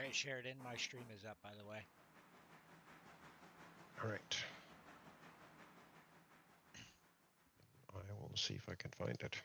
Alright, Sheridan, my stream is up, by the way. Alright. I will see if I can find it.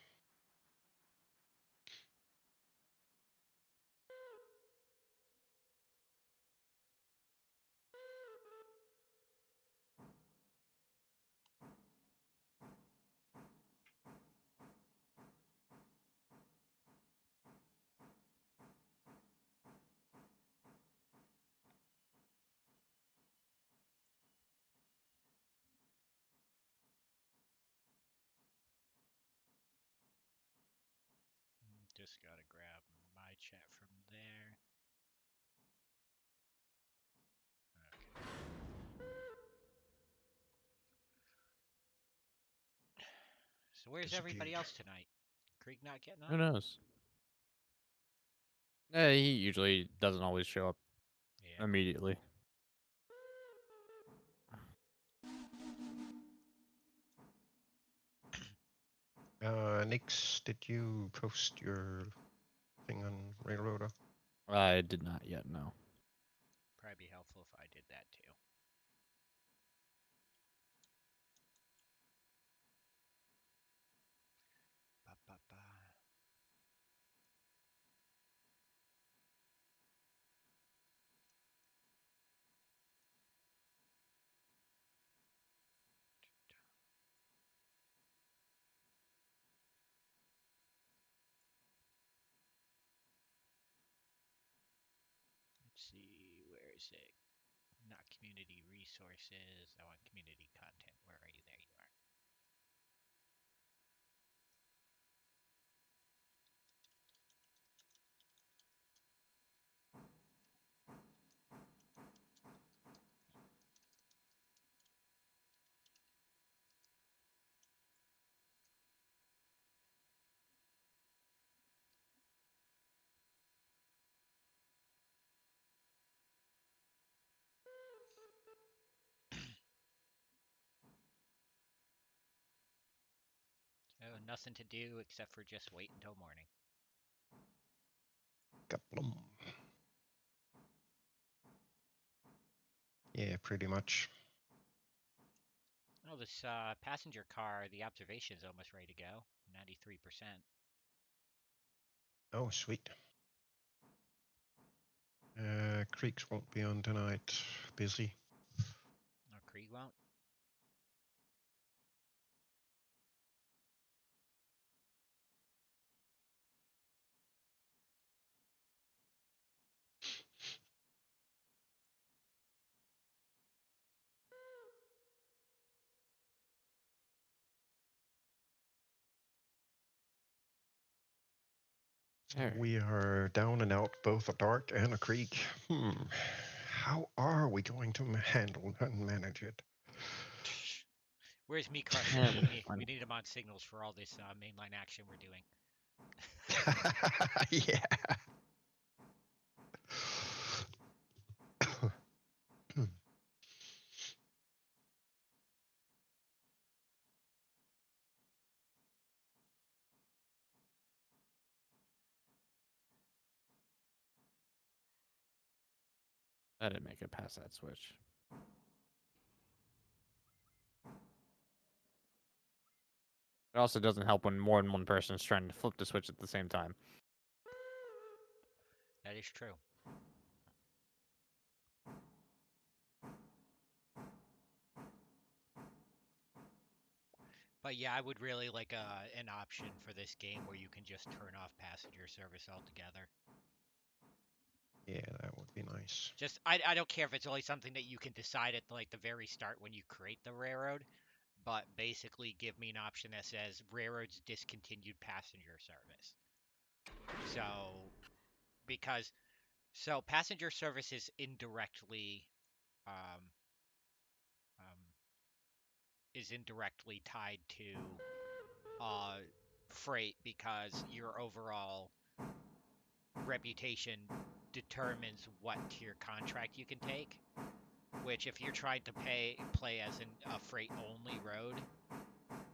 Just gotta grab my chat from there. Okay. So where's everybody else tonight? Krieg not getting Who on? knows? He usually doesn't always show up immediately. Nix, did you post your thing on Railroader? I did not yet, no. Probably be helpful if I did that too. Ba, ba, ba. Let's see, where is it? Not community resources. I want community content. Where are you? There you are. So nothing to do except for just wait until morning. Kaplum. Yeah, pretty much. Oh, this passenger car, the observation is almost ready to go. 93%. Oh, sweet. Creeks won't be on tonight. Busy. Oh, Krieg won't? We are down and out both a dark and a creek. How are we going to handle and manage it? Where's me crushing? We need him on signals for all this mainline action we're doing. Yeah. I didn't make it past that switch. It also doesn't help when more than one person is trying to flip the switch at the same time. That is true. But yeah, I would really like an option for this game where you can just turn off passenger service altogether. Yeah, that would be nice. Just I don't care if it's only something that you can decide at like the very start when you create the railroad, but basically give me an option that says railroads discontinued passenger service. So passenger service is indirectly um, um, tied to freight because your overall reputation determines what tier contract you can take. Which, if you're trying to play as a freight only road,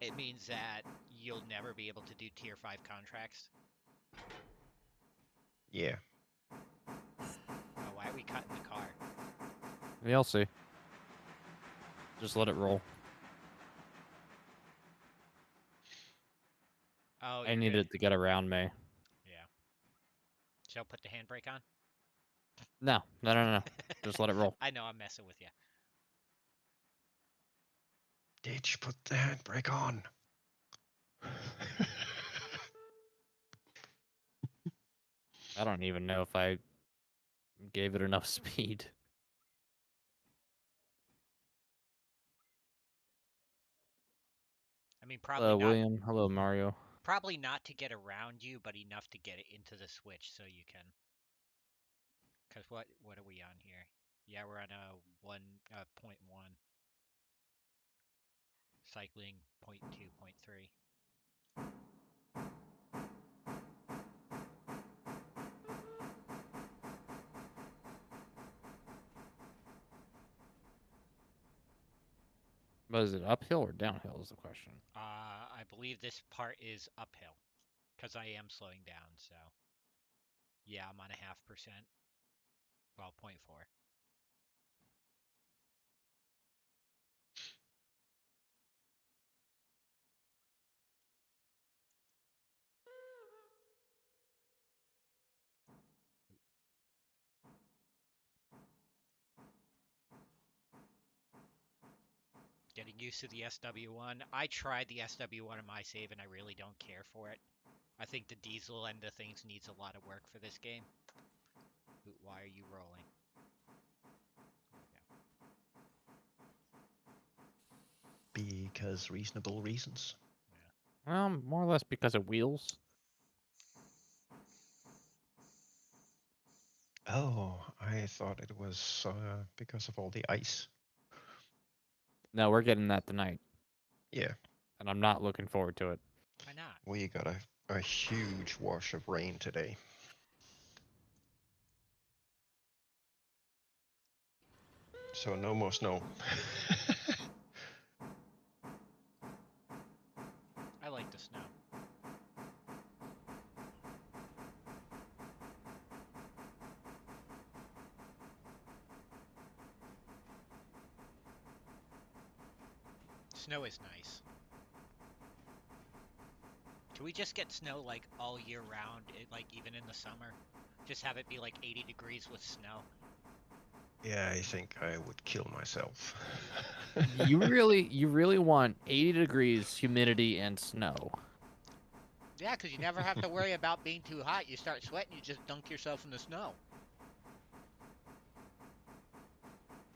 it means that you'll never be able to do tier 5 contracts. Yeah. Oh, cut in the car? You'll see. Just let it roll. Oh, I you're need good. it to get around me. Yeah. So put the handbrake on? No. Just let it roll. I know, I'm messing with you. Did you put the handbrake on? I don't even know if I gave it enough speed. I mean, probably Hello, not. William. Hello, Mario. Probably not to get around you, but enough to get it into the switch so you can. Cause what are we on here? Yeah, we're on a 1.1. Cycling 0.2.3. But is it uphill or downhill is the question. I believe this part is uphill, cause I am slowing down. So yeah, I'm on a 0.5%. Well, 0.4. Getting used to the SW1. I tried the SW1 in my save and I really don't care for it. I think the diesel end of things needs a lot of work for this game. Ooh, why are you rolling? Because reasonable reasons. More or less because of wheels. Oh, I thought it was because of all the ice. No, we're getting that tonight. Yeah. And I'm not looking forward to it. Why not? We got a huge wash of rain today. So no more snow. I like the snow. Snow is nice. Can we just get snow like all year round, like even in the summer? Just have it be like 80 degrees with snow. Yeah, I think I would kill myself. You really want 80 degrees, humidity, and snow. Yeah, because you never have to worry about being too hot. You start sweating, you just dunk yourself in the snow.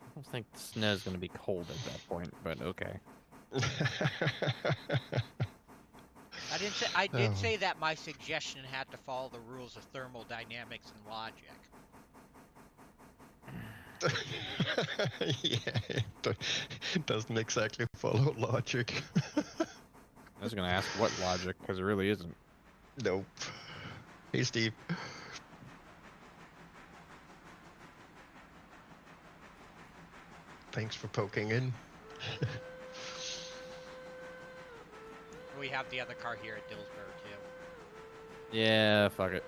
I don't think the snow's going to be cold at that point, but okay. I did say that my suggestion had to follow the rules of thermodynamics and logic. Yeah, it doesn't exactly follow logic. I was going to ask what logic, because it really isn't. Nope. Hey, Steve. Thanks for poking in. We have the other car here at Dillsburg, too. Yeah, fuck it.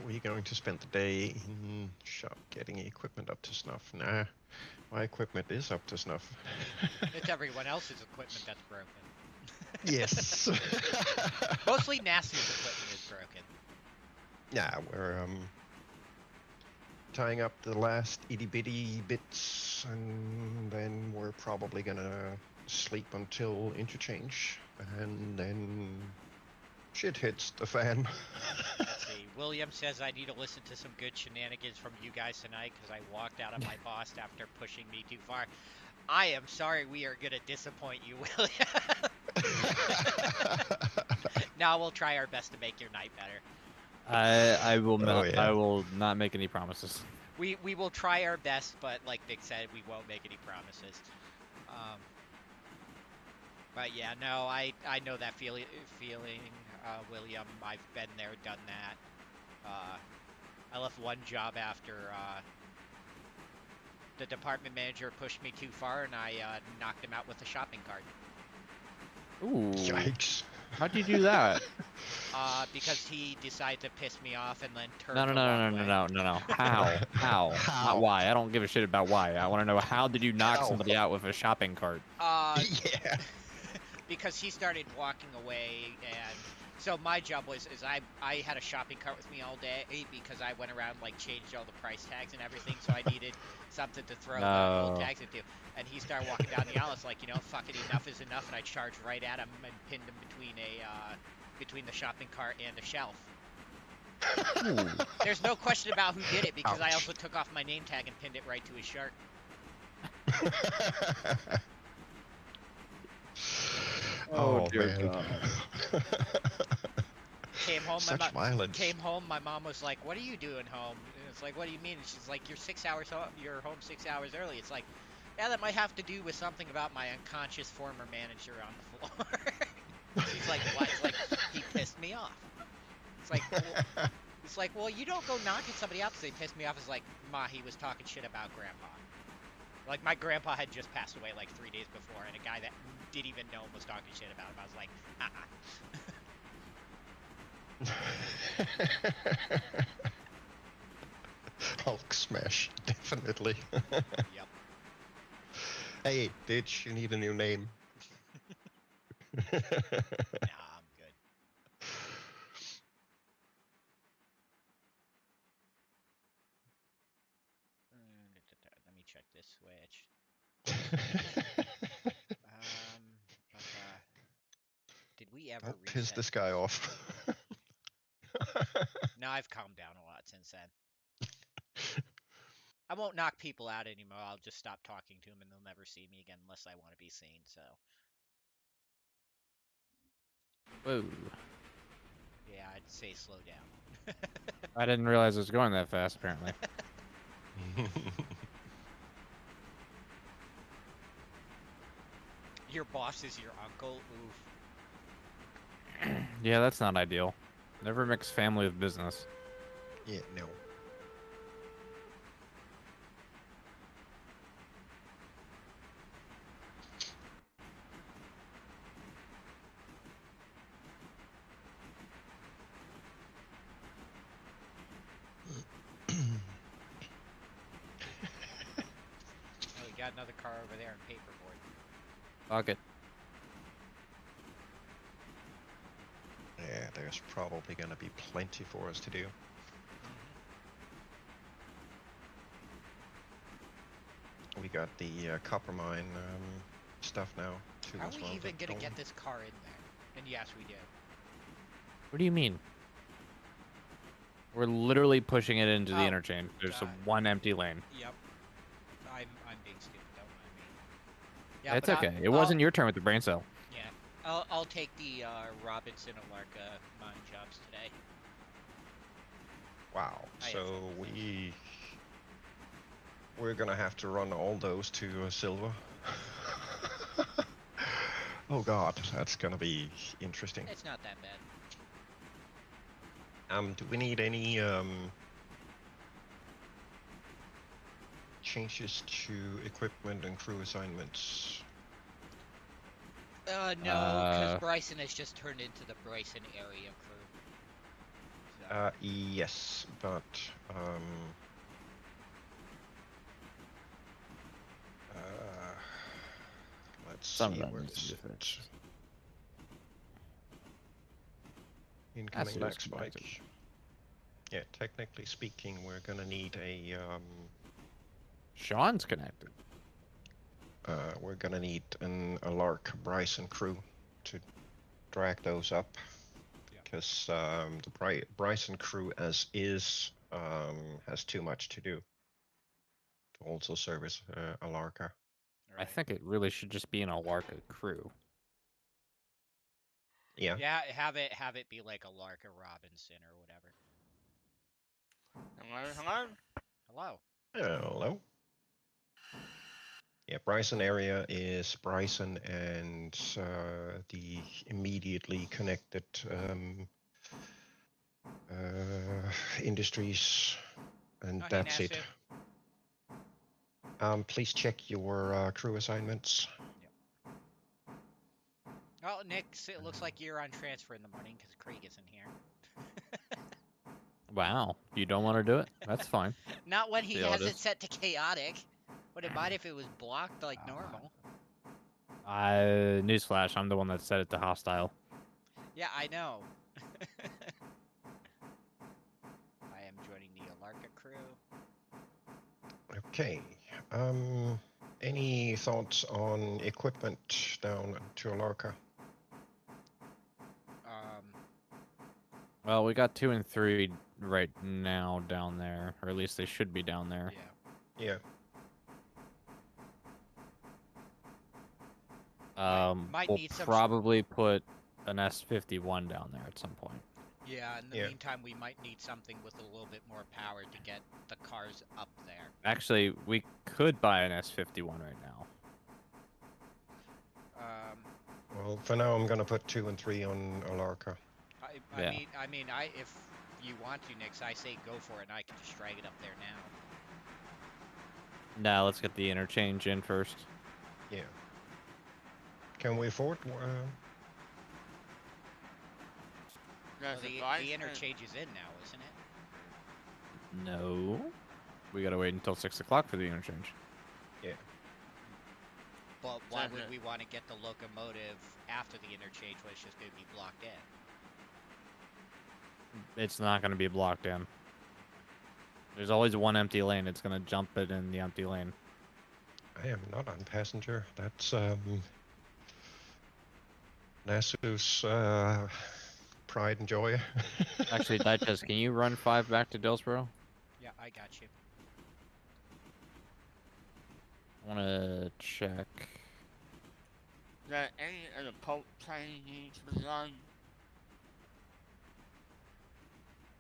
We're going to spend the day in shop getting equipment up to snuff. Nah, my equipment is up to snuff. It's everyone else's equipment that's broken. Yes. Mostly Nasty's equipment is broken. Yeah, we're tying up the last itty bitty bits, and then we're probably gonna sleep until interchange, and then shit hits the fan. Let's see. William says I need to listen to some good shenanigans from you guys tonight because I walked out of my boss after pushing me too far. I am sorry we are going to disappoint you, William. Now we'll try our best to make your night better. I will not. yeah. I will not make any promises. We will try our best, but like Nick said, we won't make any promises. But yeah, no, I know that feeling, William. I've been there, done that. I left one job after the department manager pushed me too far, and I knocked him out with a shopping cart. Ooh. Yikes. How'd you do that? Because he decided to piss me off and then turned No, no, the no, wrong no, no, way. no, no, no. How? How? Not why. I don't give a shit about why. I want to know, how did you knock How? somebody out with a shopping cart? Yeah. Because he started walking away, and so my job is I had a shopping cart with me all day because I went around like changed all the price tags and everything, so I needed something to throw the old No. tags into. And he started walking down the aisle. It's like, fuck it, enough is enough, and I charged right at him and pinned him between the shopping cart and the shelf. Ooh. There's no question about who did it because I Ouch. also took off my name tag and pinned it right to his shirt. Oh, dear man. God. Came home, Such violence. came home. My mom was like, "What are you doing home?" And it's like, "What do you mean?" And she's like, "You're 6 hours home. You're home 6 hours early." It's like, yeah, that might have to do with something about my unconscious former manager on the floor. She's like, "What?" It's like, he pissed me off. It's like, well, you don't go knocking somebody out because they pissed me off. It's like, Ma, he was talking shit about Grandpa. Like, my grandpa had just passed away like 3 days before, and a guy that didn't even know him was talking shit about him. I was like, Hulk smash, definitely. Yep. Hey, Ditch, you need a new name. Nah, I'm good. Let me check this switch. Um, did we ever Don't piss reset? this guy off. No, I've calmed down a lot since then. I won't knock people out anymore. I'll just stop talking to them, and they'll never see me again unless I want to be seen. So, Whoa. yeah, I'd say slow down. I didn't realize it was going that fast, apparently. Your boss is your uncle. Oof. Yeah, that's not ideal. Never mix family with business. Yeah, no. Oh, we got another car over there in paperboard. Fuck it. Yeah, there's probably gonna be plenty for us to do. We got the copper mine stuff now too. How are as we well, even that gonna don't- get this car in there? And yes, we do. What do you mean? We're literally pushing it into the Oh, interchange. There's God. one empty lane. Yep. I'm being stupid. Don't mind me. Yeah, It's but okay. It wasn't your turn with the brain cell. Yeah, I'll take the Robinson Alarka mine jobs today. Wow. I have So fun with we're gonna have to run all those to Silva. Oh God, that's gonna be interesting. It's not that bad. Do we need any changes to equipment and crew assignments? No, because Bryson has just turned into the Bryson area crew. So. Yes, but let's Some see of that where needs this to be is. fixed. Incoming That's lag just spike. connected. Yeah, technically speaking, we're gonna need a Sean's connected. we're gonna need a Lark Bryson crew to drag those up, because the Bryson crew as is has too much to do to also service Alarka. I think it really should just be an Alarka crew. Yeah. Yeah, have it be like a Larka Robinson or whatever. Hello, hello. Hello. Hello. Yeah, Bryson area is Bryson and the immediately connected industries, and Oh, hey, that's it. Nasu. Please check your crew assignments. Oh, Nick, it looks like you're on transfer in the morning because Krieg isn't here. Wow. You don't want to do it? That's fine. Not when he See how has it it is. set to chaotic. Wouldn't mind if it was blocked like normal. Newsflash, I'm the one that set it to hostile. Yeah, I know. I am joining the Alarka crew. Okay. Any thoughts on equipment down to Alarka? Well, we got 2 and 3 right now down there, or at least they should be down there. Yeah. Might We'll need some probably put an S51 down there at some point. Yeah, in the Yeah. meantime, we might need something with a little bit more power to get the cars up there. Actually, we could buy an S51 right now. Well, for now, I'm gonna put 2 and 3 on Alarka. I mean, if you want to, Nix, I say go for it, and I can just drag it up there now. Now let's get the interchange in first. Yeah. Can we afford? Well, the interchange is in now, isn't it? No. We gotta wait until 6 o'clock for the interchange. Yeah. But why would we want to get the locomotive after the interchange when it's just going to be blocked in? It's not gonna be blocked in. There's always one empty lane. It's gonna jump it in the empty lane. I am not on passenger. That's Nasu's pride and joy. Actually, Digest, can you run 5 back to Dillsboro? Yeah, I got you. I wanna check. Is there any of the pulp train needs to be done?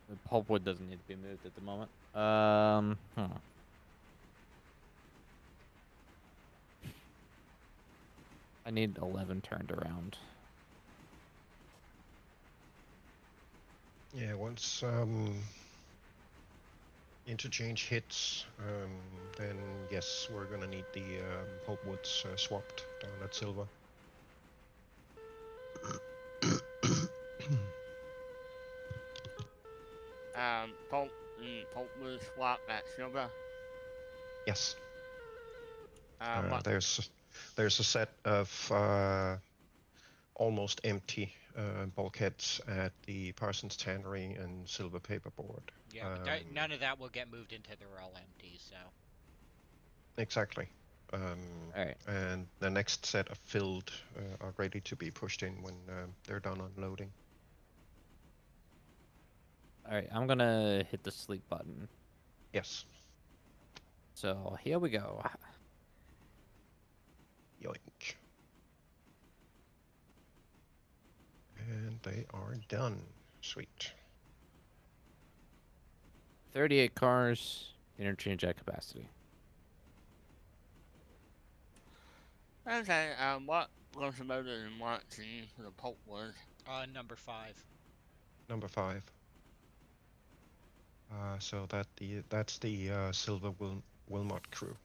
The pulpwood doesn't need to be moved at the moment. I need 11 turned around. Yeah, once interchange hits, then yes, we're gonna need the pulpwoods swapped down at Silva. Pulp will swap at Silver. Yes. What? There's a set of almost empty bulkheads at the Parsons Tannery and Silver Paperboard. Yeah, but none of that will get moved into they're all empty, so. Exactly. Alright. And the next set of filled are ready to be pushed in when they're done unloading. Alright, I'm gonna hit the sleep button. Yes. So, here we go. Yoink. And they are done. Sweet. 38 cars, interchange at capacity. Okay, what locomotive do you want to use for the pulpwood? Number 5. Number 5. So that's the Silver Wilmot crew.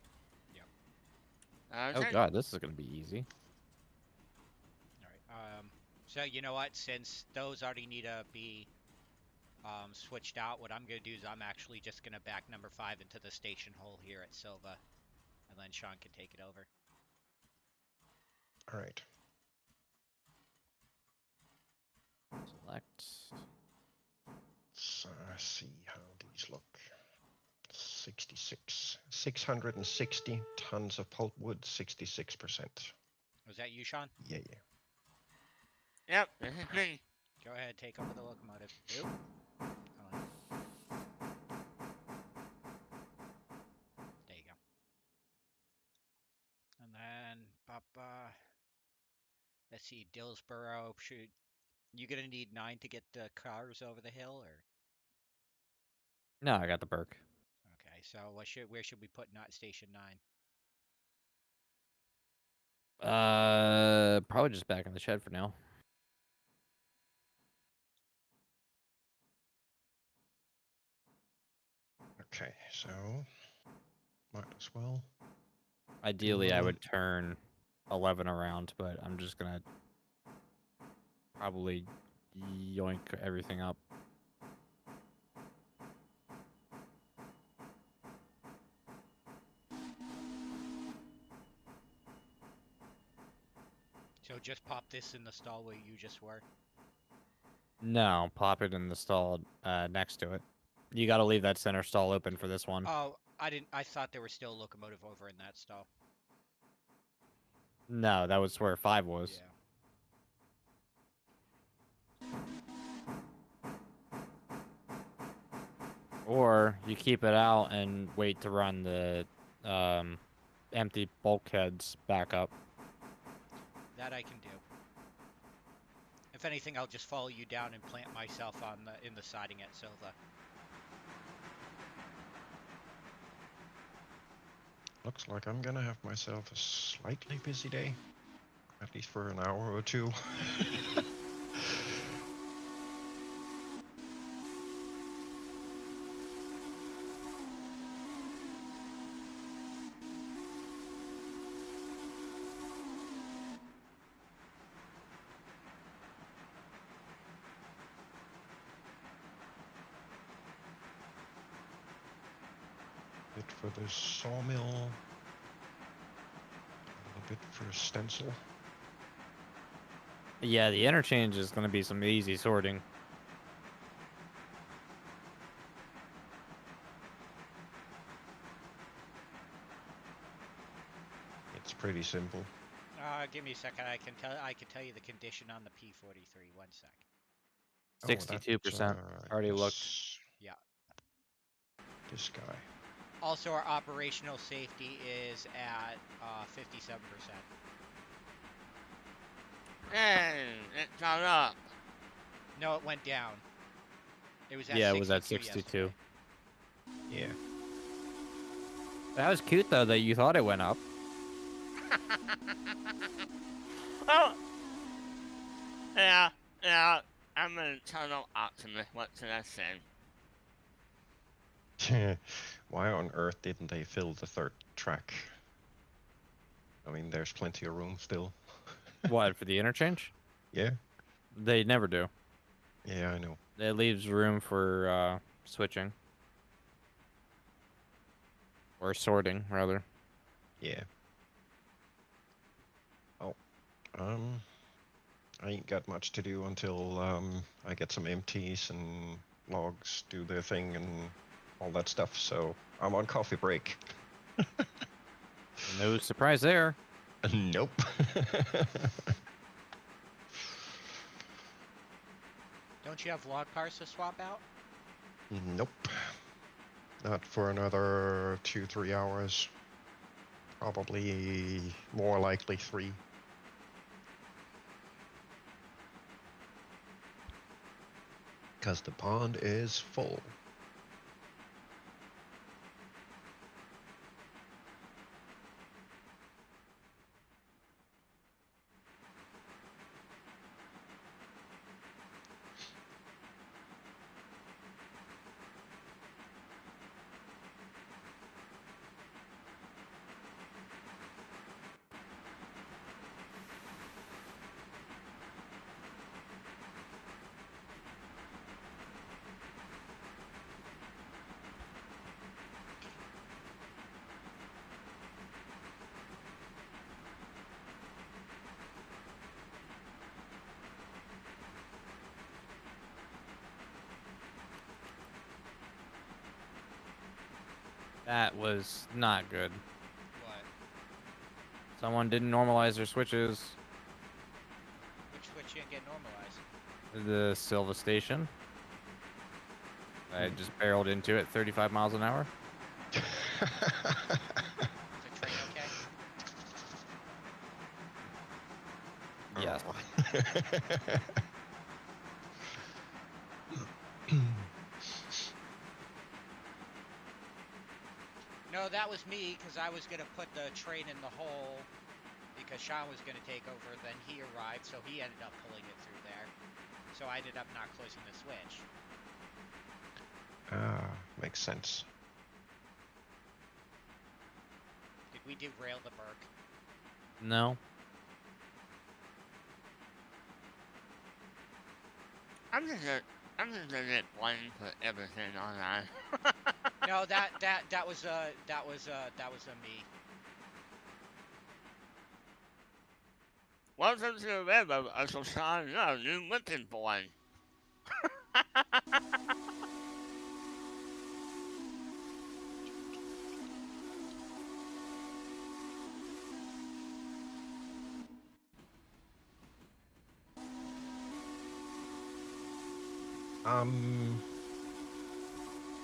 Yep. Oh god, this is gonna be easy. Alright, so you know what, since those already need to be switched out, what I'm going to do is I'm actually just going to back number 5 into the station hole here at Silva, and then Sean can take it over. Alright. Select. Let's see how these look. 660 tons of pulpwood, 66%. Was that you, Sean? Yeah. Yep, this is me. Go ahead, take over the locomotive. Oop. Hold on. There you go. And then, let's see, Dillsboro. You gonna need 9 to get the cars over the hill, or? No, I got the Burke. Okay, so where should we put not station 9? Probably just back in the shed for now. Okay, so might as well. Ideally, I would turn 11 around, but I'm just gonna probably yoink everything up. So just pop this in the stall where you just were. No, pop it in the stall next to it. You got to leave that center stall open for this one. Oh, I didn't. I thought there was still a locomotive over in that stall. No, that was where 5 was. Yeah. Or you keep it out and wait to run the empty bulkheads back up. That I can do. If anything, I'll just follow you down and plant myself on in the siding at Silva. Looks like I'm gonna have myself a slightly busy day, at least for an hour or two. Bit for the sawmill, a little bit for stencil. Yeah, the interchange is going to be some easy sorting. It's pretty simple. Give me a second. I can tell you the condition on the P43. 1 sec. 62%. Already looked. Yeah. This guy. Also, our operational safety is at 57%. Hey, it got up. No, it went down. It was at Yeah, 62 it was at 62. yesterday. Yeah. That was cute, though, that you thought it went up. Oh! Yeah, I'm an eternal optimist. What can I say? Why on earth didn't they fill the 3rd track? I mean, there's plenty of room still. What, for the interchange? Yeah. They never do. Yeah, I know. It leaves room for switching. Or sorting, rather. Yeah. Oh. I ain't got much to do until I get some MTs and logs do their thing and all that stuff, so I'm on coffee break. No surprise there. Nope. Don't you have log cars to swap out? Nope. Not for another 2-3 hours. Probably more likely 3. Because the pond is full. That was not good. What? Someone didn't normalize their switches. Which switch didn't get normalized? The Silva station. I just barreled into it 35 miles an hour. Is the train okay? Yes. No, that was me because I was gonna put the train in the hole because Sean was going to take over. Then he arrived, so he ended up pulling it through there. So I ended up not closing the switch. Ah, makes sense. Did we derail the Burke? No. I'm just gonna get blamed for everything on that. No, that was a me. Welcome to the web of Association of New Looking Boy.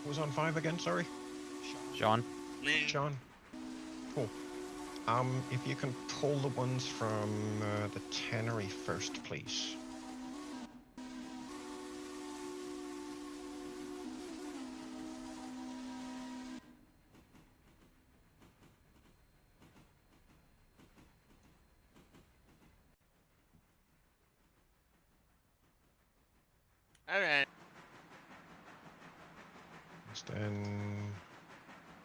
Who's on 5 again? Sorry, Sean? Me. John. Cool. If you can pull the ones from the tannery first, please. Okay. Then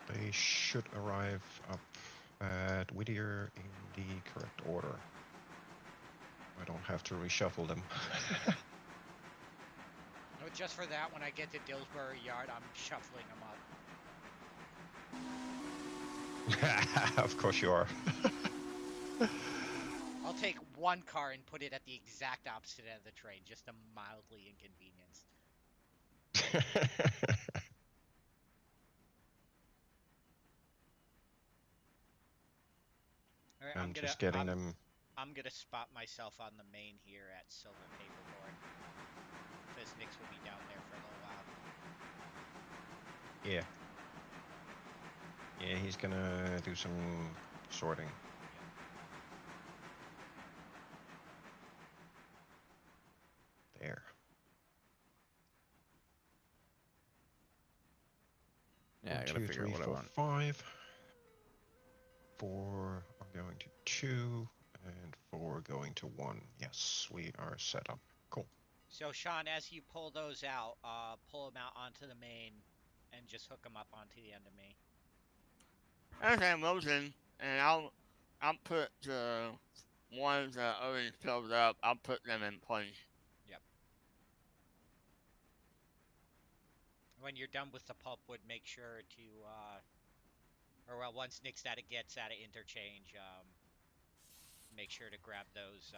they should arrive up at Whittier in the correct order. I don't have to reshuffle them. No, just for that, when I get to Dillsbury Yard, I'm shuffling them up. Of course you are. I'll take one car and put it at the exact opposite end of the train, just to mildly inconvenience. All right, I'm just getting them. I'm gonna spot myself on the main here at Silver Paperboard, because Nix will be down there for a little while. Yeah. Yeah, he's gonna do some sorting. There. Yeah, I 1, gotta 2, figure 3, out what I 4, want. 5. 4, I'm going to 2, and 4 going to 1. Yes, we are set up. Cool. So Sean, as you pull those out, pull them out onto the main, and just hook them up onto the end of me. Okay, Wilson, and I'll put the ones that already filled up. I'll put them in place. Yep. When you're done with the pulpwood, make sure to, or well, once Nick's gets out of interchange, make sure to grab those,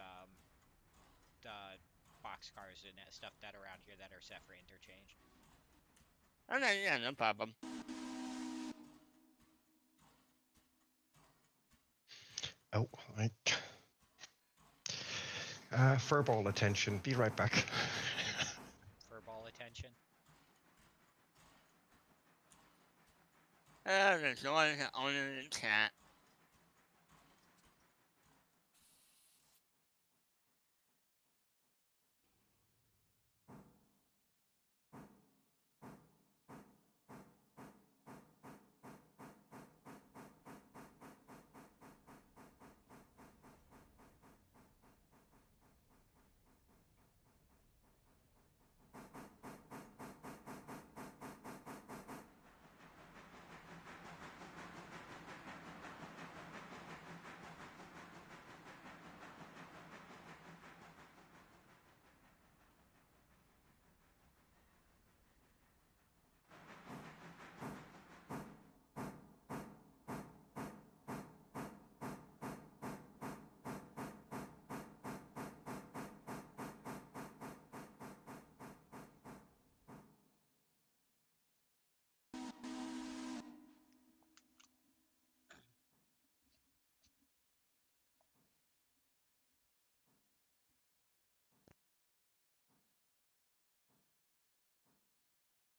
boxcars and stuff that are around here that are set for interchange. Okay, yeah, no problem. Oh, right. Furball attention. Be right back. Furball attention. There's one on the chat.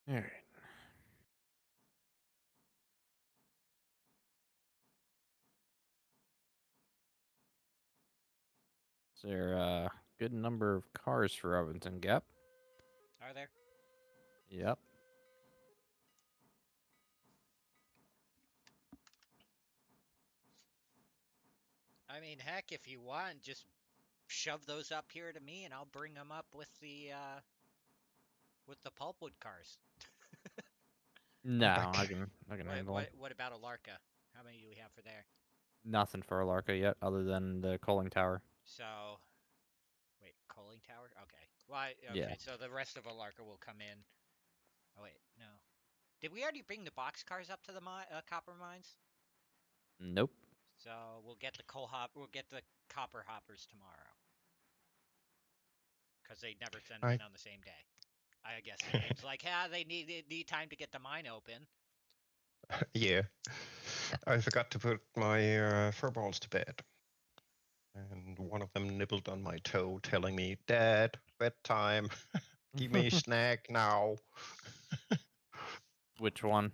All right. Is there a good number of cars for Robinson Gap? Are there? Yep. I mean, heck, if you want, just shove those up here to me, and I'll bring them up with the pulpwood cars. No, back. I can handle 'em. What about a Larka? How many do we have for there? Nothing for a Larka yet, other than the coaling tower. So, wait, coaling tower? Okay. Why? Yeah. Okay, so the rest of a Larka will come in. Oh wait, no. Did we already bring the box cars up to the copper mines? Nope. So we'll get the we'll get the copper hoppers tomorrow. Because they never send them in on the same day. I guess the game's like, they need time to get the mine open. Yeah. I forgot to put my furballs to bed. And one of them nibbled on my toe, telling me, Dad, bedtime. Give me a snack now. Which one?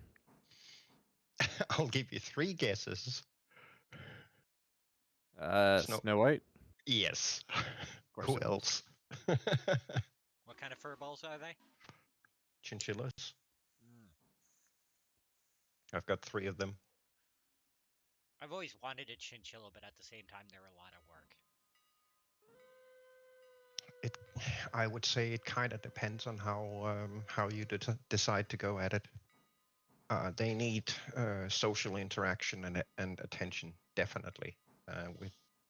I'll give you 3 guesses. Snow White? Yes. course Who it else? What kind of fur balls are they? Chinchillas. Mm. I've got 3 of them. I've always wanted a chinchilla, but at the same time, they're a lot of work. I would say it kind of depends on how you decide to go at it. They need social interaction and attention, definitely.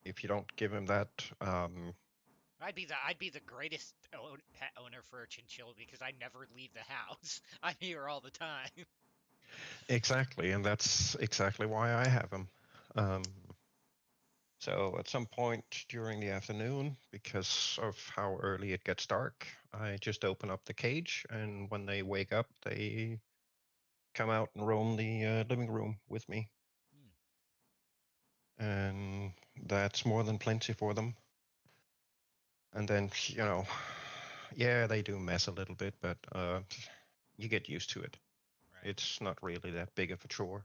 If you don't give them that, I'd be the greatest pet owner for a chinchilla because I never leave the house. I'm here all the time. exactly, and that's exactly why I have them. So at some point during the afternoon, because of how early it gets dark, I just open up the cage, and when they wake up, they come out and roam the living room with me. And that's more than plenty for them. And then, yeah, they do mess a little bit, but you get used to it. Right. It's not really that big of a chore.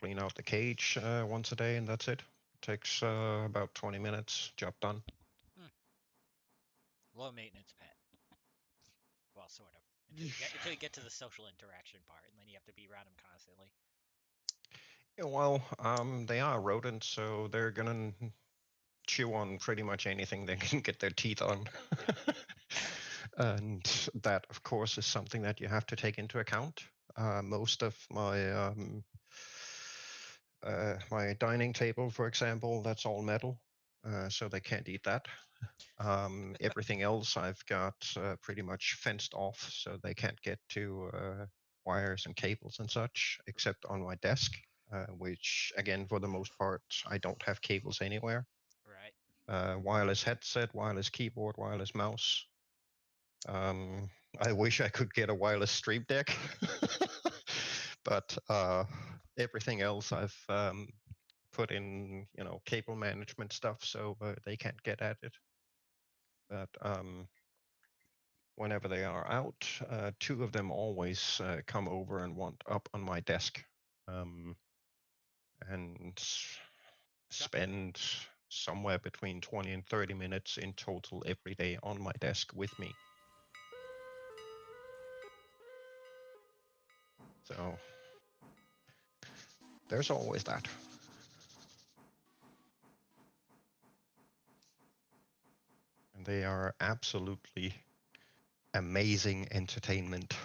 Clean out the cage once a day, and that's it. Takes about 20 minutes, job done. Low maintenance pet. Well, sort of. Until you get to the social interaction part, and then you have to be around them constantly. Yeah, well, they are rodents, so they're gonna chew on pretty much anything they can get their teeth on. Yeah. And that, of course, is something that you have to take into account. Most of my dining table, for example, that's all metal, so they can't eat that. Everything else I've got pretty much fenced off, so they can't get to wires and cables and such, except on my desk, which, again, for the most part, I don't have cables anywhere. Right. Wireless headset, wireless keyboard, wireless mouse. I wish I could get a wireless stream deck, but everything else I've put in, cable management stuff, so they can't get at it. But whenever they are out, 2 of them always come over and want up on my desk, and spend somewhere between 20 and 30 minutes in total every day on my desk with me. So there's always that. And they are absolutely amazing entertainment.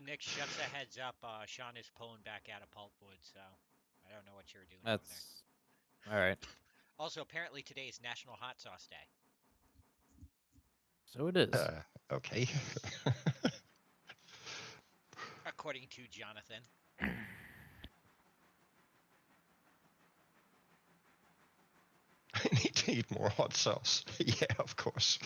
Nick, just a heads up, Sean is pulling back out of pulpwood, so I don't know what you're doing That's all right. Also, apparently today is National Hot Sauce Day. So it is. Okay. According to Jonathan. I need to eat more hot sauce. Yeah, of course.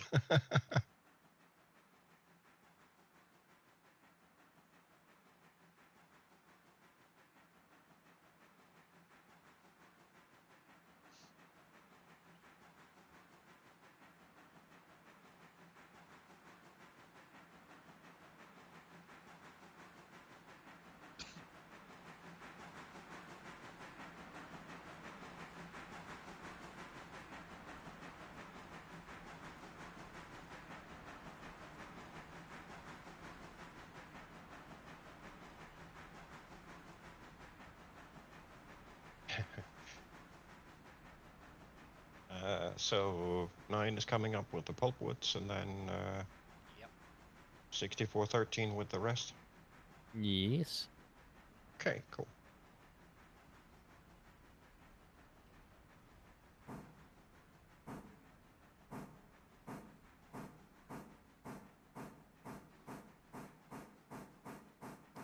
So 9 is coming up with the pulpwoods, and then Yep. 6413 with the rest. Yes. Okay, cool.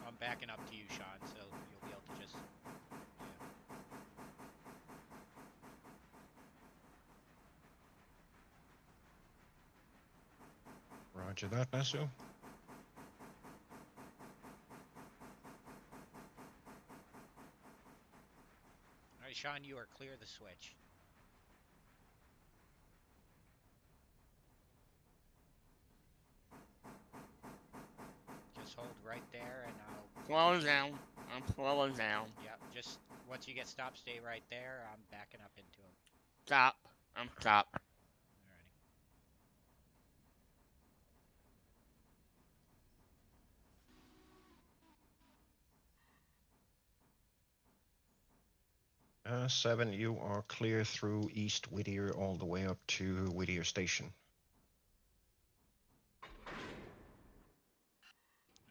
I'm backing up to you, Sean, so you'll be able to just. Roger that, Nasu. Alright, Sean, you are clear the switch. Just hold right there and I'll. Slowing down. I'm slowing down. Yep, just once you get stopped, stay right there. I'm backing up into him. Stop. I'm stopped. Alrighty. Seven, you are clear through East Whittier all the way up to Whittier Station.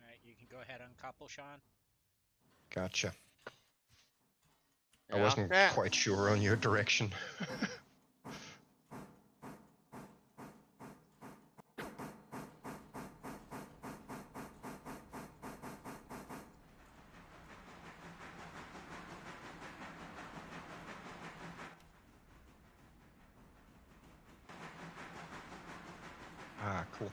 Alright, you can go ahead and uncouple, Sean. Gotcha. I You're wasn't all set. quite sure on your direction. Ah, cool.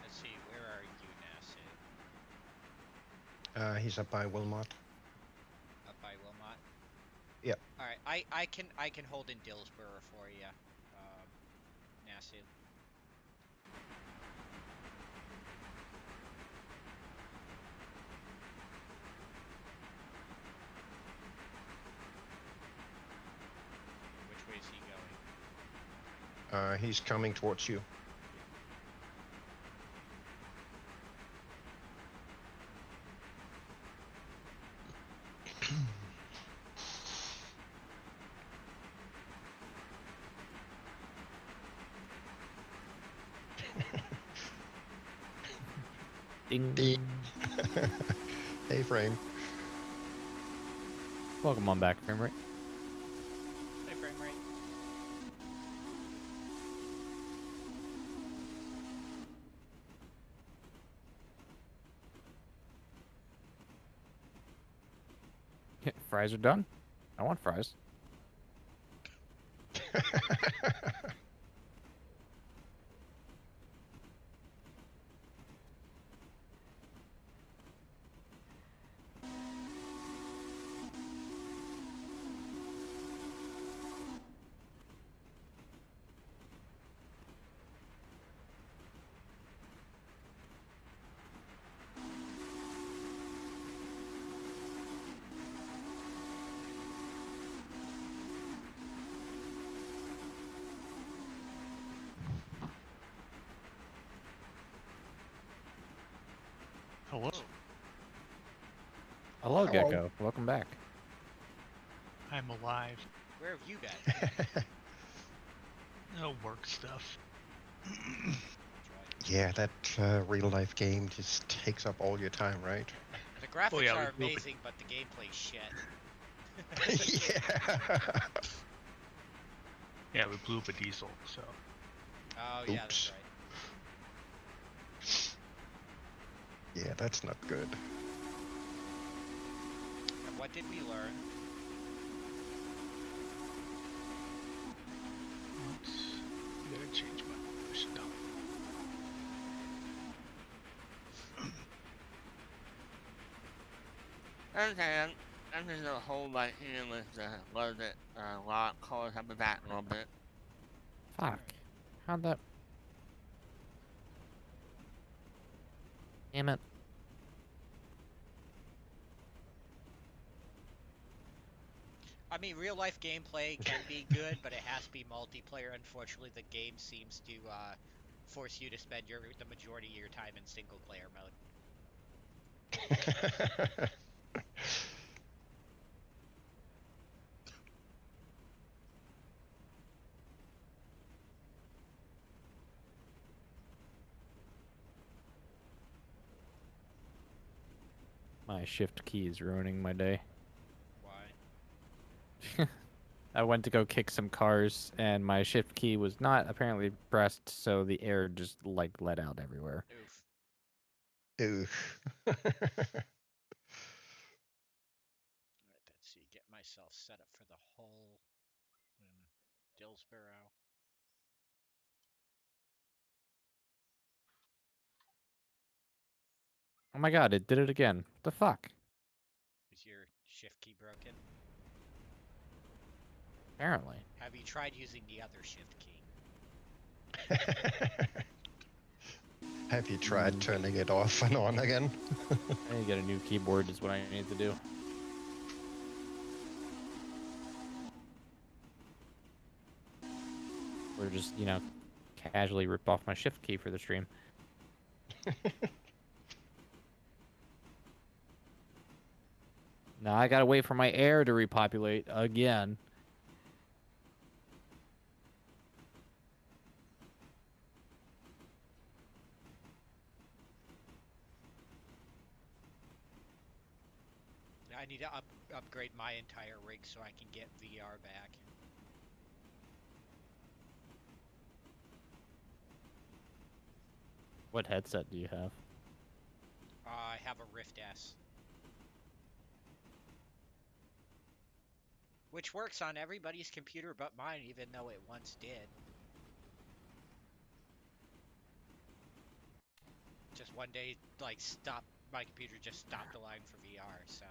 Let's see, where are you now, Sid? He's up by Wilmot. Up by Wilmot? Yep. Alright, I can hold in Dillsborough for you. Now, Sid. Which way is he going? He's coming towards you. Ding. Ding. Hey, Frame. Welcome on back, frame rate. Hey, frame rate. Fries are done. I want fries. Hello. Hello, Hello. Gecko. Welcome back. I'm alive. Where have you been? No work stuff. Yeah, that real-life game just takes up all your time, right? The graphics yeah, we are blew up amazing, but the gameplay's shit. Yeah. Yeah, we blew up a diesel, so. Oh, yeah, that's Oops. right. Yeah, that's not good. And what did we learn? Let's. I gotta change my push down. Okay, I'm just gonna hold right here with the loaded lock code. I'll be back in a little bit. Fuck. How'd that... Damn it. I mean, real life gameplay can be good, but it has to be multiplayer. Unfortunately, the game seems to force you to spend the majority of your time in single player mode. My shift key is ruining my day. Why? I went to go kick some cars, and my shift key was not apparently pressed, so the air just like let out everywhere. Oof. Oof. Alright, let's see. Get myself set up for the hull in Dillsboro. Oh my god, it did it again. What the fuck? Is your shift key broken? Apparently. Have you tried using the other shift key? Have you tried turning it off and on again? I need to get a new keyboard is what I need to do. Or just, you know, casually rip off my shift key for the stream. Now I gotta wait for my air to repopulate again. I need to upgrade my entire rig so I can get VR back. What headset do you have? I have a Rift S. Which works on everybody's computer but mine, even though it once did. Just one day, like, my computer just stopped allowing for VR, so.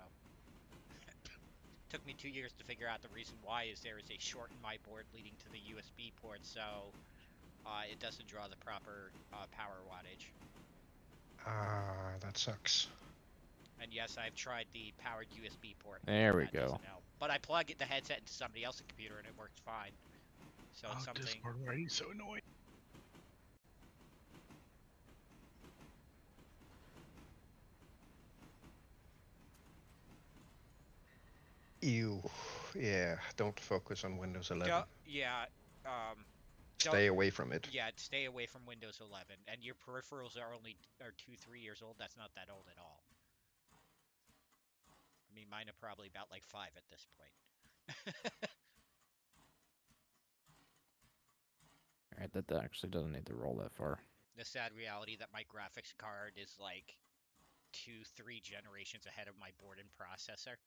Took me 2 years to figure out the reason why is there is a short in my board leading to the USB port, so it doesn't draw the proper power wattage. Ah, that sucks. And yes, I've tried the powered USB port. There we that go. doesn't help. But I plug the headset into somebody else's computer and it works fine. So it's Oh, something. Discord, why are you so annoying? Yeah, don't focus on Windows 11. Yeah. Stay away from it. Yeah, stay away from Windows 11. And your peripherals are only 2-3 years old. That's not that old at all. I mean, mine are probably about like 5 at this point. Alright, that actually doesn't need to roll that far. The sad reality that my graphics card is like 2-3 generations ahead of my board and processor.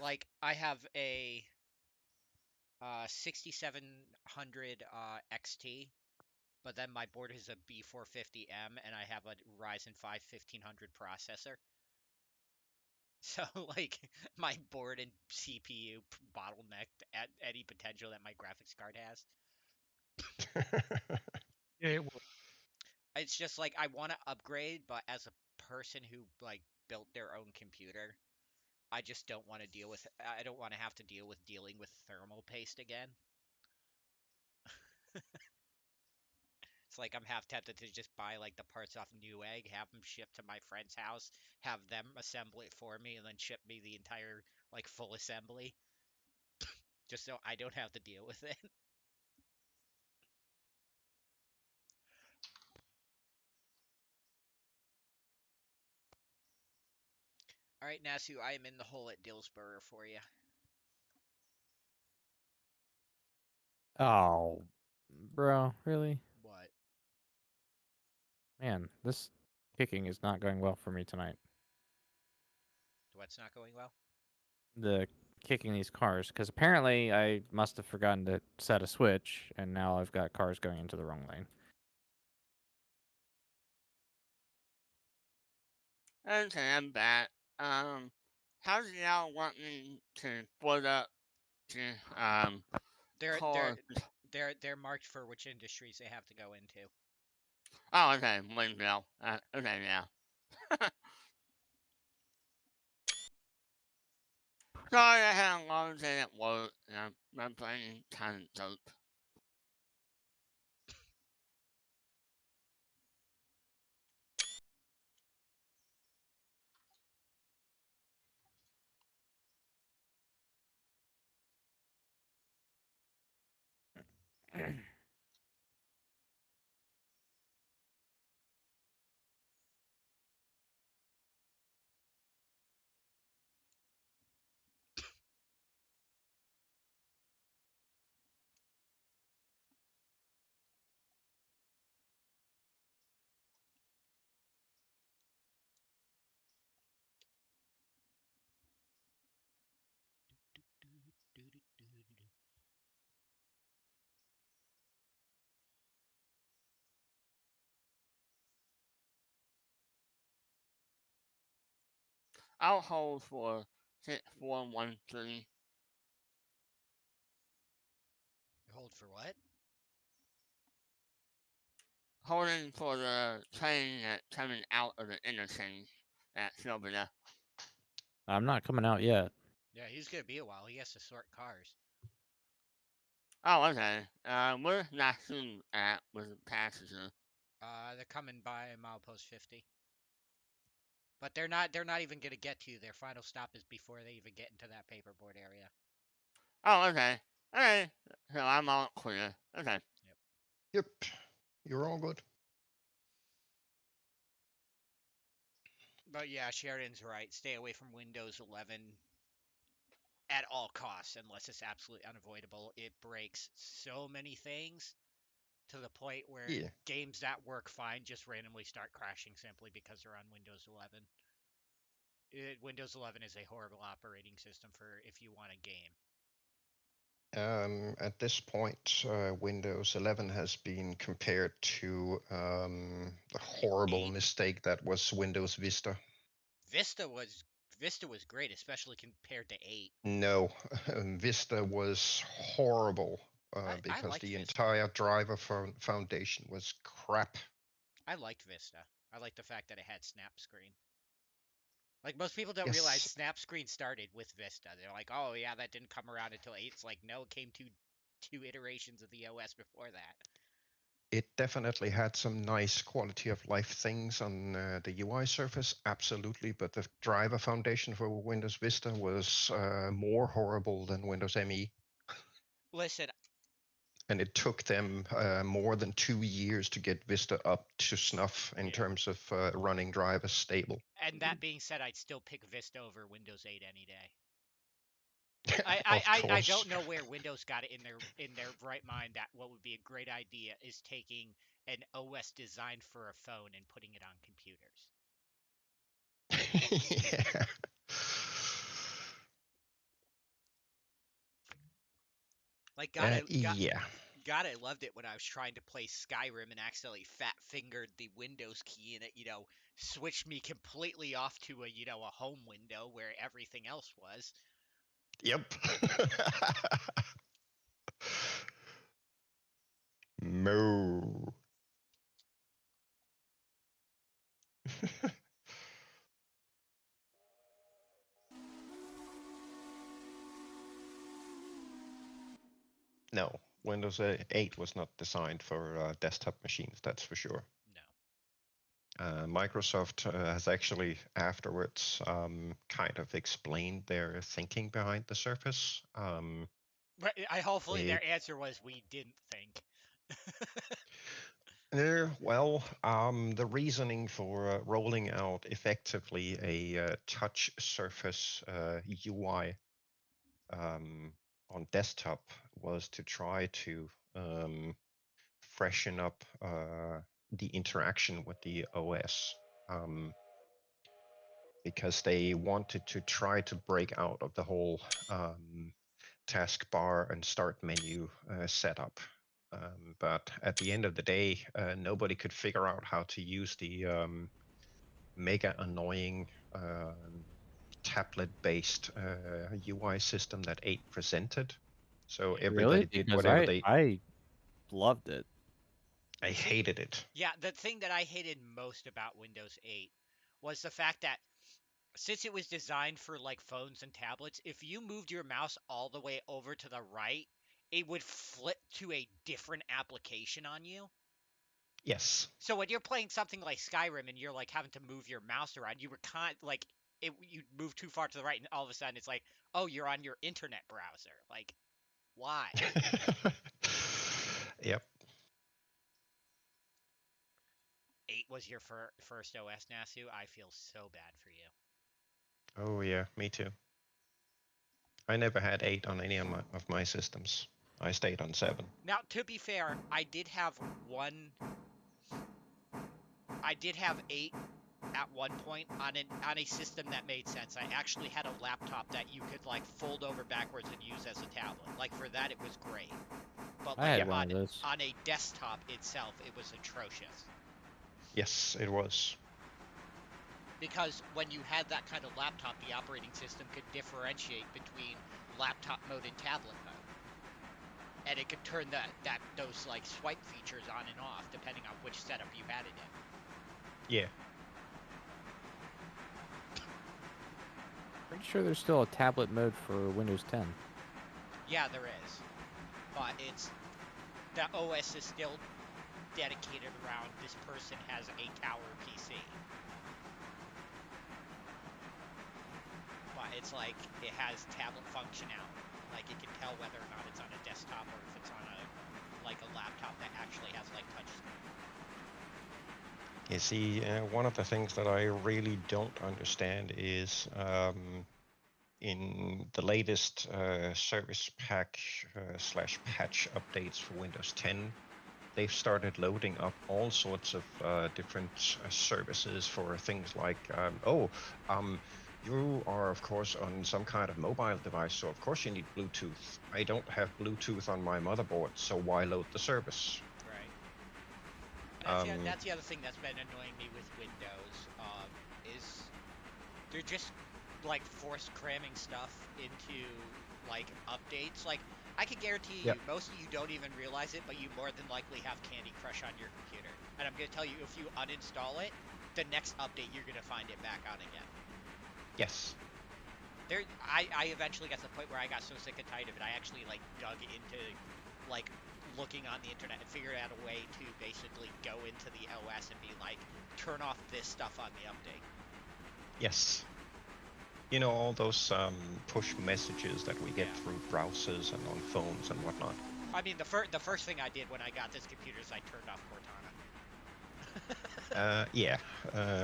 Like, I have a 6700 XT, but then my board is a B450M, and I have a Ryzen 5 1500 processor. So, like, my board and CPU bottlenecked at any potential that my graphics card has. Yeah, it will. It's just like I want to upgrade, but as a person who like built their own computer, I just don't want to deal with. I don't want to have to deal with dealing with thermal paste again. It's like I'm half tempted to just buy like the parts off Newegg, have them shipped to my friend's house, have them assemble it for me, and then ship me the entire like full assembly, just so I don't have to deal with it. All right, Nasu, I am in the hole at Dillsboro for you. Oh, bro, really? What? Man, this kicking is not going well for me tonight. What's not going well? The kicking these cars, because apparently I must have forgotten to set a switch, and now I've got cars going into the wrong lane. Okay, I'm back. How do y'all want me to split up to They're call? they're marked for which industries they have to go into. Oh, okay, Windmill. Okay, yeah. Sorry, I had a long day at work, and my brain kind of dope. I'll hold for 6413. Hold for what? Holding for the train that's coming out of the interchange at Silverna. I'm not coming out yet. Yeah, he's gonna be a while. He has to sort cars. Oh, okay. Where's Nasu at with the passenger? They're coming by milepost 50. But they're not even gonna get to you. Their final stop is before they even get into that paperboard area. Oh, okay. Okay. So I'm all clear. Okay. Yep, you're all good. But yeah, Sheridan's right. Stay away from Windows 11 at all costs unless it's absolutely unavoidable. It breaks so many things to the point where Yeah. games that work fine just randomly start crashing simply because they're on Windows 11. Windows 11 is a horrible operating system for if you want a game. At this point, Windows 11 has been compared to the horrible 8. mistake that was Windows Vista. Vista was great, especially compared to 8. No, Vista was horrible I because liked the Vista. entire driver foundation was crap. I liked Vista. I liked the fact that it had snap screen. Like most people don't Yes. realize snap screen started with Vista. They're like, "Oh yeah, that didn't come around until 8." It's like, no, it came two iterations of the OS before that. It definitely had some nice quality of life things on the UI surface, absolutely, but the driver foundation for Windows Vista was more horrible than Windows ME. Listen, And it took them more than 2 years to get Vista up to snuff in Yeah. terms of running drivers stable. and that being said, I'd still pick Vista over Windows 8 any day. Of I course. don't know where Windows got it in their right mind that what would be a great idea is taking an OS designed for a phone and putting it on computers. Yeah. Like Yeah. God, I loved it when I was trying to play Skyrim and accidentally fat fingered the Windows key and it, switched me completely off to a home window where everything else was. Yep. Moo. No, Windows 8 was not designed for desktop machines, that's for sure. No. Microsoft has actually afterwards kind of explained their thinking behind the Surface. But hopefully They- their answer was we didn't think. Well, the reasoning for rolling out effectively a touch surface UI on desktop was to try to freshen up the interaction with the OS. Because they wanted to try to break out of the whole taskbar and start menu setup. But at the end of the day, nobody could figure out how to use the mega annoying tablet-based UI system that 8 presented. So everybody Really? did Because whatever they. I loved it. I hated it. Yeah, the thing that I hated most about Windows 8 was the fact that since it was designed for like phones and tablets, if you moved your mouse all the way over to the right, it would flip to a different application on you. Yes. So when you're playing something like Skyrim and you're like having to move your mouse around, you were like you move too far to the right, and all of a sudden it's like, oh, you're on your internet browser. Like, why? Yep. 8 was your first OS, Nasu. I feel so bad for you. Oh yeah, me too. I never had 8 on any of my systems. I stayed on 7. Now, to be fair, I did have 8 at one point on a system that made sense. I actually had a laptop that you could like fold over backwards and use as a tablet. Like for that, it was great. But I had like one of those. on a desktop itself, it was atrocious. Yes, it was. Because when you had that kind of laptop, the operating system could differentiate between laptop mode and tablet mode, and it could turn those like swipe features on and off depending on which setup you had it in. Yeah. Pretty sure there's still a tablet mode for Windows 10. Yeah, there is, but the OS is still dedicated around this person has a tower PC. But it's like it has tablet functionality. Like it can tell whether or not it's on a desktop or if it's on a laptop that actually has like touchscreen. You see, one of the things that I really don't understand is in the latest service pack / patch updates for Windows 10, they've started loading up all sorts of different services for things like, you are, of course, on some kind of mobile device, so of course you need Bluetooth. I don't have Bluetooth on my motherboard, so why load the service? Right. That's the other thing that's been annoying me with Windows, is they're just, like, force cramming stuff into, like, updates. Like, I can guarantee you, most of you don't even realize it, but you more than likely have Candy Crush on your computer. And I'm going to tell you, if you uninstall it, the next update you're going to find it back on again. Yes. I eventually got to the point where I got so sick and tired of it, I actually like dug into like looking on the internet and figured out a way to basically go into the OS and be like, turn off this stuff on the update. Yes. You know, all those push messages that we get through browsers and on phones and whatnot. I mean, the first thing I did when I got this computer is I turned off Cortana.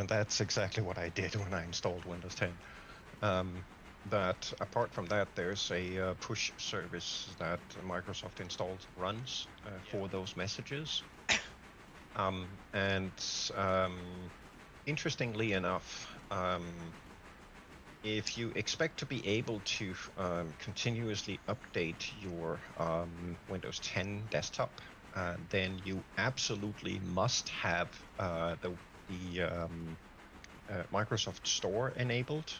That's exactly what I did when I installed Windows 10. But apart from that, there's a push service that Microsoft runs for those messages. Interestingly enough, if you expect to be able to continuously update your Windows 10 desktop, then you absolutely must have the Microsoft Store enabled,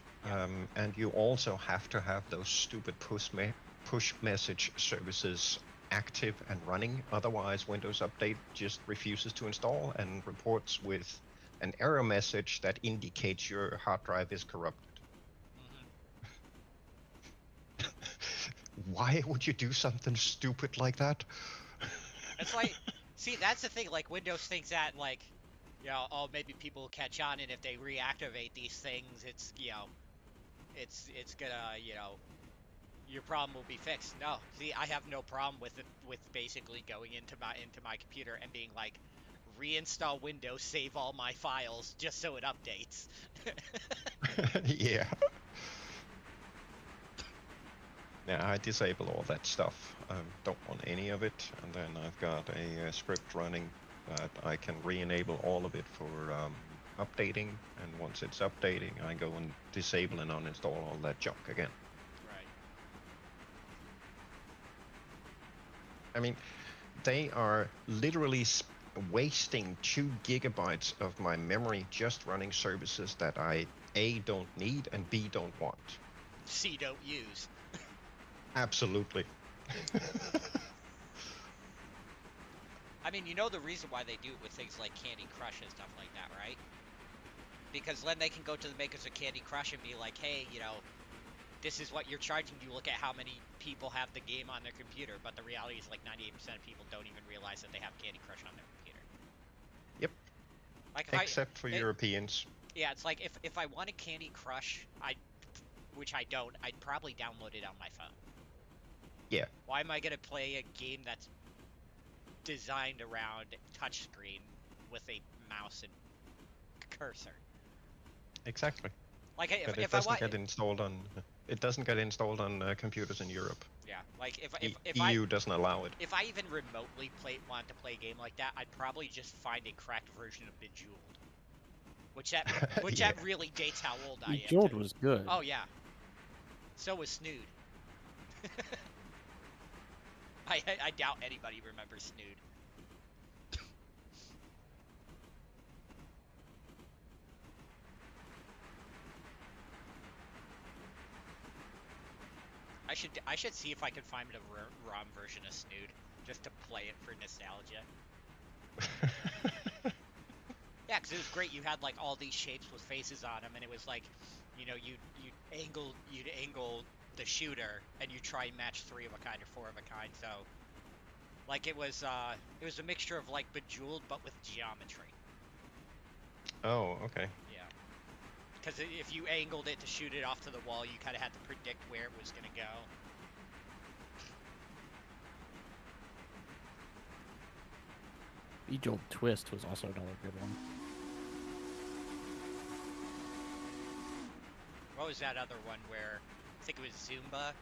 and you also have to have those stupid push message services active and running. Otherwise, Windows Update just refuses to install and reports with an error message that indicates your hard drive is corrupted. Why would you do something stupid like that? It's like, see, that's the thing, like, Windows thinks that, like, you know, oh, maybe people will catch on, and if they reactivate these things, it's, you know, it's gonna, you know, your problem will be fixed. No, see, I have no problem with it, with basically going into my computer and being like, reinstall Windows, save all my files, just so it updates. Yeah. Yeah, I disable all that stuff. Don't want any of it, and then I've got a script running that I can re-enable all of it for updating, and once it's updating, I go and disable and uninstall all that junk again. Right. I mean, they are literally wasting 2 gigabytes of my memory just running services that I A, don't need, and B, don't want. C, don't use. Absolutely. I mean, you know the reason why they do it with things like Candy Crush and stuff like that, right? Because then they can go to the makers of Candy Crush and be like, hey, you know, this is what you're charging. You look at how many people have the game on their computer, but the reality is like 98% of people don't even realize that they have Candy Crush on their computer. Yep. Like except for Europeans. Yeah, it's like if I wanted Candy Crush, which I don't, I'd probably download it on my phone. Yeah. Why am I gonna play a game that's designed around touchscreen with a mouse and cursor. Exactly. Like But it if I doesn't want, get installed on. It doesn't get installed on computers in Europe. yeah, like if EU doesn't allow it. if I even remotely want to play a game like that, I'd probably just find a cracked version of Bejeweled, which Yeah. that really dates how old I am. Bejeweled was good. Oh yeah. So was Snood. I doubt anybody remembers Snood. I should see if I can find a ROM version of Snood just to play it for nostalgia. Yeah, because it was great. You had like all these shapes with faces on them, and it was like, you know, you'd angle the shooter, and you try and match 3 of a kind or 4 of a kind. So, like it was a mixture of like Bejeweled but with geometry. Oh, okay. Yeah. Because if you angled it to shoot it off to the wall, you kind of had to predict where it was gonna go. Bejeweled Twist was also another good one. What was that other one where I think it was Zumba,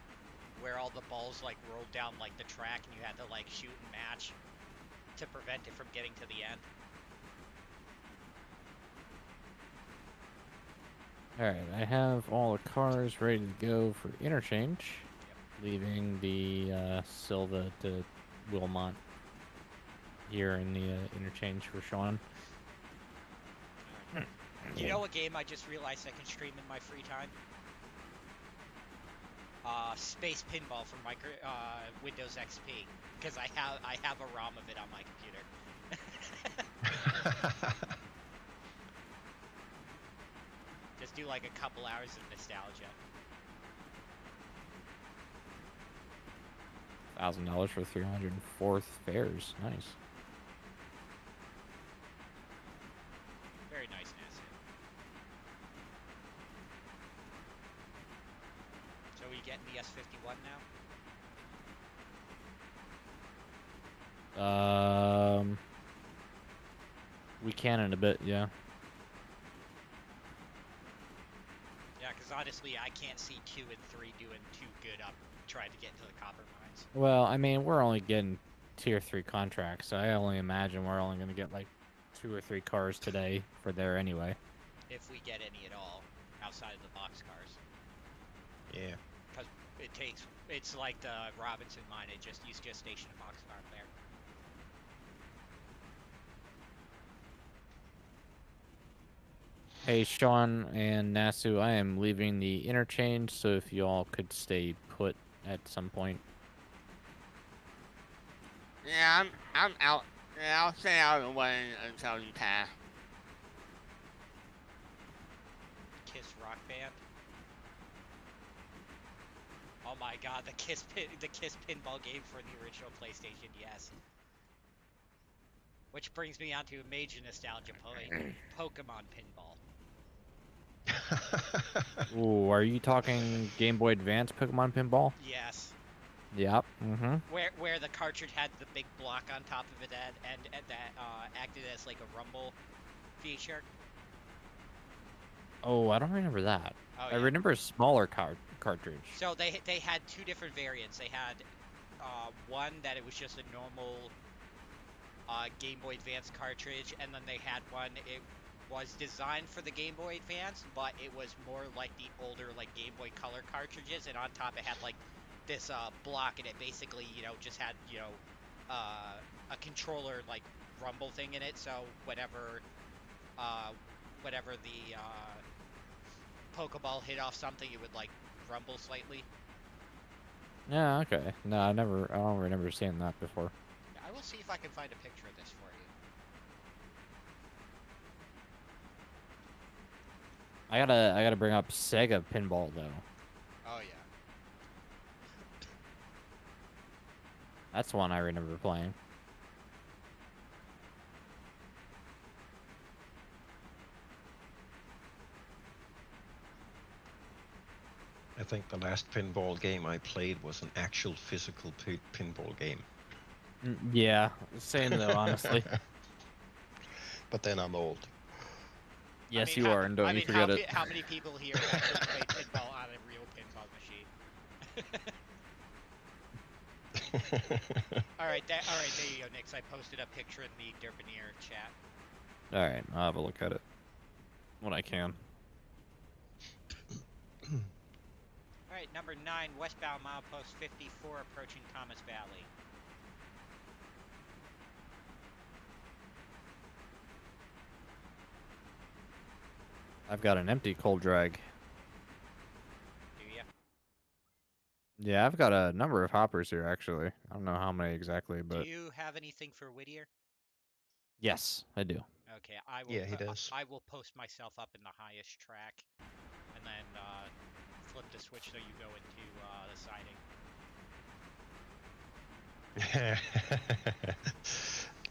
where all the balls like rolled down like the track and you had to like shoot and match to prevent it from getting to the end? Alright, I have all the cars ready to go for interchange, leaving the Silva to Wilmot here in the interchange for Sean. You know a game I just realized I can stream in my free time? Space Pinball from Windows XP, because I have a ROM of it on my computer. Just do like a couple hours of nostalgia. $1,000 for 304th fares. Nice. Very nice, Nancy. So we getting the S51 now? We can in a bit, yeah. Yeah, because honestly, I can't see 2 and 3 doing too good up trying to get into the copper mines. Well, I mean, we're only getting tier 3 contracts, so I only imagine we're only going to get like 2 or 3 cars today for there anyway. If we get any at all outside of the box cars. Yeah. Because it's like the Robinson mine, you just station a box car there. Hey, Sean and Nasu, I am leaving the interchange, so if you all could stay put at some point. Yeah, I'm out. Yeah, I'll stay out of the way until you pass. Kiss Rock Band. Oh my God, the Kiss pinball game for the original PlayStation, yes. Which brings me on to a major nostalgia point: Pokemon pinball. Ooh, are you talking Game Boy Advance Pokemon Pinball? Yes. Yep. Mm-hmm. Where the cartridge had the big block on top of it and that acted as like a rumble feature. Oh, I don't remember that. Oh, I yeah. remember a smaller cartridge. So they had 2 different variants. They had one that it was just a normal Game Boy Advance cartridge, and then they had one, it was designed for the Game Boy Advance, but it was more like the older like Game Boy Color cartridges, and on top it had like this block, and it basically, you know, just had, you know, a controller like rumble thing in it, so whenever the Pokeball hit off something, it would like rumble slightly. Yeah, okay. No, I don't remember seeing that before. Yeah, I will see if I can find a picture of this for you. I gotta bring up Sega Pinball though. Oh yeah. That's one I remember playing. I think the last pinball game I played was an actual physical pinball game. Yeah, same though, honestly. But then I'm old. Yes, I mean, you are, and don't you forget it. How many people here actually play pinball on a real pinball machine? All right, there you go, Nix. I posted a picture in the Derpinier chat. All right, I'll have a look at it when I can. All right, number 9, westbound milepost 54, approaching Thomas Valley. I've got an empty cold drag. Do ya? Yeah, I've got a number of hoppers here, actually. I don't know how many exactly, but... Do you have anything for Whittier? Yes, I do. Okay, I will. Yeah, he does. I will post myself up in the highest track, and then flip the switch so you go into the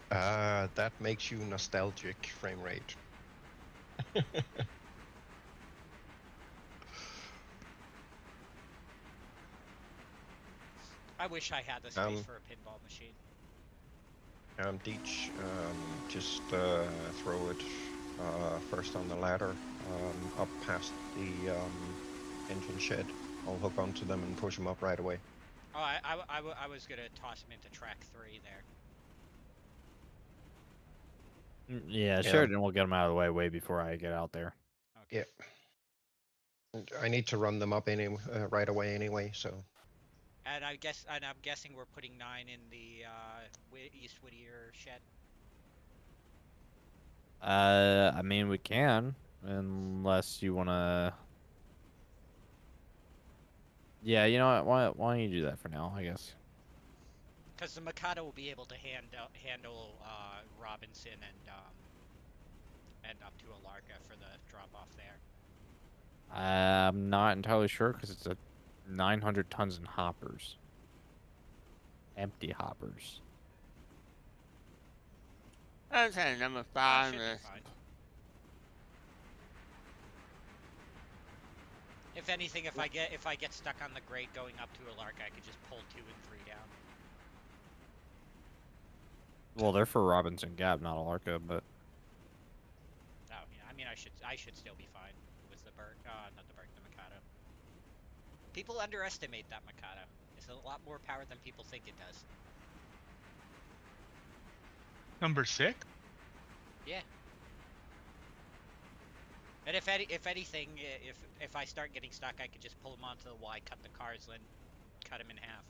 siding. That makes you nostalgic, frame rate. I wish I had the space for a pinball machine. Deech, just throw it first on the ladder, up past the engine shed. I'll hook onto them and push them up right away. Oh, I was gonna toss him into track 3 there. Yeah, Sheridan will get them out of the way before I get out there. Okay. Yeah. I need to run them up right away anyway, so. And I'm guessing we're putting 9 in the East Whittier shed. I mean, we can, unless you want to... Yeah, you know what? Why don't you do that for now, I guess? Because the Mikado will be able to handle Robinson and up to Alarka for the drop-off there. I'm not entirely sure, because it's a 900 tons in hoppers. Empty hoppers. Okay, number That 5 should be is fine. If anything, if I get stuck on the grate going up to Alarka, I could just pull 2 and 3 down. Well, they're for Robinson Gap, not Alarka, but... Oh, yeah, I mean, I should still be fine with the Berk, not the Berk, the Mikado. People underestimate that Mikado. It's a lot more power than people think it does. Number 6? Yeah. And if anything, if I start getting stuck, I could just pull them onto the Y, cut the cars, then cut them in half.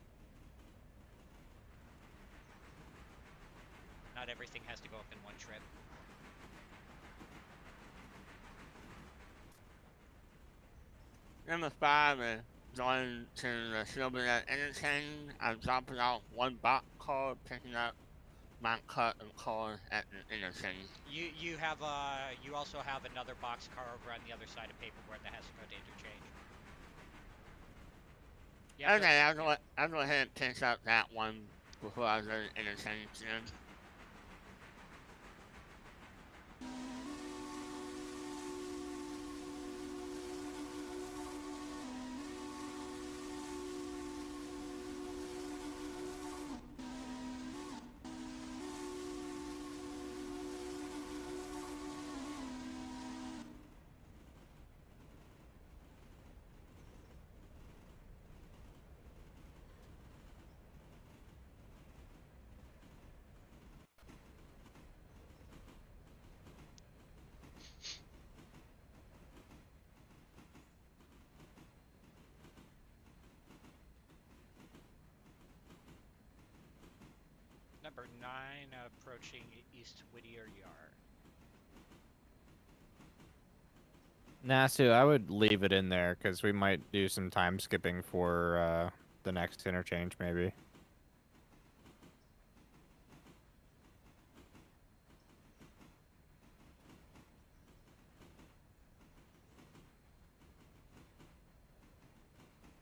Not everything has to go up in one trip. number 5 is going to the Silvernet interchange. I'm dropping out 1 box car, picking up my cut of cars at the interchange. You also have another box car over on the other side of paperboard that has to go to interchange. Okay, I'll go ahead and pick up that one before I go to interchange then. Number 9, approaching East Whittier Yard. Nah, Sue, I would leave it in there, because we might do some time skipping for the next interchange, maybe.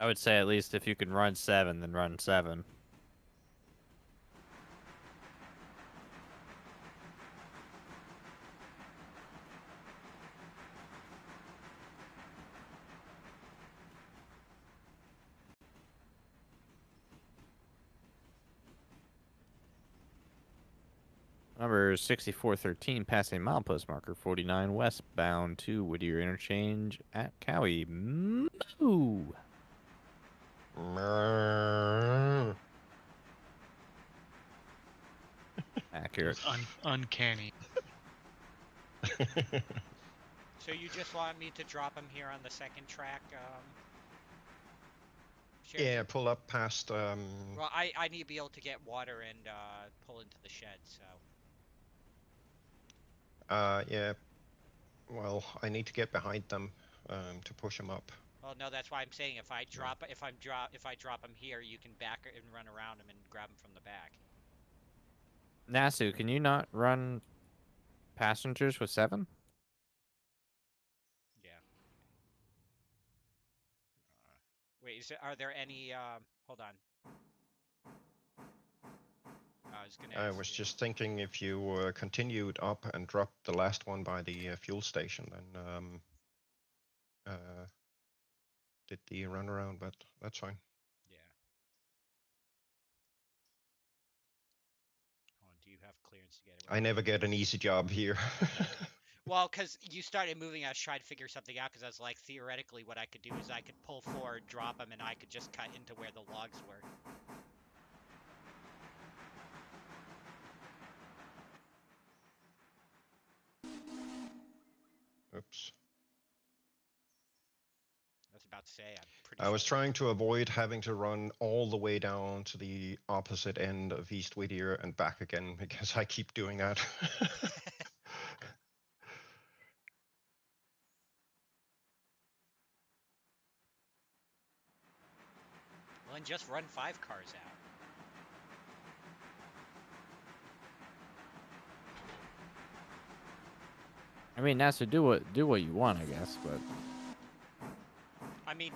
I would say at least if you can run 7, then run 7. Number 6413, passing milepost marker 49 westbound to Whittier Interchange at Cowie. Moo! It Accurate. was uncanny. So you just want me to drop him here on the second track, Sheridan? Yeah, pull up past. Well, I need to be able to get water and pull into the shed, so. Yeah. Well, I need to get behind them to push them up. Well, no, that's why I'm saying if I drop him here, you can back and run around him and grab him from the back. Nasu, can you not run passengers with 7? Yeah. Wait, are there any? Hold on. I was gonna. I ask was you. just thinking if you continued up and dropped the last one by the fuel station, then did the runaround, but that's fine. Yeah. Hold on, do you have clearance to get away? I never get an easy job here. Well, because you started moving, I was trying to figure something out. Because I was like, theoretically, what I could do is I could pull forward, drop him, and I could just cut into where the logs were. Oops. I was about to say, I'm pretty I sure. was trying to avoid having to run all the way down to the opposite end of East Whittier and back again because I keep doing that. Well, and just run 5 cars out. I mean, Nasu, do what you want, I guess, but I mean,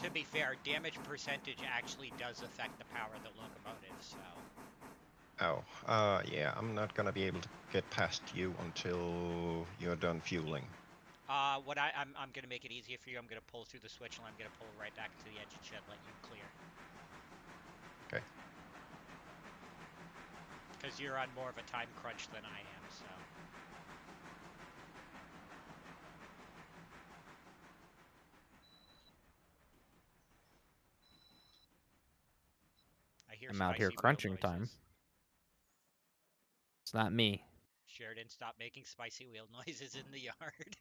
to be fair, damage percentage actually does affect the power of the locomotive, so. Oh, yeah, I'm not gonna be able to get past you until you're done fueling. What I'm gonna make it easier for you. I'm gonna pull through the switch and I'm gonna pull right back into the engine shed, let you clear. Okay. Because you're on more of a time crunch than I am, so. I hear I'm out here spicy wheel crunching noises. time. It's not me. Sheridan, stop making spicy wheel noises in the yard.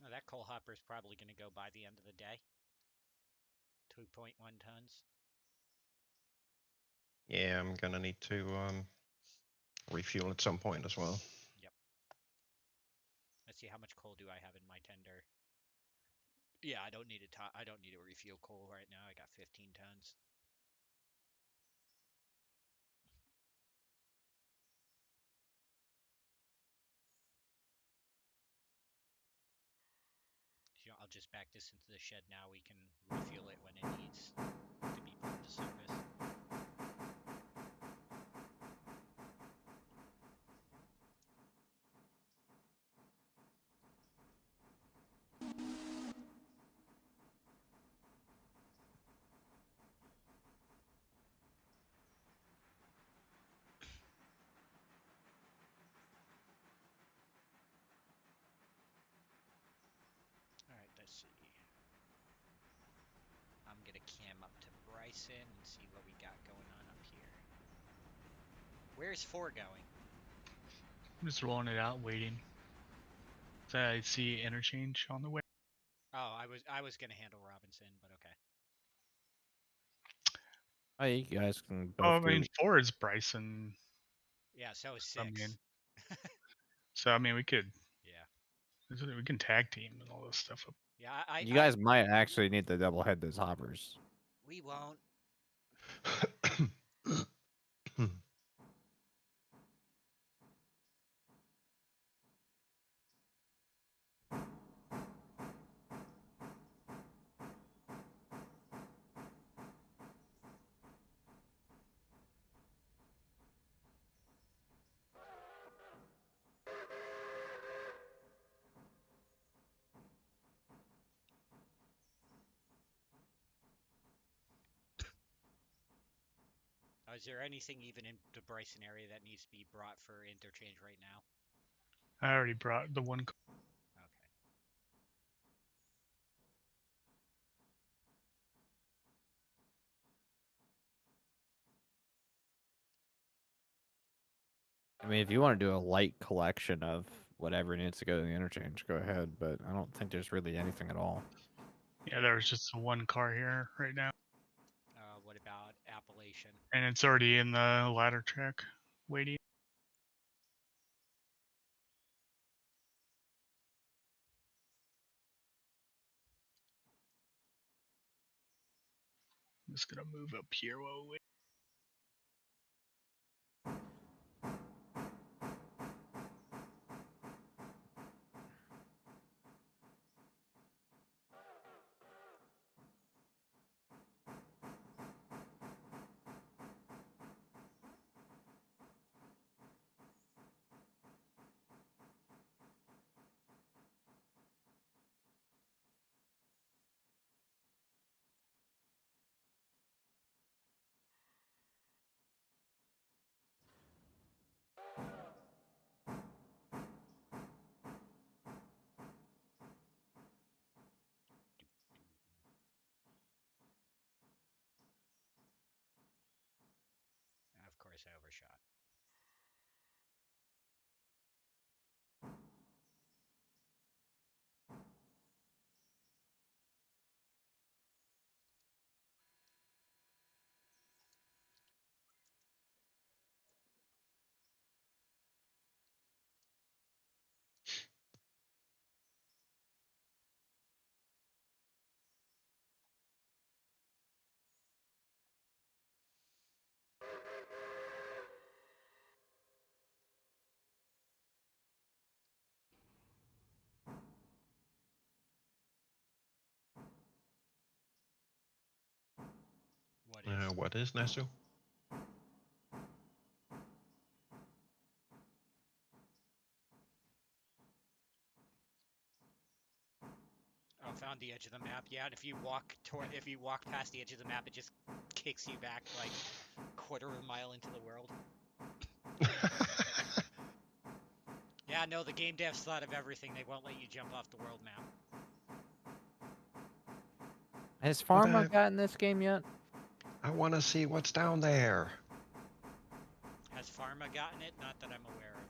Oh, that coal hopper is probably going to go by the end of the day. 2.1 tons. Yeah, I'm gonna need to refuel at some point as well. Yep. Let's see, how much coal do I have in my tender? Yeah, I don't need to refuel coal right now. I got 15 tons. I'll just back this into the shed now. We can refuel it when it needs to be put into service. Alright, let's see. I'm gonna cam up to Bryson and see what we got going on up here. Where's 4 going? I'm just rolling it out, waiting. So I see interchange on the way. Oh, I was gonna handle Robinson, but okay. Oh, you guys can both Oh, I do. mean, 4 is Bryson. Yeah, so is 6. I mean, so I mean, we could. Yeah. We can tag team and all this stuff. Yeah, You guys might actually need to double head those hoppers. We won't. Is there anything even in the Bryson area that needs to be brought for interchange right now? I already brought the one. Okay. I mean, if you want to do a light collection of whatever needs to go to the interchange, go ahead. But I don't think there's really anything at all. Yeah, there's just one car here right now, What about Appalachian? and it's already in the ladder track waiting. I'm just gonna move up here while we wait. Of course, I overshot. What is Nasu? Oh, found the edge of the map. Yeah, and if you walk past the edge of the map, it just kicks you back like quarter of a mile into the world. Yeah, no, the game devs thought of everything. They won't let you jump off the world map. Has Pharma gotten this game yet? I want to see what's down there. Has Pharma gotten it? Not that I'm aware of.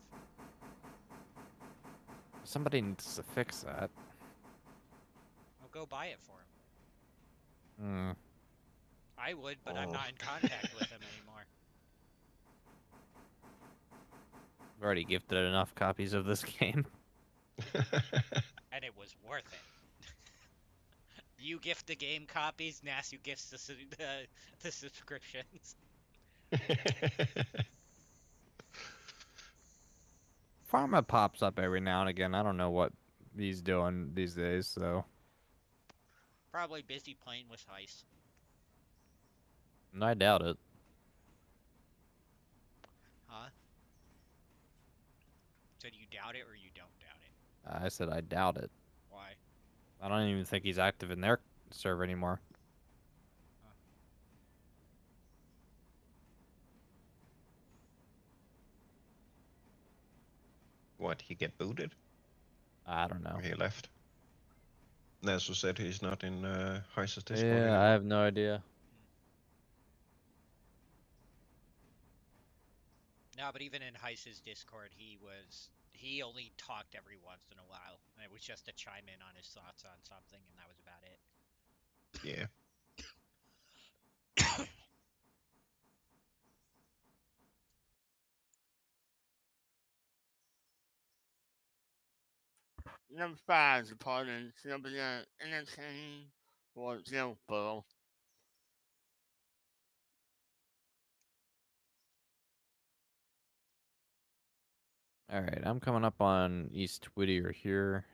Somebody needs to fix that. I'll go buy it for him. Hmm. I would, but I'm not in contact with him anymore. I've already gifted enough copies of this game. And it was worth it. You gift the game copies, Nasu gifts the subscriptions. Pharma pops up every now and again. I don't know what he's doing these days, so. Probably busy playing with Heist. I doubt it. Huh? So do you doubt it or you don't doubt it? I said I doubt it. Why? I don't even think he's active in their server anymore. Huh. What, he get booted? I don't know. Or he left? Nasu said he's not in Heist's Discord Yeah, anymore. I have no idea. No, but even in Heist's Discord, he only talked every once in a while. And it was just to chime in on his thoughts on something, and that was about it. Yeah. Number 5 supporting Sylvia Innocent for Zilbo. All right, I'm coming up on East Whittier here.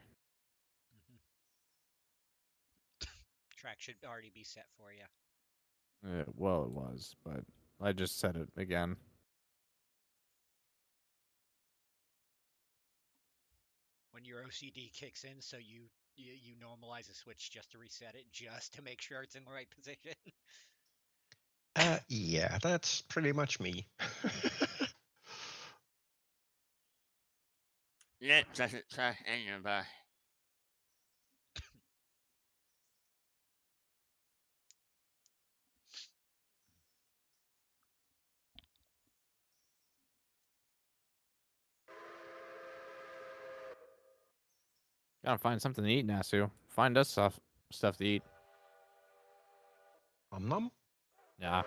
Track should already be set for you. Well, it was, but I just said it again. When your OCD kicks in, so you normalize a switch just to reset it, just to make sure it's in the right position. Yeah, that's pretty much me. Nick doesn't trust anybody. Gotta find something to eat, Nasu. Find us stuff to eat. Nom. Yeah.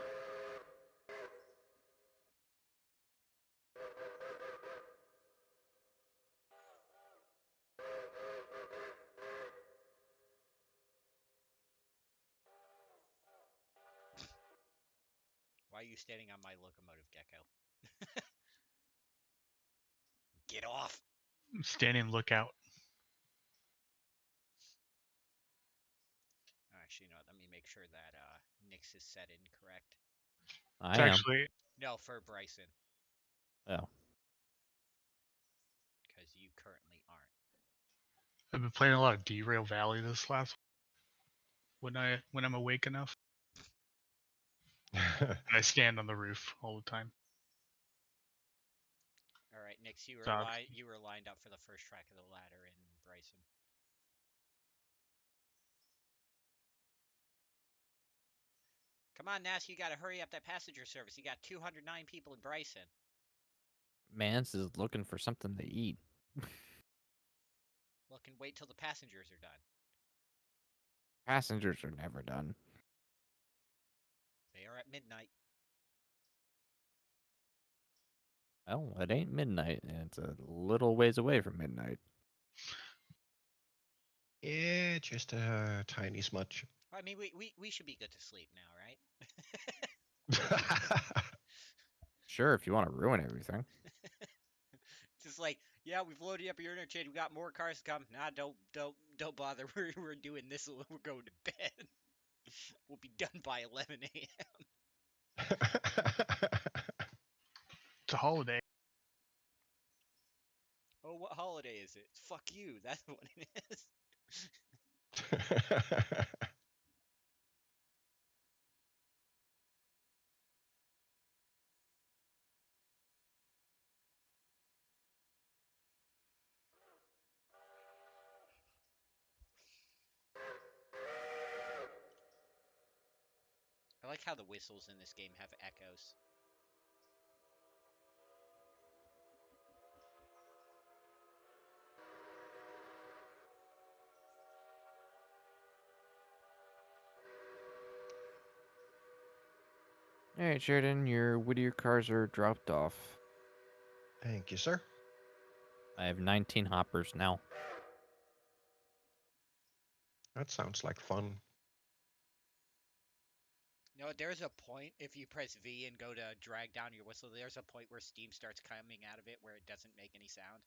Why are you standing on my locomotive, Gecko? Get off! Standing lookout. Actually, no. Let me make sure that Nyx is set in correct. I It's am. actually No, for Bryson, Oh. because you currently aren't. I've been playing a lot of Derail Valley this last when I'm awake enough. I stand on the roof all the time. All right, Nyx, you were Dog. you were lined up for the first track of the ladder in Bryson. Come on, Nas, you gotta hurry up that passenger service. You got 209 people in Bryson. Mans is looking for something to eat. Look and wait till the passengers are done. Passengers are never done. They are at midnight. Well, it ain't midnight, and it's a little ways away from midnight. Yeah, just a tiny smudge. I mean, we should be good to sleep now, right? Sure, if you want to ruin everything. Just like, yeah, we've loaded up your interchange. We got more cars to come. Nah, don't bother. We're doing this. We're going to bed. We'll be done by 11 a.m. It's a holiday. Oh, what holiday is it? Fuck you. That's what it is. I like how the whistles in this game have echoes. All right, Sheridan, your Whittier cars are dropped off. Thank you, sir. I have 19 hoppers now. That sounds like fun. You know, there's a point if you press V and go to drag down your whistle. There's a point where steam starts coming out of it where it doesn't make any sound.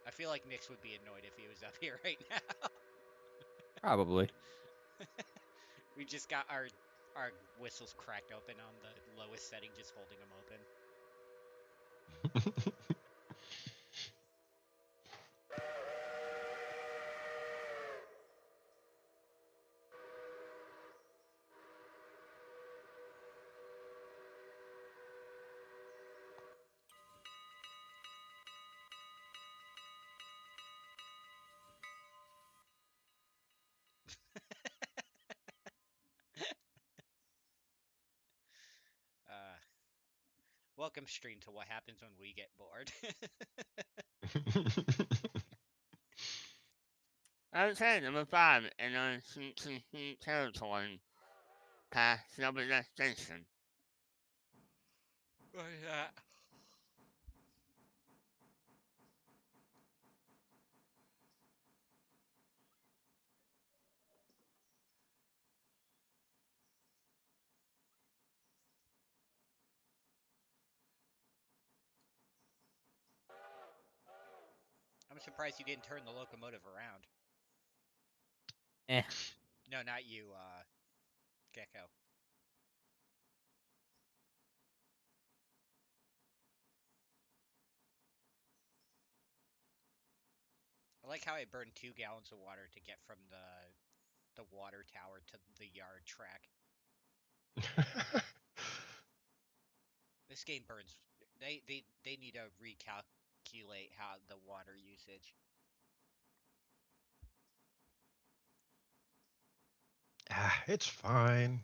I feel like Nyx would be annoyed if he was up here right now. Probably. We just got our whistles cracked open on the lowest setting, just holding them open. Welcome stream to what happens when we get bored. Okay, number 5, in our CTC territory, past Snowbird Station. What is that? I'm surprised you didn't turn the locomotive around. Eh. No, not you, Gecko. I like how I burned 2 gallons of water to get from the water tower to the yard track. This game burns. They need to recalculate how the water usage. It's fine.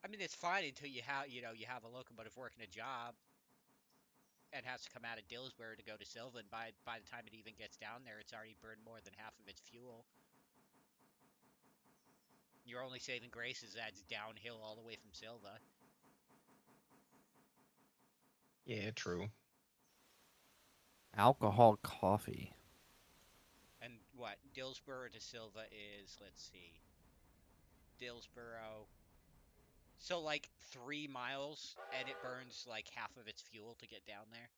I mean, it's fine until you have a locomotive working a job and has to come out of Dillsborough to go to Silva, and by the time it even gets down there, it's already burned more than half of its fuel. Your only saving grace is that it's downhill all the way from Silva. Yeah, true. Alcohol coffee. And what? Dillsborough to Silva is, let's see. Dillsborough. So like 3 miles, and it burns like half of its fuel to get down there.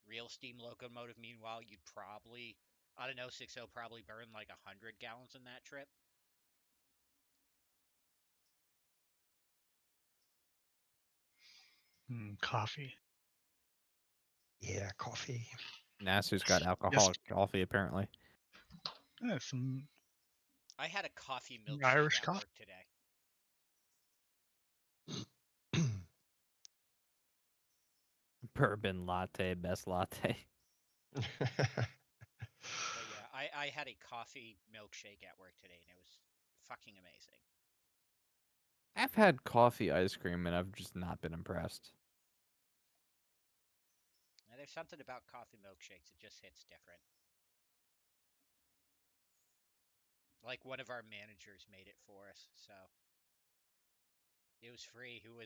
Real steam locomotive, meanwhile, you'd probably, I don't know, 60 probably burn like 100 gallons in that trip. Coffee. Yeah, coffee. Nasu's got Yes. alcoholic coffee apparently. Yeah, some I had a coffee milkshake Irish at coffee. work today. Bourbon latte, best latte. But yeah, I had a coffee milkshake at work today, and it was fucking amazing. I've had coffee ice cream and I've just not been impressed. Now, there's something about coffee milkshakes, it just hits different. Like one of our managers made it for us, so it was free. Who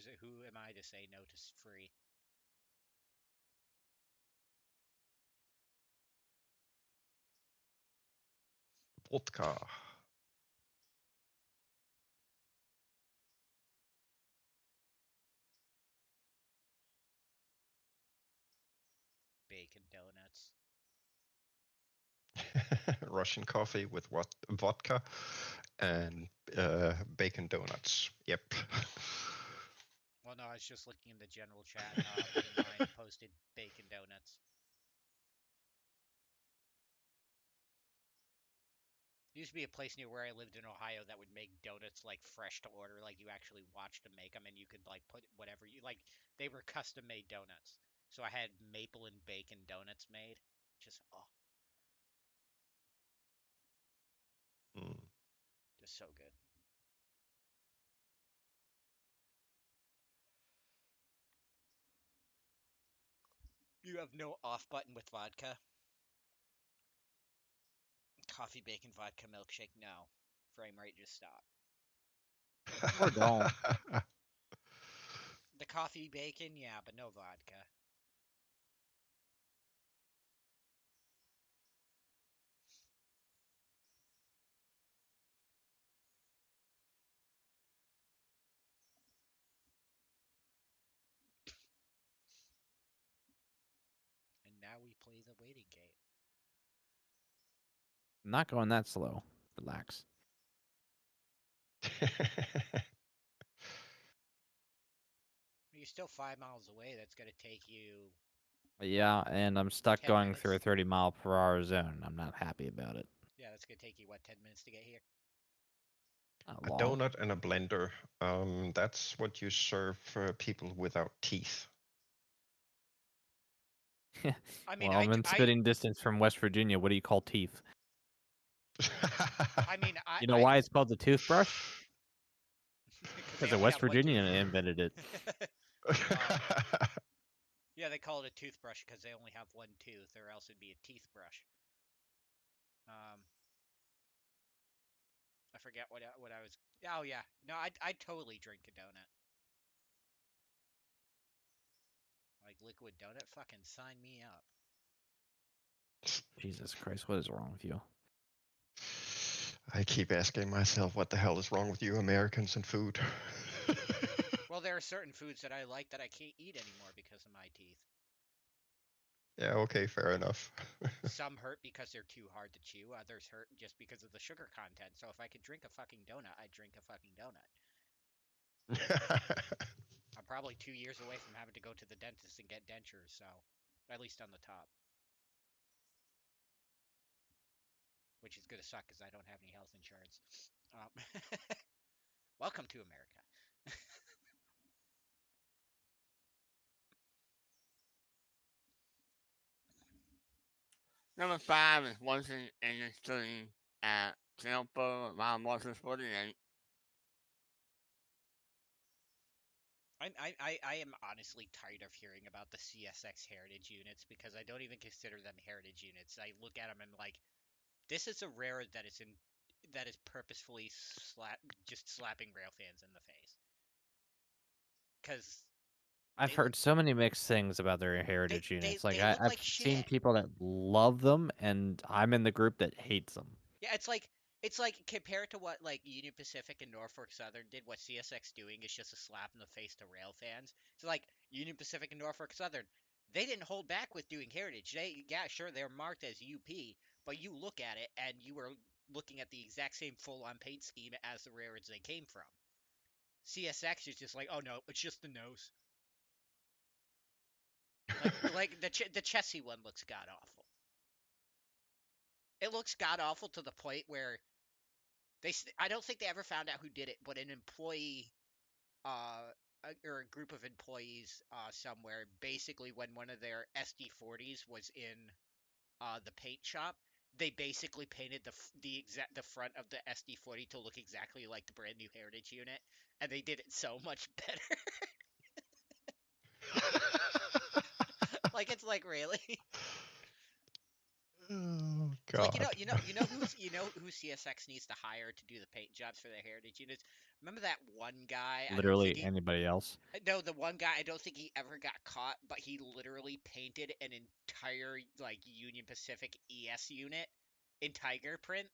am I to say no to free? Vodka. Bacon donuts. Russian coffee with what? Vodka and bacon donuts. Yep. Well, no, I was just looking in the general chat. One of mine posted bacon donuts. There used to be a place near where I lived in Ohio that would make donuts like fresh to order, like you actually watched them make them, and you could like put whatever you like. They were custom made donuts. So I had maple and bacon donuts made. Just Mm. just so good. You have no off button with vodka. Coffee, bacon, vodka, milkshake. No. Frame rate just stop. Or don't. The coffee, bacon, yeah, but no vodka. And now we play the waiting game. I'm not going that slow. Relax. You're still 5 miles away. That's going to take you Yeah, and I'm stuck 10 going through a minutes. 30-mile-per-hour zone. I'm not happy about it. Yeah, that's going to take you, what, 10 minutes to get here? Not A long. donut and a blender. That's what you serve for people without teeth. I mean, Well, I'm in spitting distance from West Virginia. What do you call teeth? I mean, You know why it's called the toothbrush? because Because a West Virginian invented it. Yeah, they call it a toothbrush because they only have one tooth, or else it'd be a teeth brush. I forget what I was. Oh yeah, no, I'd totally drink a donut. Like liquid donut, fucking sign me up. Jesus Christ, what is wrong with you? I keep asking myself, what the hell is wrong with you Americans and food? Well, there are certain foods that I like that I can't eat anymore because of my teeth. Yeah, okay, fair enough. Some hurt because they're too hard to chew. Others hurt just because of the sugar content. So if I could drink a fucking donut, I'd drink a fucking donut. I'm probably 2 years away from having to go to the dentist and get dentures, so at least on the top. Which is gonna suck because I don't have any health insurance. Um, welcome to America. Number 5 is working in the city at Tampa around Marshall 48. I am honestly tired of hearing about the CSX heritage units because I don't even consider them heritage units. I look at them and like, this is a rare that is purposefully just slapping rail fans in the face. Because I've heard so many mixed things about their heritage units. Like they look I've like seen shit. people that love them, and I'm in the group that hates them. Yeah, it's like compared to what like Union Pacific and Norfolk Southern did, what CSX doing is just a slap in the face to rail fans. So like Union Pacific and Norfolk Southern, they didn't hold back with doing heritage. Yeah, sure, they're marked as UP, but you look at it and you were looking at the exact same full-on paint scheme as the railroads they came from. CSX is just like, oh no, it's just the nose. Like the Chessie one looks god awful. It looks god awful to the point where I don't think they ever found out who did it, but an employee or a group of employees somewhere, basically when one of their SD40s was in the paint shop, they basically painted the front of the SD40 to look exactly like the brand new Heritage unit, and they did it so much better. Like it's like really. Oh It's like God. who CSX needs to hire to do the paint jobs for their heritage units. Remember that one guy? I don't think Literally anybody else. no, the one guy. I don't think he ever got caught, but he literally painted an entire like Union Pacific ES unit in tiger print,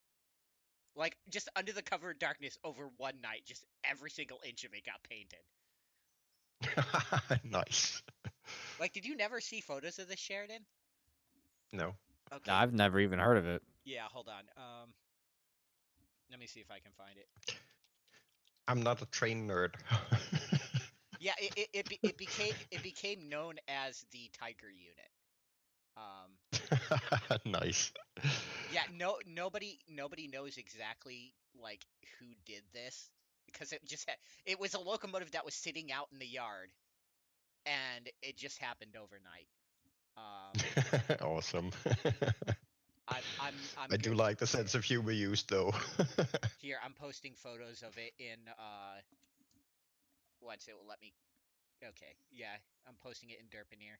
like just under the cover of darkness over one night. Just every single inch of it got painted. Nice. Like, did you never see photos of this, Sheridan? No. Okay, I've never even heard of it. yeah, hold on. Let me see if I can find it. I'm not a train nerd. Yeah, it became known as the Tiger unit. Nice. Yeah, nobody knows exactly like who did this because it was a locomotive that was sitting out in the yard and it just happened overnight. Um, Awesome. I'm I do good. like the sense of humor used though. Here, I'm posting photos of it in once it will let me. Okay, yeah, I'm posting it in Derpineer.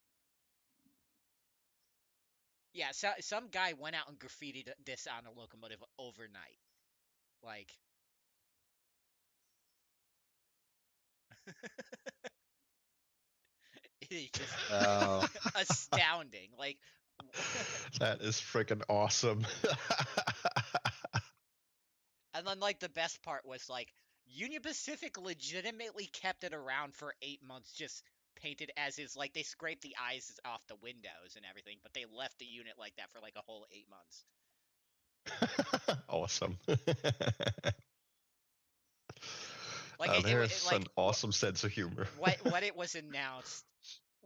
Yeah, so some guy went out and graffitied this on a locomotive overnight. Like, it is just Oh, astounding. Like, That is freaking awesome. and then like the best part was like Union Pacific legitimately kept it around for 8 months, just painted as is. Like they scraped the eyes off the windows and everything, but they left the unit like that for like a whole 8 months. Awesome. Like There's an like awesome sense of humor. what it was announced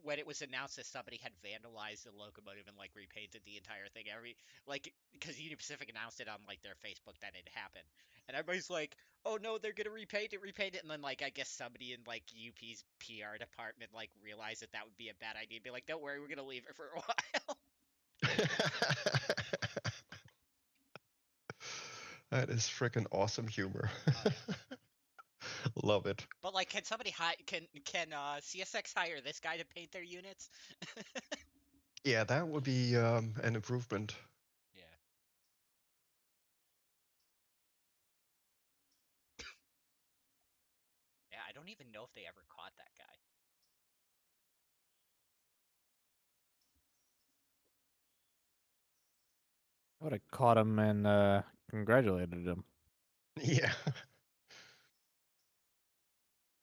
when it was announced that somebody had vandalized the locomotive and like repainted the entire thing, like because Union Pacific announced it on like their Facebook that it happened, and everybody's like, "Oh no, they're gonna repaint it," and then like I guess somebody in like UP's PR department like realized that would be a bad idea, and be like, "Don't worry, we're gonna leave it for a while." That is freaking awesome humor. Oh yeah. Love it. But like, can somebody can CSX hire this guy to paint their units? Yeah, that would be an improvement. Yeah. Yeah, I don't even know if they ever caught that guy. I would have caught him and congratulated him. Yeah.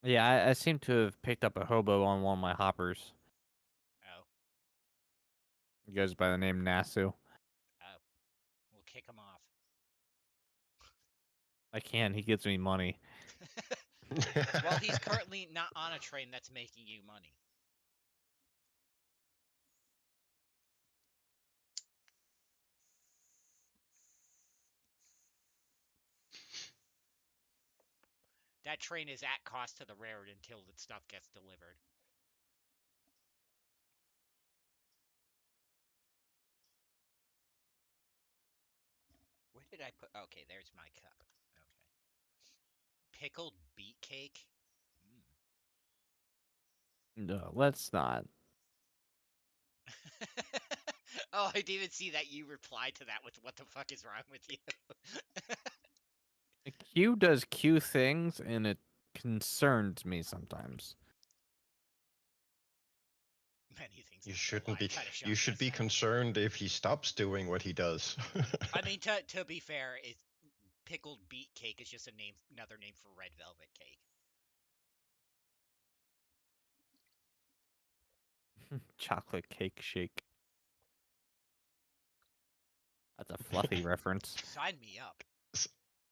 Yeah, I seem to have picked up a hobo on one of my hoppers. Oh, He goes by the name Nasu. oh, we'll kick him off. I can. He gives me money. Well, he's currently not on a train that's making you money. That train is at cost to the railroad until the stuff gets delivered. Where did I put? Okay, there's my cup. Okay. Pickled beet cake. No, let's not. Oh, I didn't even see that you replied to that with "What the fuck is wrong with you?" Q does Q things, and it concerns me sometimes. Many things. You in shouldn't life be. kinda show You should us be that. concerned if he stops doing what he does. I mean, to be fair, pickled beet cake is just another name for red velvet cake. Chocolate cake shake. That's a fluffy reference. Sign me up.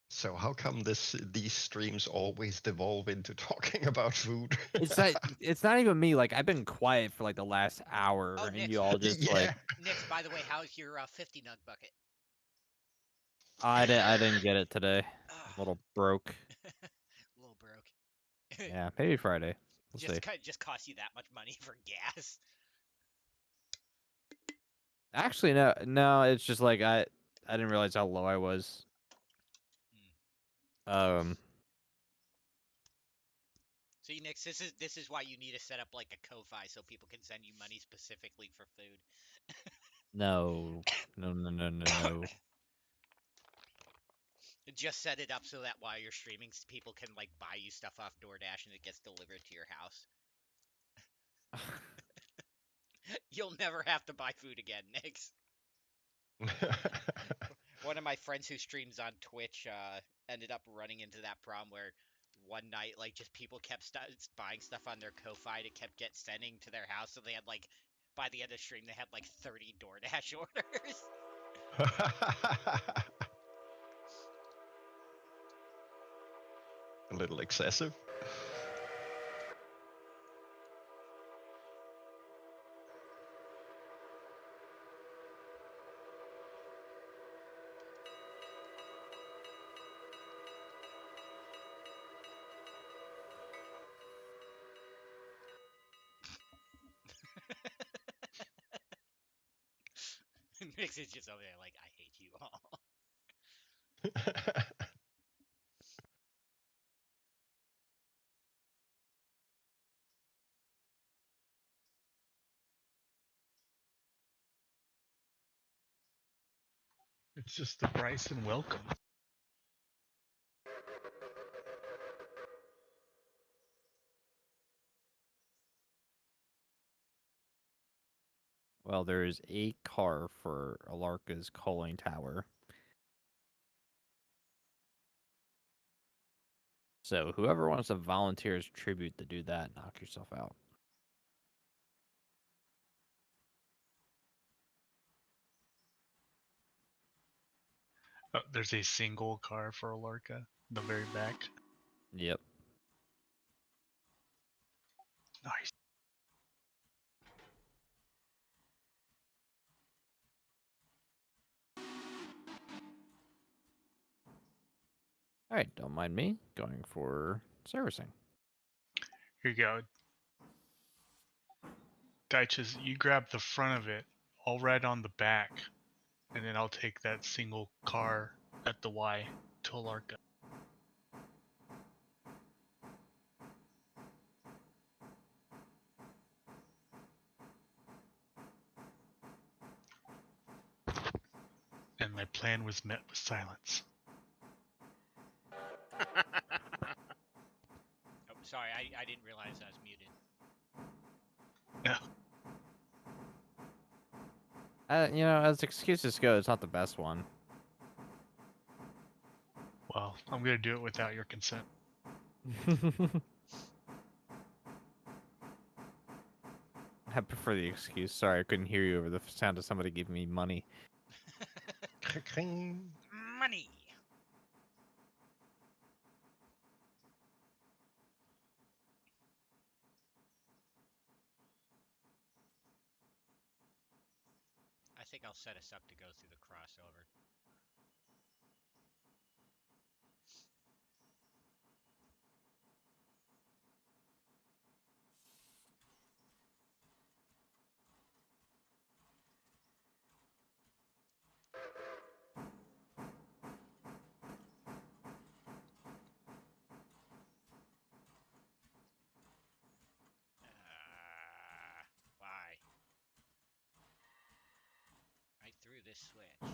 So how come these streams always devolve into talking about food? It's not even me. Like, I've been quiet for like the last hour, Oh, and Nick. you all just like, Yeah. Nix, by the way, how's your 50 nug bucket? I didn't get it today. A little broke. Little broke. Yeah, maybe Friday. We'll see. Just cost you that much money for gas. Actually, no. It's just like I didn't realize how low I was. See, Nix, this is why you need to set up like a Ko-fi so people can send you money specifically for food. No. Just set it up so that while you're streaming, people can like buy you stuff off DoorDash and it gets delivered to your house. You'll never have to buy food again, Nix. One of my friends who streams on Twitch ended up running into that problem where one night, like, just people kept buying stuff on their Ko-fi to get sending to their house, so they had like, by the end of the stream, they had like 30 DoorDash orders. A little excessive. Nix is just over there like, I hate you all. It's just the Bryson welcome. Well, there is a car for Alarka's coaling tower. So whoever wants to volunteer as tribute to do that, knock yourself out. Oh, there's a single car for Alarka, the very back. Yep. Nice. All right, don't mind me going for servicing. Here you go. Deitches, you grab the front of it. I'll ride on the back, and then I'll take that single car at the Y to Alarka. And my plan was met with silence. Oh, sorry, I didn't realize I was muted. No. As excuses go, it's not the best one. Well, I'm gonna do it without your consent. I prefer the excuse. Sorry, I couldn't hear you over the sound of somebody giving me money. Money. think I'll set us up to go through the crossover. Why? I threw this switch.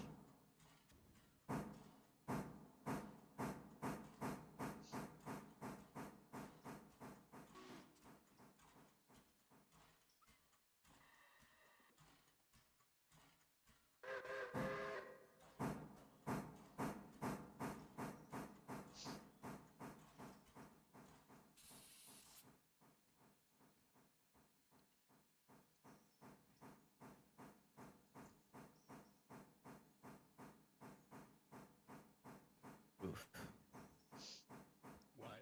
Oof. What?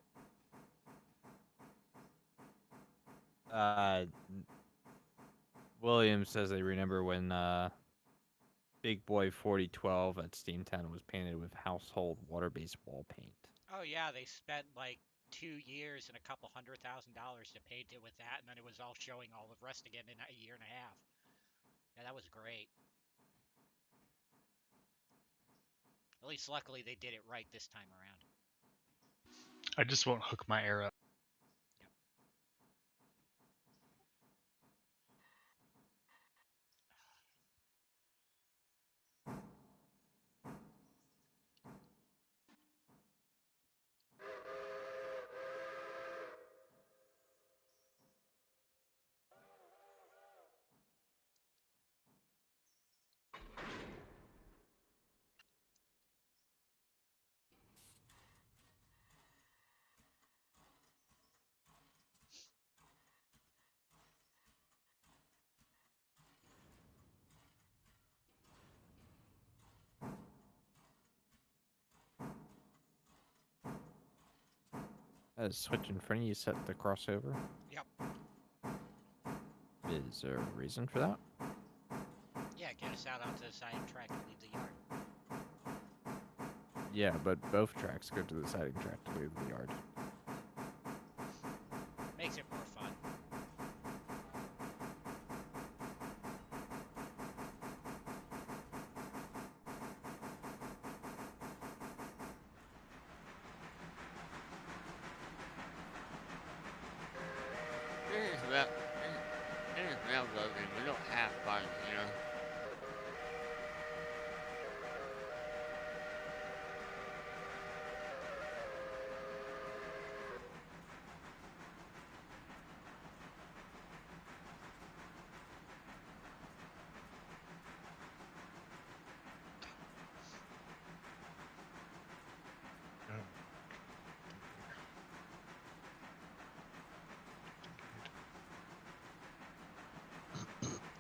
William says they remember when Big Boy 4012 at Steamtown was painted with household water-based wall paint. Oh yeah, they spent like 2 years and a couple $100,000 to paint it with that, and then it was all showing all of rust again in a year and a half. Yeah, that was great. At least luckily they did it right this time around. I just won't hook my air up. Yep. Switch in front of you set the crossover. Yep. Is there a reason for that? Yeah, get us out onto the siding track and leave the yard. Yeah, but both tracks go to the siding track to leave the yard. Makes it more fun. This is railroading. We don't have fun here.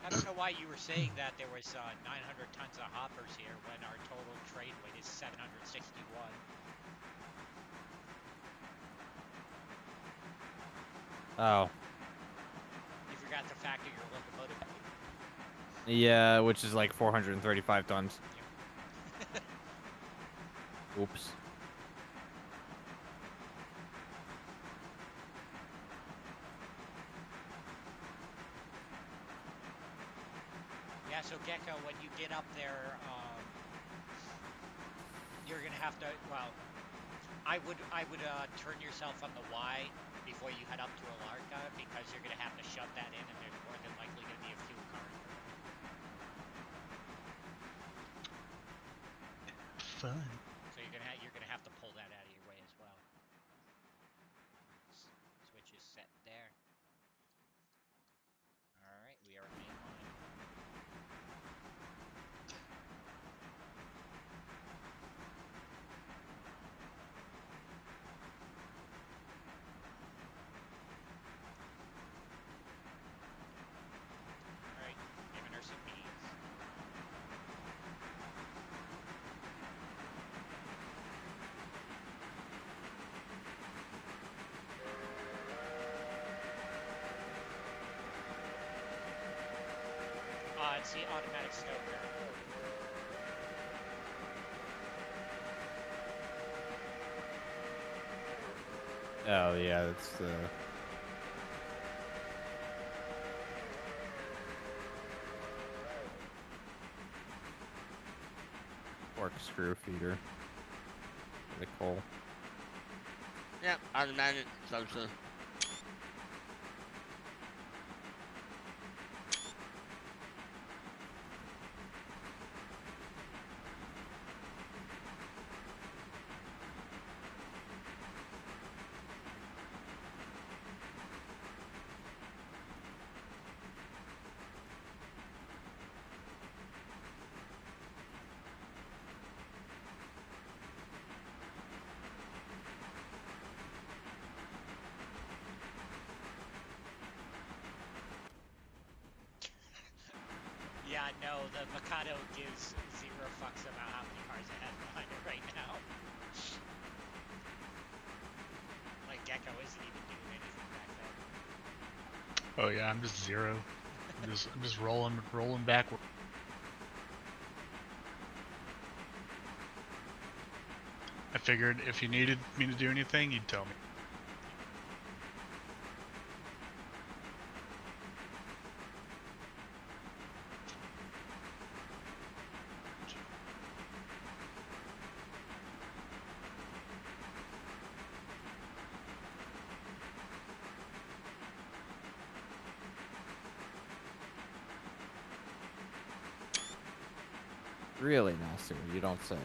I don't know why you were saying that there was 900 tons of hoppers here when our total trade weight is 761. Oh. You forgot to factor your locomotive weight. Yeah, which is like 435 tons. Yep. Oops. Yeah, so Gecko, when you get up there, you're gonna have to. Well, I would turn yourself on the Y before you head up to Alarka because you're gonna have to shove that in, and there's more than likely gonna be a fuel card. Fun. So you're gonna have to pull that out of your way as well. Switch is set there. All right, we are main line. All right, giving her some beans. see automatic stoker. Oh yeah, that's the. Corkscrew feeder. For the coal. Yep, automatic social. Yeah, no, the Mikado gives 0 fucks about how many cars it has behind it right now. Like, Gecko isn't even doing anything back there. Oh yeah, I'm just 0. I'm just rolling backward. I figured if you needed me to do anything, you'd tell me. Really nasty, you don't say.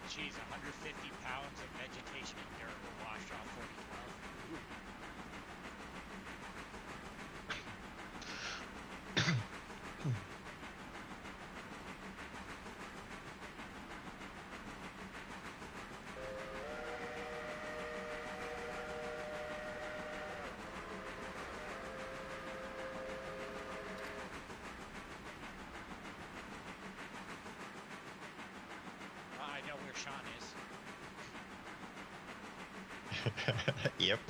Jeez, 150 pounds of vegetation and dirt were washed off 4012. Ooh. I know where Sean is. Yep.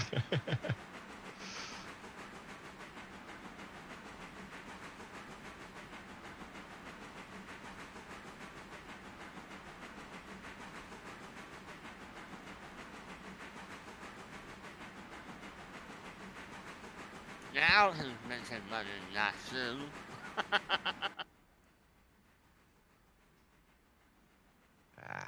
Now has mentioned money not soon. Ah.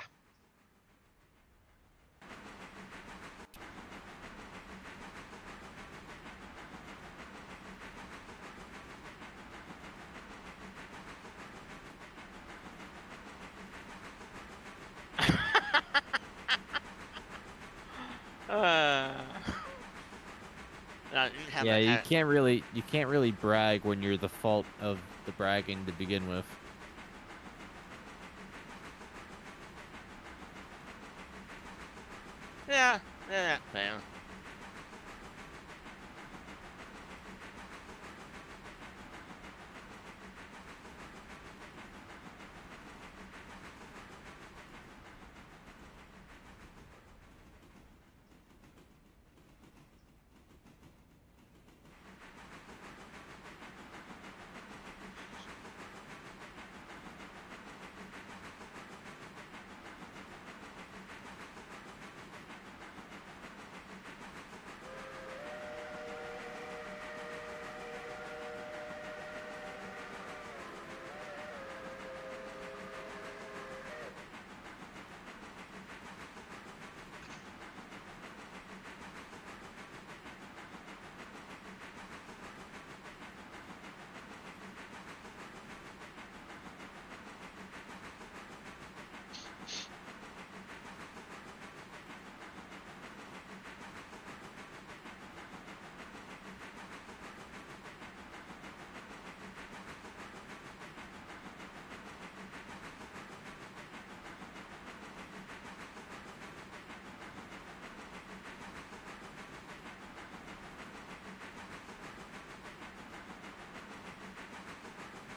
Yeah, you can't really brag when you're the fault of the bragging to begin with. Yeah, fair.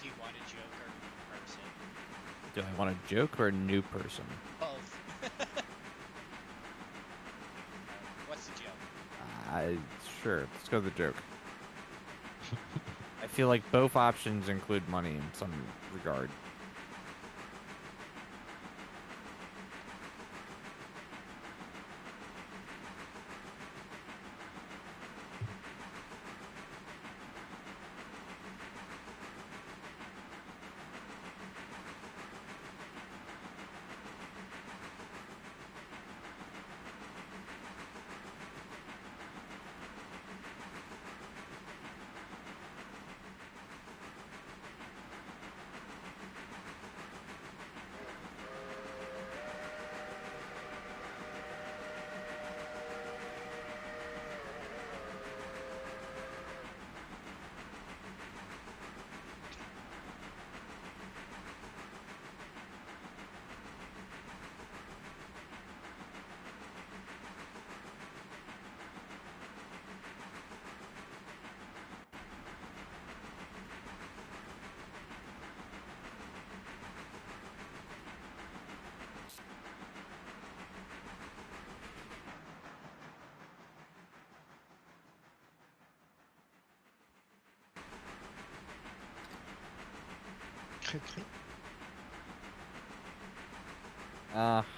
Do you want a Joker person? Do I want a joke or a new person? Both. What's the joke? Sure, let's go with the joke. I feel like both options include money in some regard.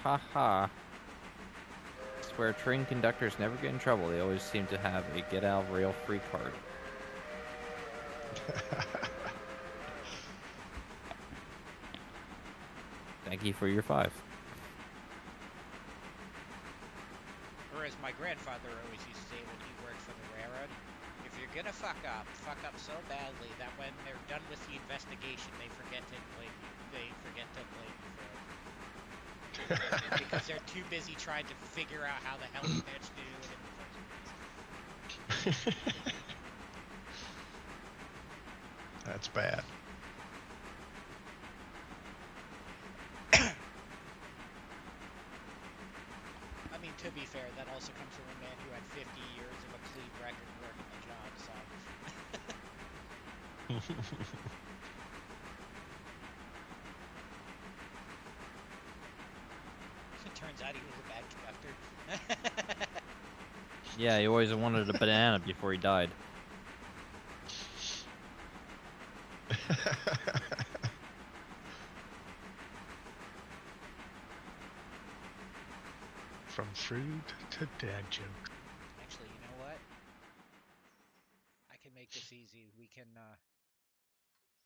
Haha. Swear train conductors never get in trouble. They always seem to have a get out of rail free card. Thank you for your 5. Or as my grandfather always used to say when he worked for the railroad, if you're gonna fuck up so badly that when they're done with the investigation, they forget to blame you. They forget to blame you for it. Because they're too busy trying to figure out how the hell you managed to do it in the first place. That's bad. I mean, to be fair, that also comes from a man who had 50 years of a clean record working the job, so. It turns out he was a bad conductor. Yeah, he always wanted a banana before he died. From fruit to dad joke. Actually, you know what? I can make this easy. We can,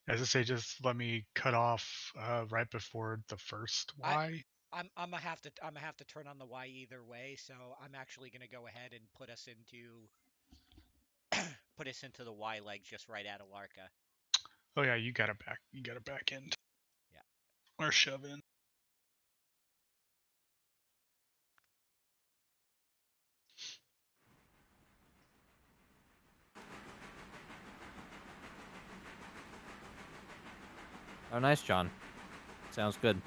As I say, just let me cut off right before the first Y. I'm gonna have to turn on the Y either way, so I'm actually gonna go ahead and put us into the Y leg just right out of Larka. Oh yeah, you got a back end. Yeah. Or shove in. Oh, nice, John. Sounds good.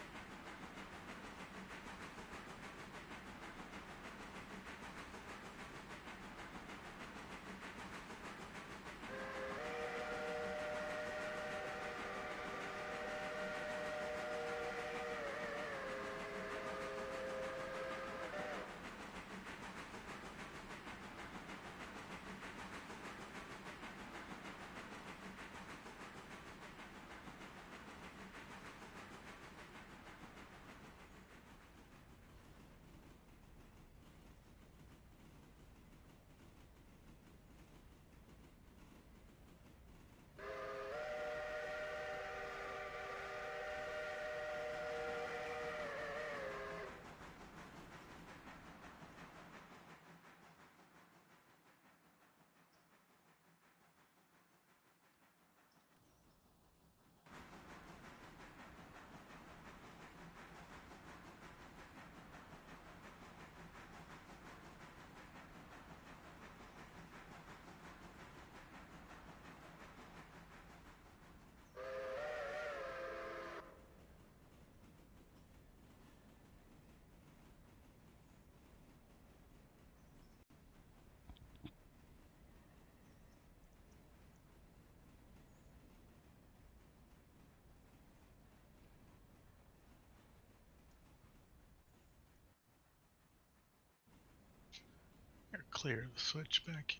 clear the switch back.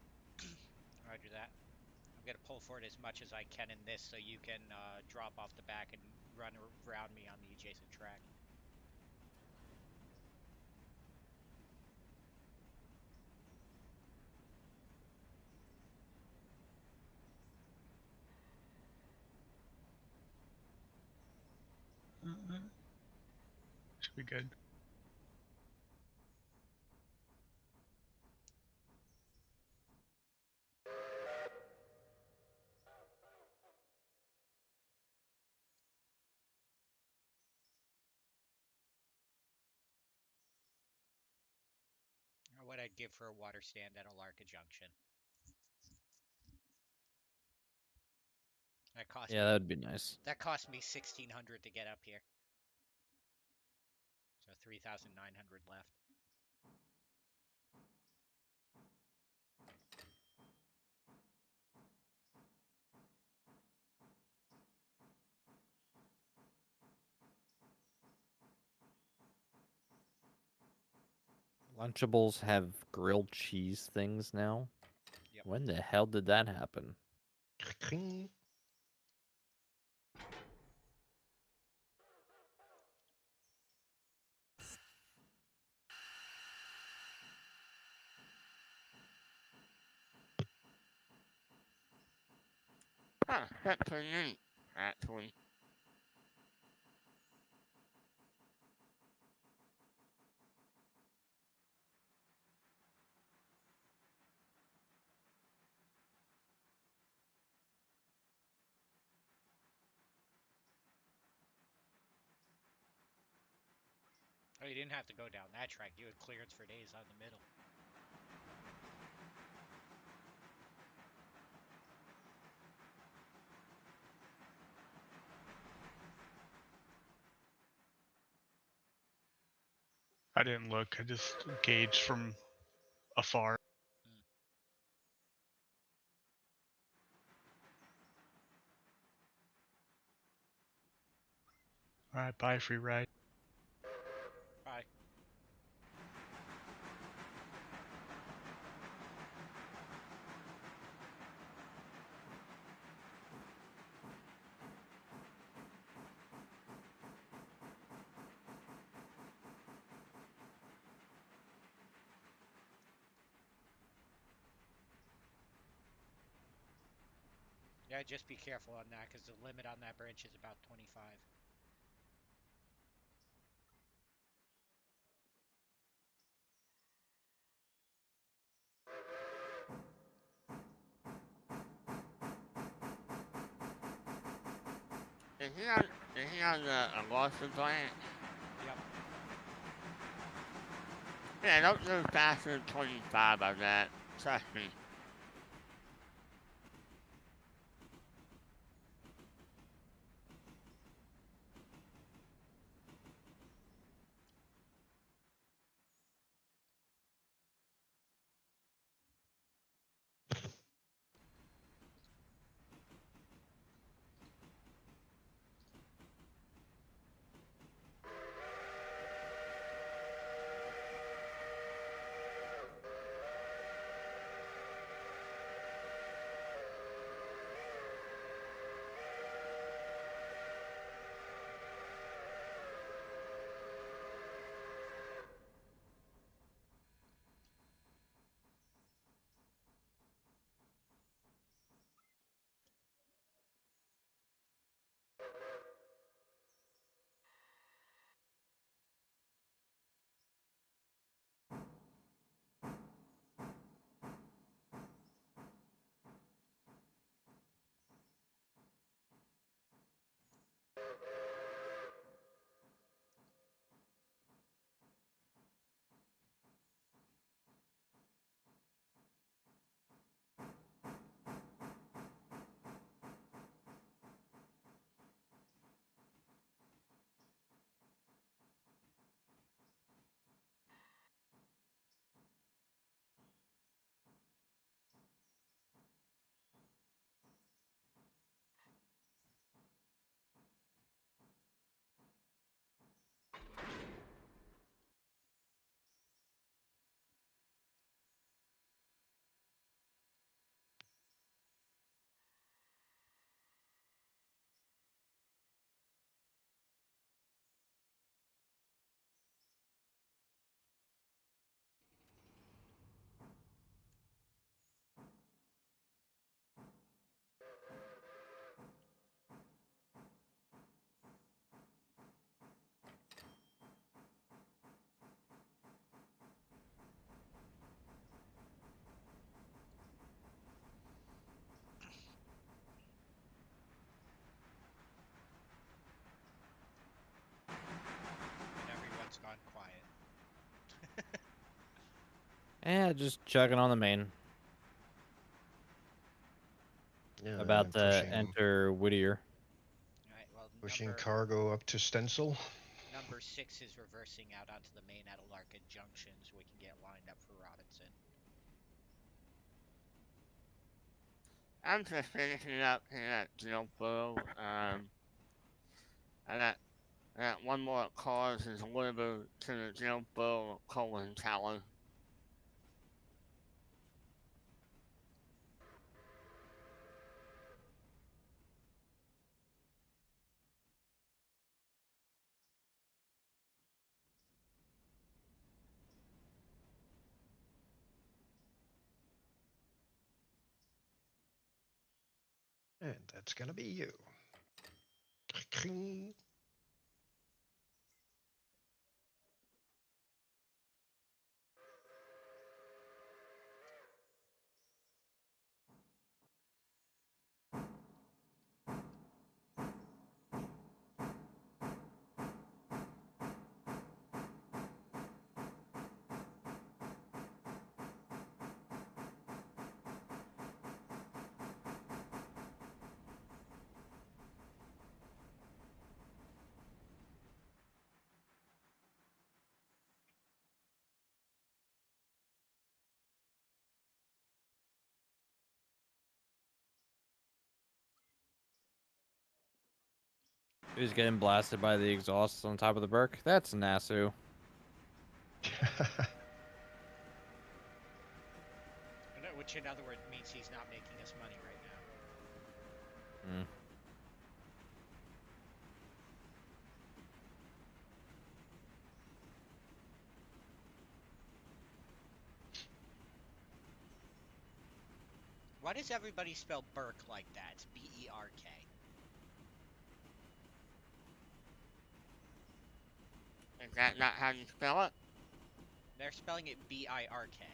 Roger that. I'm gonna pull forward as much as I can in this so you can drop off the back and run around me on the adjacent track. Should be good. Or what I'd give for a water stand at Alarka Junction. That cost Yeah, me, that'd be nice. that cost me 1,600 to get up here. So 3,900 left. Lunchables have grilled cheese things now. Yep. When the hell did that happen? Huh, that's pretty neat, actually. Oh, you didn't have to go down that track. You had clearance for days on the middle. I didn't look. I just gauged from afar. All right, bye, free ride. Bye. Yeah, just be careful on that because the limit on that bridge is about 25. Is he on the Boston plant? Yep. Yeah, don't go faster than 25 on that. Trust me. Just chugging on the main. Yeah, About to pushing, enter Whittier. All right. Well, pushing cargo up to Stencil. number 6 is reversing out onto the main at Alarka Junction, so we can get lined up for Robinson. I'm just finishing up here at Gilbo. I got one more cars is delivered to the Gilbo Colon Tower. And that's gonna be you. Who's getting blasted by the exhausts on top of the Burke? That's Nasu. Which, in other words, means he's not making us money right now. Why does everybody spell Burke like that? It's B-E-R-K. Is that not how you spell it? They're spelling it B-I-R-K.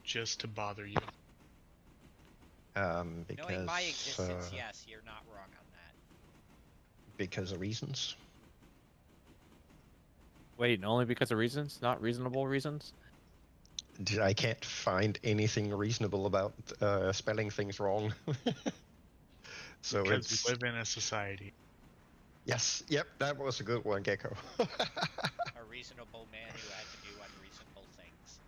Just to bother you. Because, Knowing my existence, yes, you're not wrong on that. Because of reasons. Wait, only because of reasons? Not reasonable reasons? I can't find anything reasonable about spelling things wrong. So Because it's... we live in a society. Yes, yep, that was a good one, Gecko. A reasonable man who had to do unreasonable things.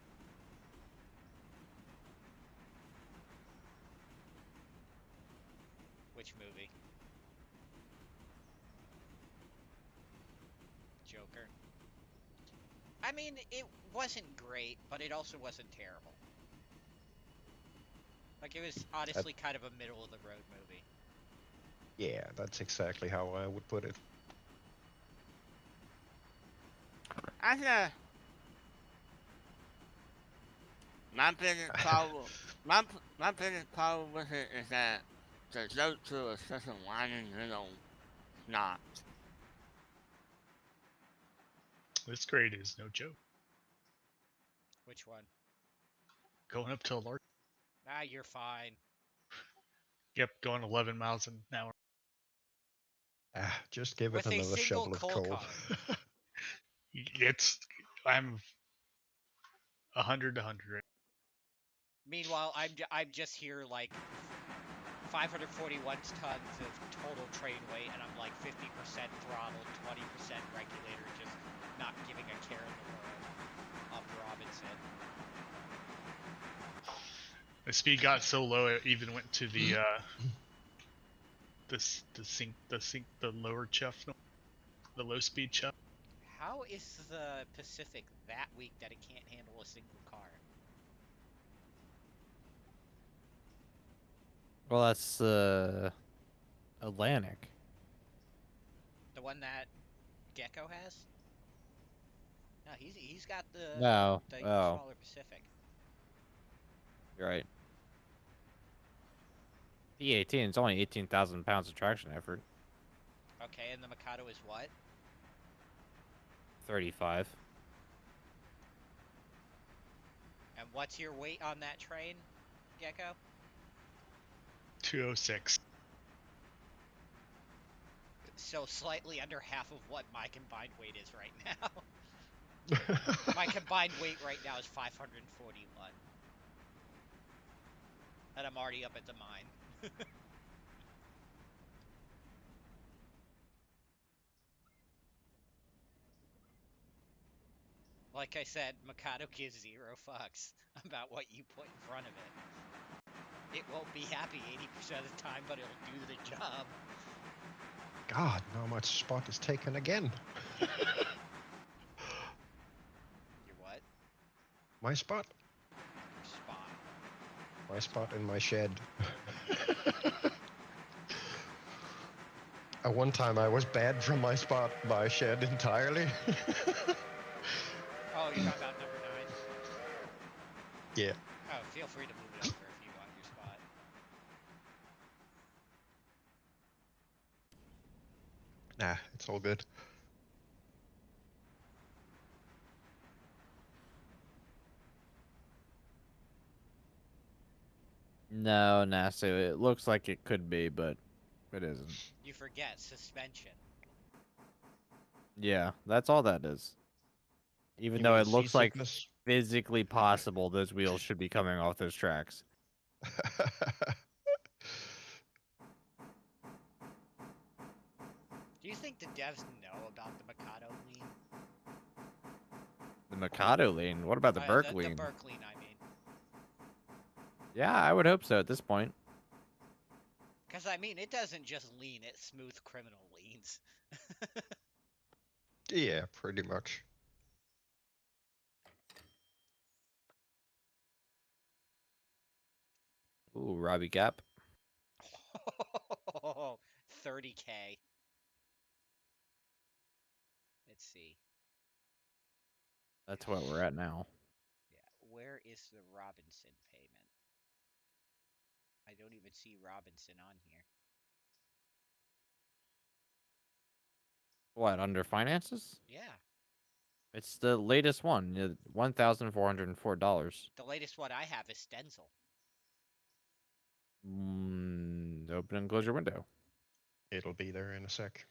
Which movie? Joker. I mean, it wasn't great, but it also wasn't terrible. Like, it was honestly kind of a middle-of-the-road movie. Yeah, that's exactly how I would put it. My biggest problem, my biggest problem with it is that the jokes are such a whining little snot. This grade is no joke. Which one? Going up to Lark. Ah, you're fine. Yep, going 11 miles an hour. Just give With it a another single shovel of coal coal. car. I'm 100 to 100. Meanwhile, I'm just here like 541 tons of total train weight, and I'm like 50% throttle, 20% regulator, just not giving a care in the world. Up Robinson. The speed got so low it even went to the the lower chuff, the low speed chuff. How is the Pacific that weak that it can't handle a single car? Well, that's Atlantic. The one that Gecko has? No, he's got the No. the Oh, smaller Pacific. you're right. P18 is only 18,000 pounds of traction effort. Okay, and the Mikado is what? 35. And what's your weight on that train, Gecko? 206. So slightly under half of what my combined weight is right now. My combined weight right now is 541. And I'm already up at the mine. Like I said, Mikado gives 0 fucks about what you put in front of it. It won't be happy 80% of the time, but it'll do the job. God, now my spot is taken again. Your what? My spot? Your spot. My spot in my shed. At one time I was banned from my spot, my shed entirely. Oh, you're talking about number 9? Yeah. Oh, feel free to move it over if you want your spot. Nah, it's all good. No, Nasu. It looks like it could be, but it isn't. You forget suspension. Yeah, that's all that is. Even You though mean it looks like seasickness? physically possible, those wheels should be coming off those tracks. Do you think the devs know about the Mikado lean? The Mikado lean. What about the Berk The lean? Berk lean, I mean. Yeah, I would hope so at this point. Because, I mean, it doesn't just lean, it smooth criminal leans. Yeah, pretty much. Ooh, Robbie Gap. 30K. Let's see. That's what we're at now. Yeah, where is the Robinson payment? I don't even see Robinson on here. What, under finances? Yeah, It's the latest one, $1,404. the latest one I have is Stenzel. Open and close your window. It'll be there in a sec.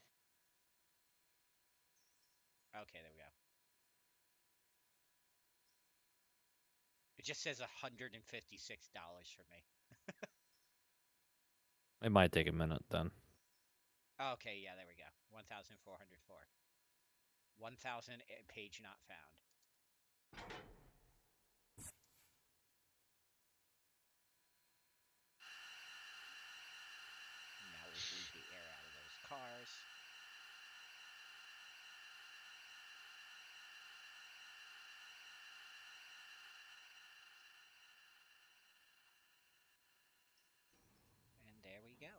Okay, there we go. It just says $156 for me. It might take a minute then. Okay, yeah, there we go. 1,404. 1,000 page not found. Now we'll bleed the air out of those cars. And there we go.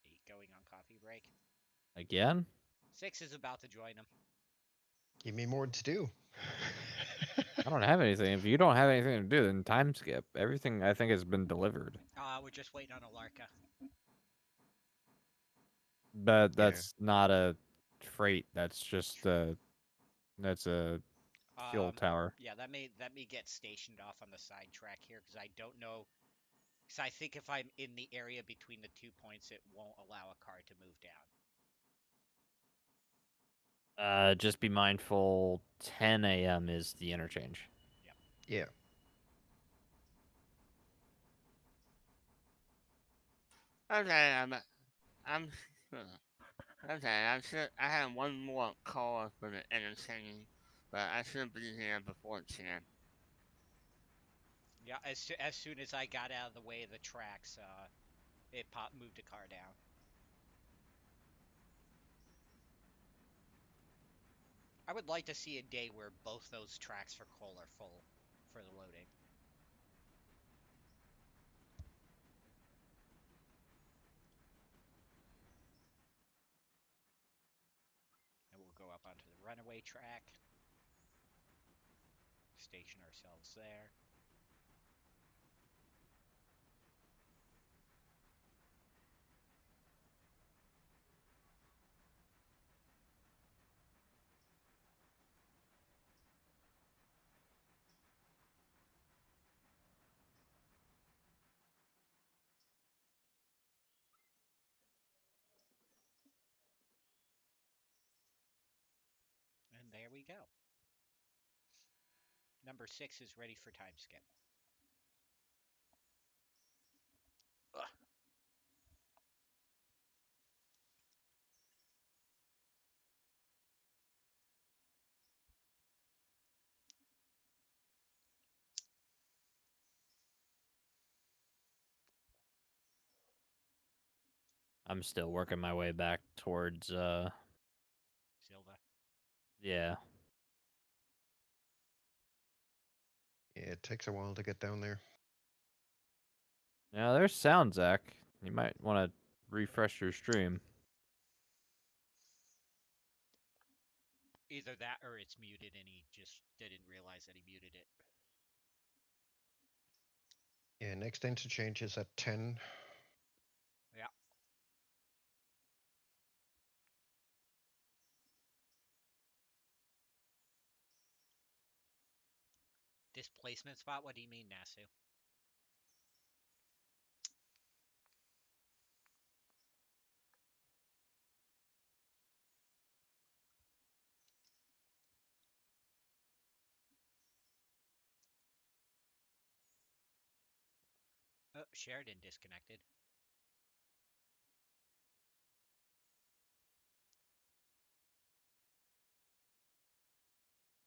8 going on coffee break. Again? 6 is about to join them. Give me more to do. I don't have anything. If you don't have anything to do, then time skip. Everything I think has been delivered. We're just waiting on a Larka. But Yeah. that's not a freight. That's just that's a fuel tower. Yeah, let me get stationed off on the side track here because I don't know. Because I think if I'm in the area between the 2 points, it won't allow a car to move down. Just be mindful. 10 a.m. is the interchange. Yep. Yeah. Okay, I'm okay. I have one more call for the interchange, but I should be here before 10. Yeah, as soon as I got out of the way of the tracks, it moved a car down. I would like to see a day where both those tracks for coal are full for the loading. And we'll go up onto the runaway track. Station ourselves there. And there we go. Number 6 is ready for time skip. I'm still working my way back towards, Silva. yeah. Yeah, it takes a while to get down there. Now, there's sound, Zach. You might want to refresh your stream. Either that or it's muted and he just didn't realize that he muted it. Yeah, next interchange is at 10. Yeah. Displacement spot? What do you mean, Nasu? Oh, Sheridan disconnected.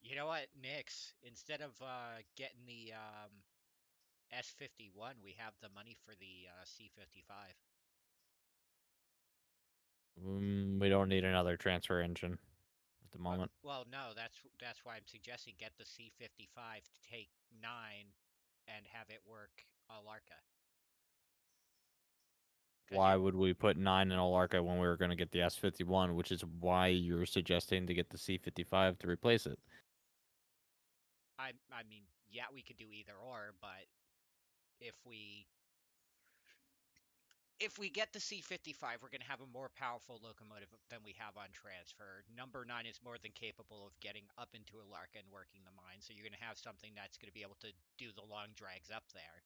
You know what, Nix? Instead of getting the S51, we have the money for the C55. We don't need another transfer engine at the moment. Well, no, that's why I'm suggesting get the C55 to take 9 and have it work Alarka. Why would we put 9 in Alarka when we were going to get the S51, which is why you're suggesting to get the C55 to replace it? I mean, yeah, we could do either or, but if we get the C55, we're going to have a more powerful locomotive than we have on transfer. Number 9 is more than capable of getting up into Alarka and working the mine, so you're going to have something that's going to be able to do the long drags up there.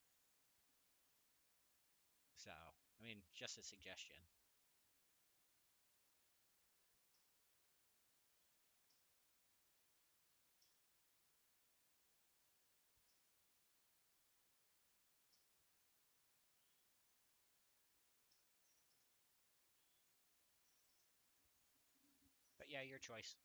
So, I mean, just a suggestion. But yeah, your choice.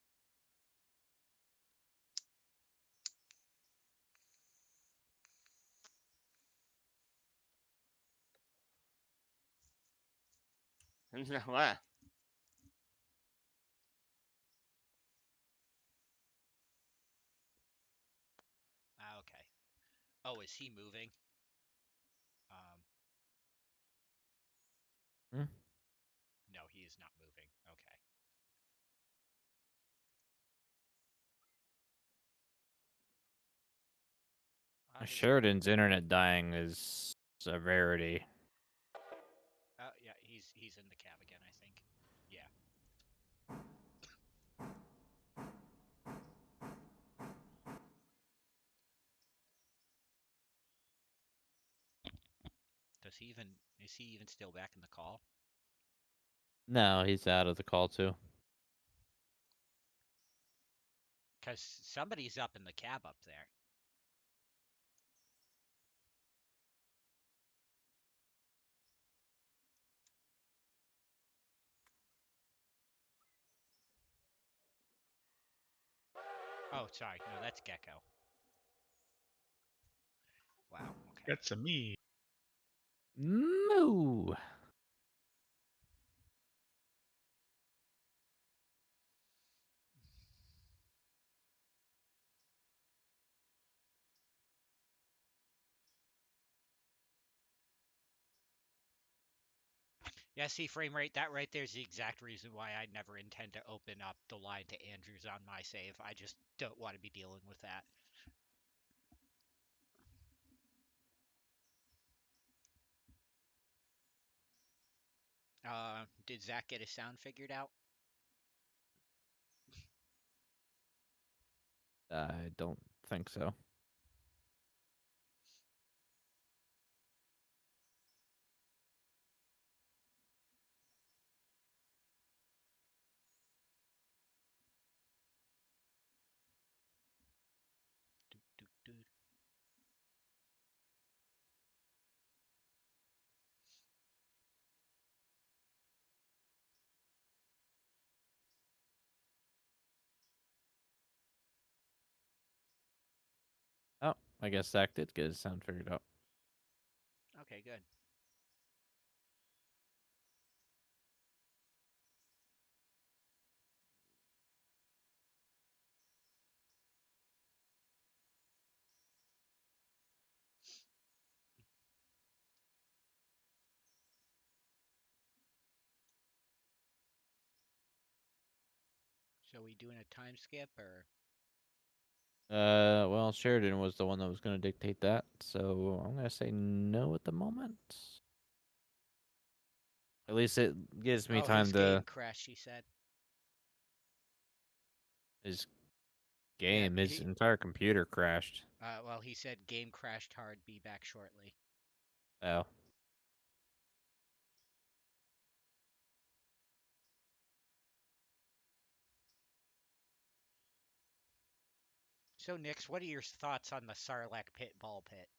What? Okay. Oh, is he moving? No, he is not moving. Okay. Sheridan's internet dying is a rarity. Yeah, he's in the cab again, I think. Yeah. Is he even still back in the call? No, he's out of the call too. Because somebody's up in the cab up there. Oh, sorry. No, that's Gecko. Wow. Okay. That's a me. Moo! Yeah, see, frame rate, that right there is the exact reason why I never intend to open up the line to Andrews on my save. I just don't want to be dealing with that. Did Zach get his sound figured out? I don't think so. I guess Zach did get his sound figured out. Okay, good. So we doing a time skip or? Well, Sheridan was the one that was going to dictate that, so I'm going to say no at the moment. At least it gives me Oh, time his game to crashed. He said. his Yeah, game. His entire computer crashed. well, he said game crashed hard. Be back shortly. Oh, So, Nix, what are your thoughts on the Sarlacc pit ball pit?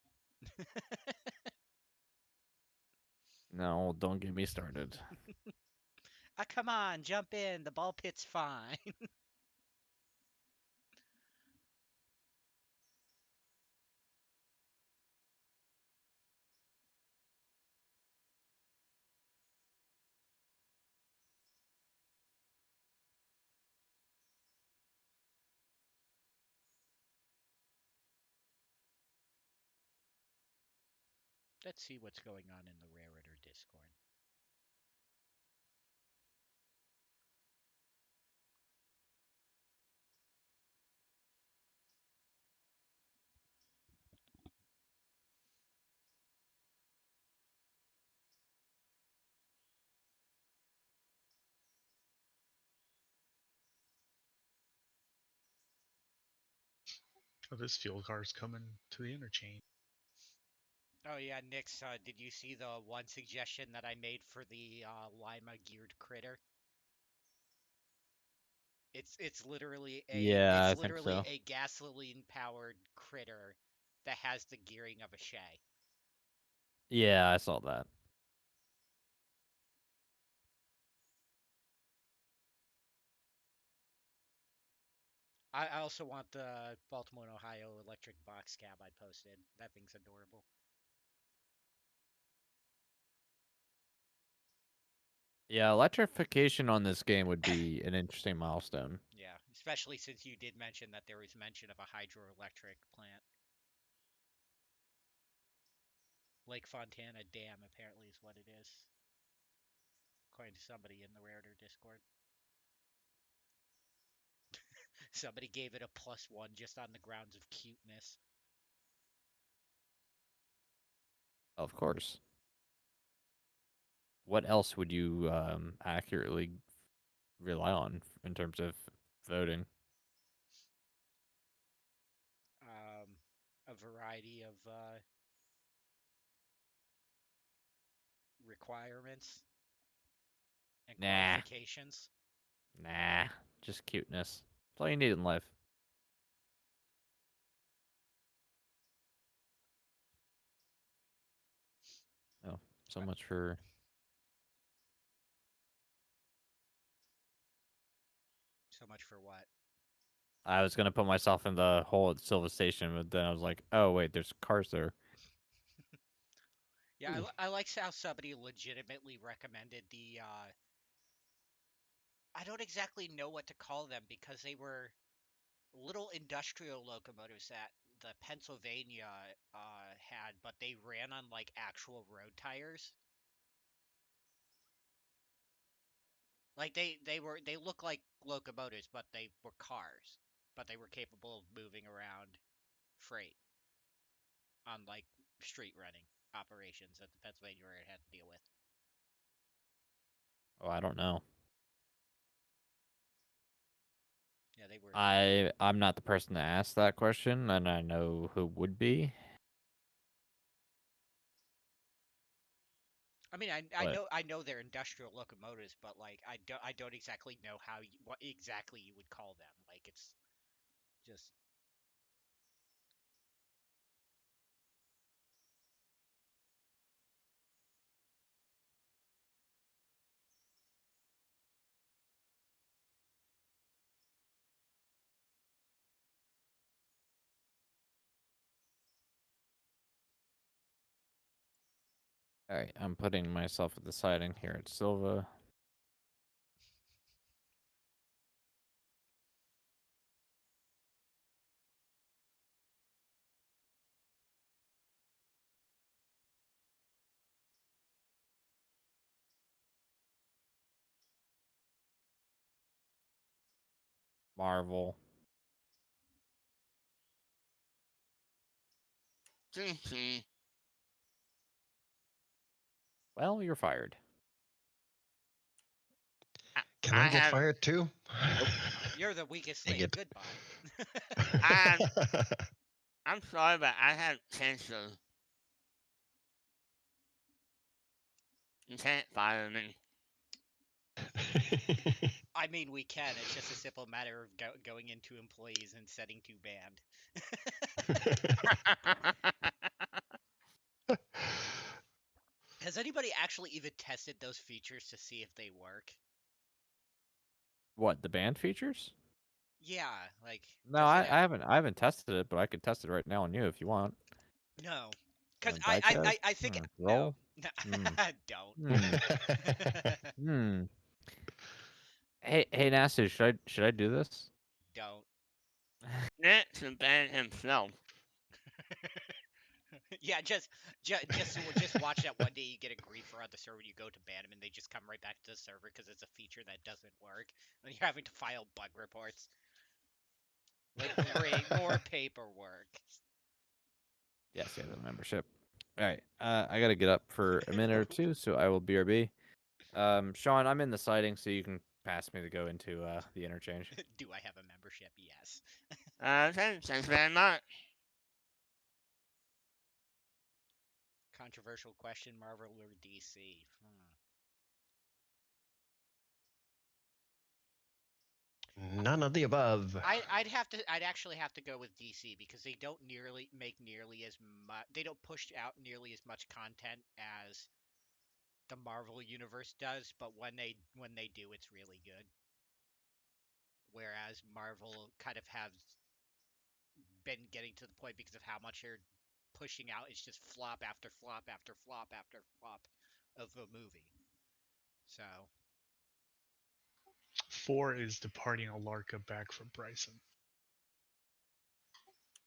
no, don't get me started. Ah, come on, jump in. The ball pit's fine. Let's see what's going on in the Raritor Discord. Oh, this fuel car's coming to the interchange. Oh yeah, Nix, did you see the one suggestion that I made for the Lima geared critter? Yeah, It's I think literally so. a gasoline powered critter that has the gearing of a Shay. Yeah, I saw that. I also want the Baltimore, Ohio electric box cab I posted. That thing's adorable. Yeah, electrification on this game would be an interesting milestone. Yeah, especially since you did mention that there was mention of a hydroelectric plant. Lake Fontana Dam apparently is what it is, according to somebody in the Raritor Discord. Somebody gave it a +1 just on the grounds of cuteness. Of course. What else would you accurately rely on in terms of voting? A variety of requirements and Nah, qualifications. nah, just cuteness. That's all you need in life. Oh, so Uh, much for. So much for what? I was gonna put myself in the hole at Silva Station, but then I was like, oh wait, there's cars there. Yeah, I like how somebody legitimately recommended the. I don't exactly know what to call them because they were little industrial locomotives that the Pennsylvania had, but they ran on like actual road tires. Like they look like locomotives, but they were cars, but they were capable of moving around freight on like street running operations that the Pennsylvania Railroad had to deal with. Oh, I don't know. Yeah, they were. I'm not the person to ask that question, and I know who would be. I mean, But I know they're industrial locomotives, but like I don't exactly know what exactly you would call them. Like it's just All right, I'm putting myself at the siding here at Silva. Marvel. DC. Well, you're fired. Can I I get have fired too? You're the weakest Dang link. it. Goodbye. I'm sorry, but I have cancer. You can't fire me. I mean, we can. It's just a simple matter of going into employees and setting to banned. Has anybody actually even tested those features to see if they work? What, the band features? Yeah, like No, does I, it I haven't. I haven't tested it, but I could test it right now on you if you want. no, because Die test? I think Roll. no, don't. Hmm. Hmm. Hey, Nasty, should I do this? Don't. Nick should ban himself. Yeah, just watch that one day you get a griefer on the server, you go to ban them, and they just come right back to the server because it's a feature that doesn't work, and you're having to file bug reports. Like, great, more paperwork. Yes, yeah, the membership. All right. I gotta get up for a minute or two, so I will BRB. Sean, I'm in the siding, so you can pass me to go into the interchange. Do I have a membership? Yes. Thanks very much. Controversial question: Marvel or DC? None of the above. I'd actually have to go with DC because they don't make nearly as much. They don't push out nearly as much content as the Marvel universe does. But when they do, it's really good. Whereas Marvel kind of has been getting to the point because of how much they're pushing out. It's just flop after flop after flop after flop of a movie. So 4 is departing Alarka back from Bryson.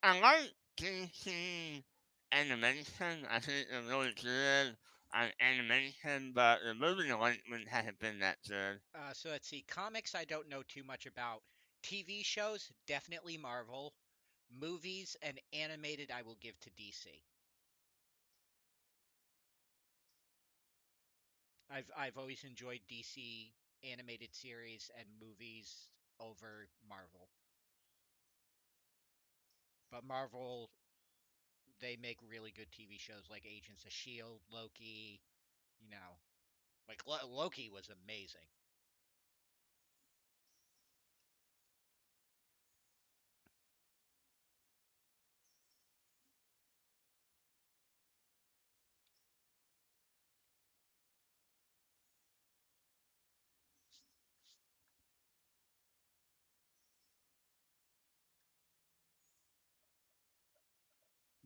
I like DC animation. I think it's really good on animation, but the movie development hasn't been that good. so let's see. Comics, I don't know too much about. TV shows, definitely Marvel. Movies and animated, I will give to DC. I've always enjoyed DC animated series and movies over Marvel. But Marvel, they make really good TV shows like Agents of Shield, Loki. You know, like Loki was amazing.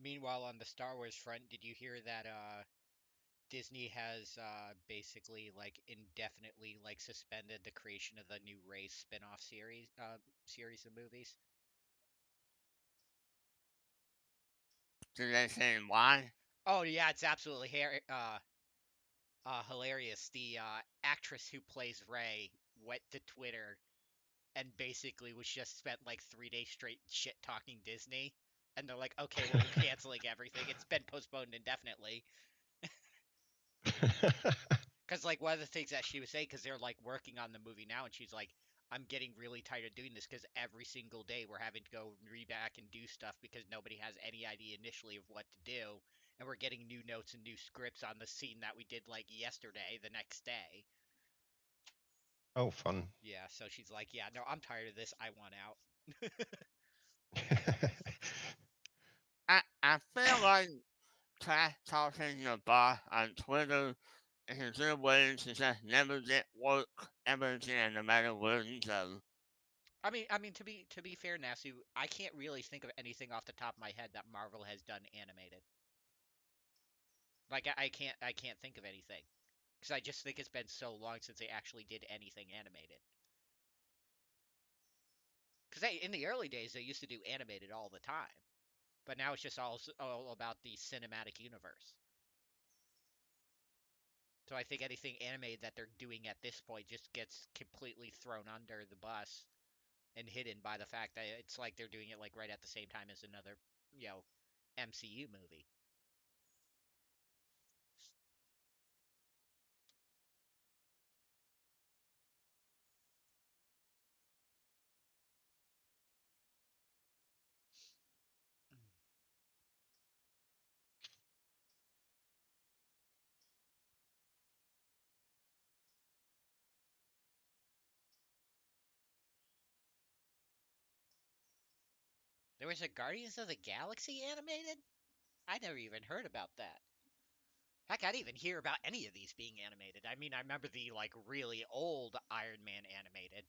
Meanwhile, on the Star Wars front, did you hear that Disney has basically like indefinitely like suspended the creation of the new Rey spin-off series of movies? Did they say why? Oh yeah, it's absolutely hilarious. The actress who plays Rey went to Twitter and basically was just spent like 3 days straight shit talking Disney, and they're like, okay, well, we're canceling everything. It's been postponed indefinitely. Because like one of the things that she was saying, because they're like working on the movie now, and she's like, I'm getting really tired of doing this because every single day we're having to go read back and do stuff because nobody has any idea initially of what to do, and we're getting new notes and new scripts on the scene that we did like yesterday, the next day. Oh, fun. Yeah, so she's like, yeah, no, I'm tired of this. I want out. I feel like trash talking your boss on Twitter is a good way to just never get work ever again, no matter where you go. I mean, to be fair, Nasu, I can't really think of anything off the top of my head that Marvel has done animated. Like I can't think of anything because I just think it's been so long since they actually did anything animated. Because in the early days they used to do animated all the time, but now it's just all about the cinematic universe. So I think anything animated that they're doing at this point just gets completely thrown under the bus and hidden by the fact that it's like they're doing it like right at the same time as another, you know, MCU movie. There was a Guardians of the Galaxy animated? I never even heard about that. Heck, I didn't even hear about any of these being animated. I mean, I remember the like really old Iron Man animated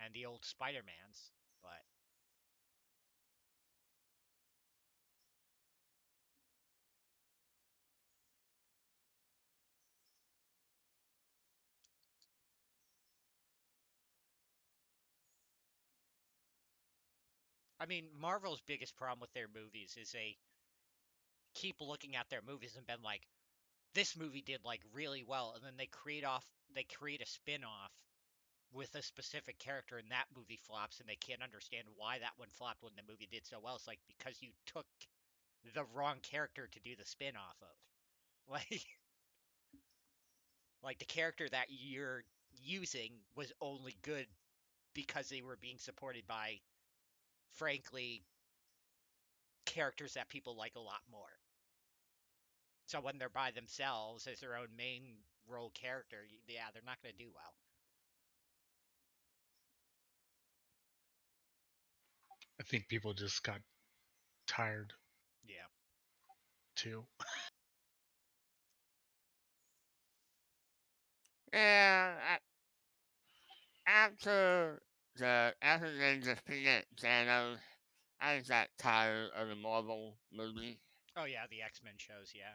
and the old Spider-Mans, but I mean, Marvel's biggest problem with their movies is they keep looking at their movies and been like, this movie did like really well, and then they create a spin-off with a specific character and that movie flops and they can't understand why that one flopped when the movie did so well. It's like because you took the wrong character to do the spin-off of. Like like the character that you're using was only good because they were being supported by frankly characters that people like a lot more. So when they're by themselves as their own main role character, yeah, they're not going to do well. I think people just got tired Yeah. too. Yeah, after they defeated Thanos, I just got tired of the Marvel movie. Oh yeah, the X-Men shows, yeah.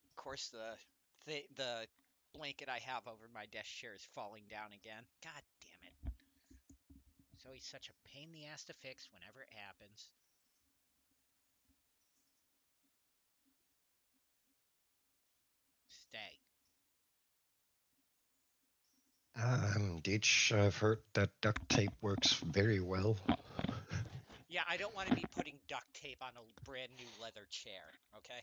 Of course the blanket I have over my desk chair is falling down again. God damn it. It's always such a pain in the ass to fix whenever it happens. Stay. Ditch, I've heard that duct tape works very well. Yeah, I don't want to be putting duct tape on a brand new leather chair, okay?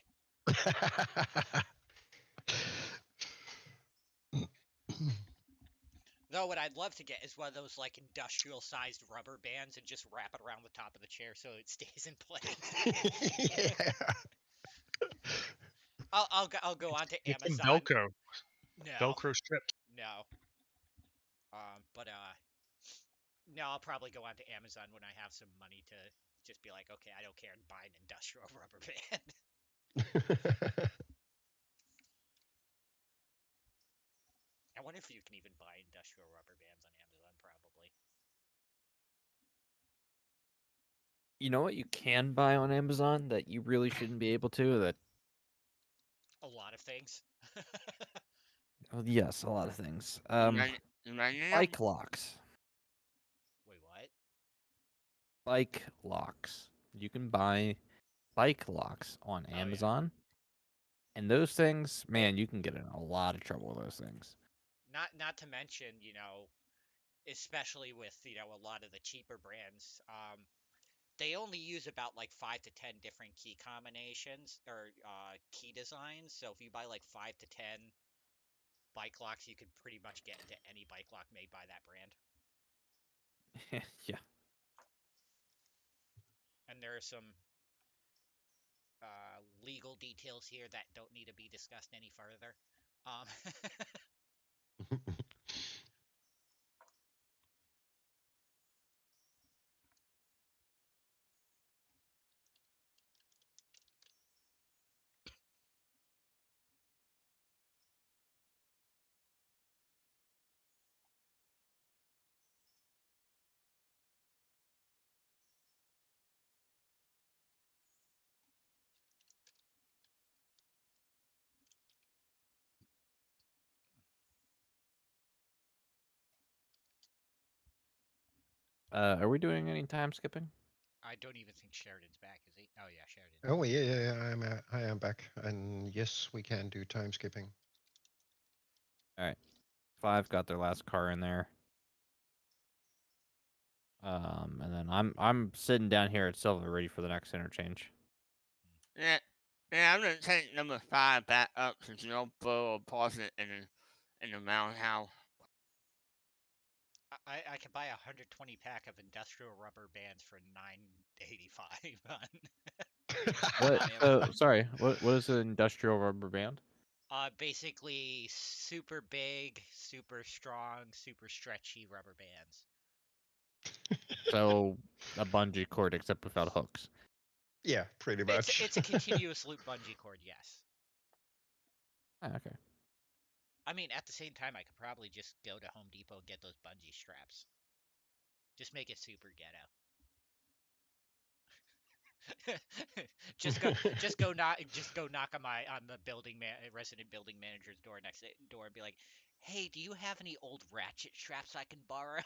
Though what I'd love to get is one of those like industrial sized rubber bands and just wrap it around the top of the chair so it stays in place. Yeah. I'll go on to Get some Amazon. Velcro. No, Velcro strips. no. But no, I'll probably go on to Amazon when I have some money to just be like, okay, I don't care, and buy an industrial rubber band. I wonder if you can even buy industrial rubber bands on Amazon. Probably. You know what you can buy on Amazon that you really shouldn't be able to? That A lot of things. oh, yes, a lot of things. Uranium? Bike locks. Wait, what? Bike locks. You can buy bike locks on Oh, yeah. Amazon. And those things, man, you can get in a lot of trouble with those things. Not to mention, you know, especially with, you know, a lot of the cheaper brands, they only use about like 5 to 10 different key combinations or key designs. So if you buy like 5 to 10 bike locks, you could pretty much get into any bike lock made by that brand. Yeah. And there are some legal details here that don't need to be discussed any further. Um, Are we doing any time skipping? I don't even think Sheridan's back, is he? Oh yeah, Sheridan. Oh yeah. I am back, and yes, we can do time skipping. All right. 5 got their last car in there. And then I'm sitting down here at Silva, ready for the next interchange. Yeah, I'm gonna take number 5 back up since no blow or pause it in the roundhouse. I can buy a 120 pack of industrial rubber bands for $9.85 What? on Amazon. Sorry. What is an industrial rubber band? Basically super big, super strong, super stretchy rubber bands. So a bungee cord except without hooks. Yeah, pretty much. It's a continuous loop bungee cord, yes. Okay. I mean, at the same time, I could probably just go to Home Depot and get those bungee straps. Just make it super ghetto. just go knock on the resident building manager's door next door and be like, "Hey, do you have any old ratchet straps I can borrow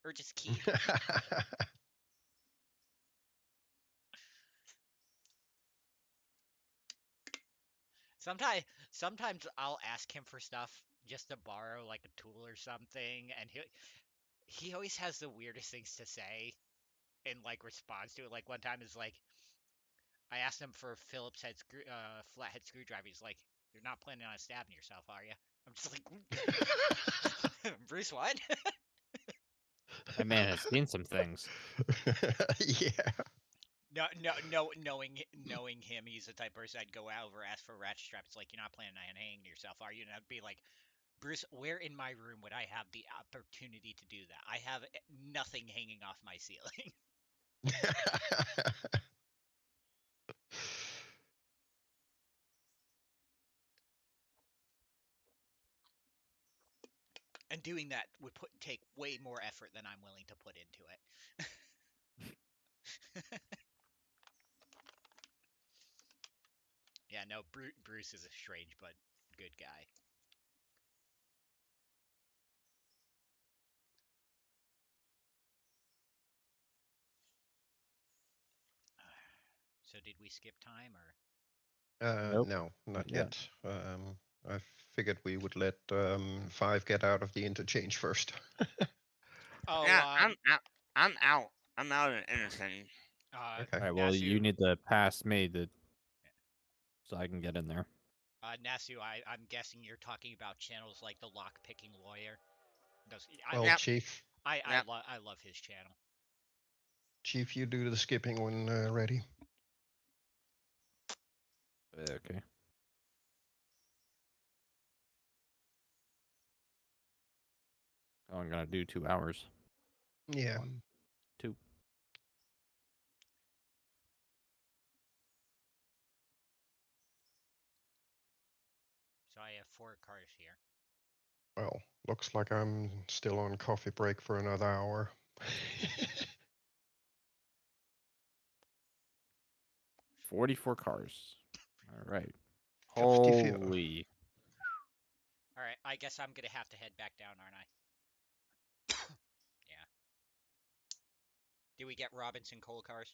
or just keep?" Sometimes I'll ask him for stuff just to borrow, like a tool or something, and he always has the weirdest things to say in like response to it. Like one time is like, I asked him for Phillips head flathead screwdriver. He's like, "You're not planning on stabbing yourself, are you?" I'm just like, Bruce, what? That man has seen some things. Yeah. No. Knowing him, he's the type of person I'd go over, ask for a ratchet strap. It's like, "You're not planning on hanging yourself, are you?" And I'd be like, "Bruce, where in my room would I have the opportunity to do that? I have nothing hanging off my ceiling." And doing that would take way more effort than I'm willing to put into it. Yeah, no, Bruce is a strange but good guy. So did we skip time or? Nope. No, not Yet. yet. I figured we would let 5 get out of the interchange first. Oh, Yeah, I'm out. I'm out. I'm out of the interchange. Okay. All right. Well, you need to pass me so I can get in there. Nasu, I'm guessing you're talking about channels like the Lock Picking Lawyer. Well, Yep. Chief, I love his channel. Chief, you do the skipping when ready. Okay. Oh, I'm gonna do 2 hours. Yeah. 1, 2. So I have 4 cars here. Well, looks like I'm still on coffee break for another hour. 44 cars. All right. 54. Holy. All right, I guess I'm gonna have to head back down, aren't I? Yeah. Do we get Robinson coal cars?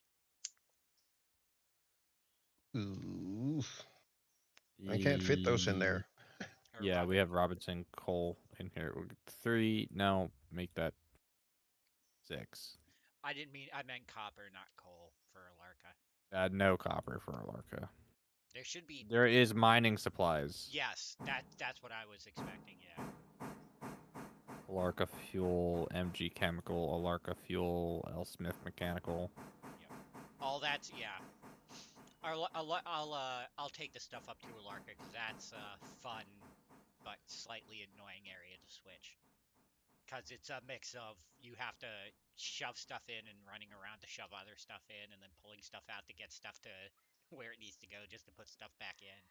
Ooh. I can't fit those in there. Or Yeah, we have Robinson Coal in here. 3. No, make that 6. I meant copper, not coal for Alarka. No copper for Alarka. There should be. There is mining supplies. Yes, that's what I was expecting. Yeah. Alarka Fuel, MG Chemical, Alarka Fuel, L. Smith Mechanical. Yep. All that's yeah. I'll take the stuff up to Alarka because that's a fun but slightly annoying area to switch. Because it's a mix of you have to shove stuff in and running around to shove other stuff in and then pulling stuff out to get stuff to where it needs to go just to put stuff back in.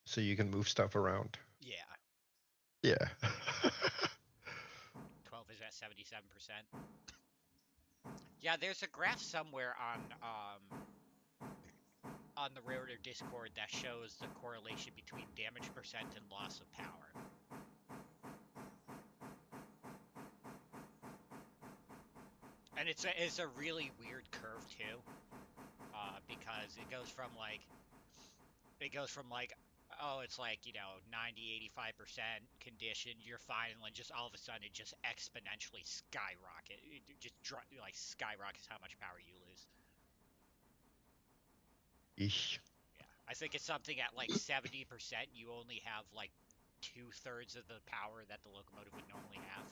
So you can move stuff around. Yeah. Yeah. 12 is at 77%. Yeah, there's a graph somewhere on the Railroad Discord that shows the correlation between damage percent and loss of power. And it's a really weird curve too, because it goes from like oh, it's like 90, 85% condition, you're fine, and then just all of a sudden it just exponentially skyrocket. It just like skyrockets how much power you lose. Eesh. Yeah, I think it's something at like 70%. You only have like 2/3 of the power that the locomotive would normally have.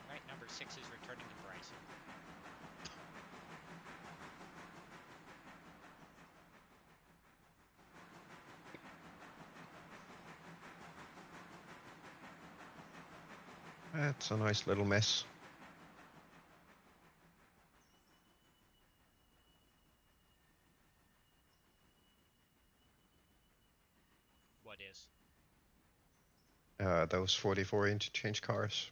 Right, number 6 is returning to Bryson. That's a nice little mess. What is? Those 44 interchange cars.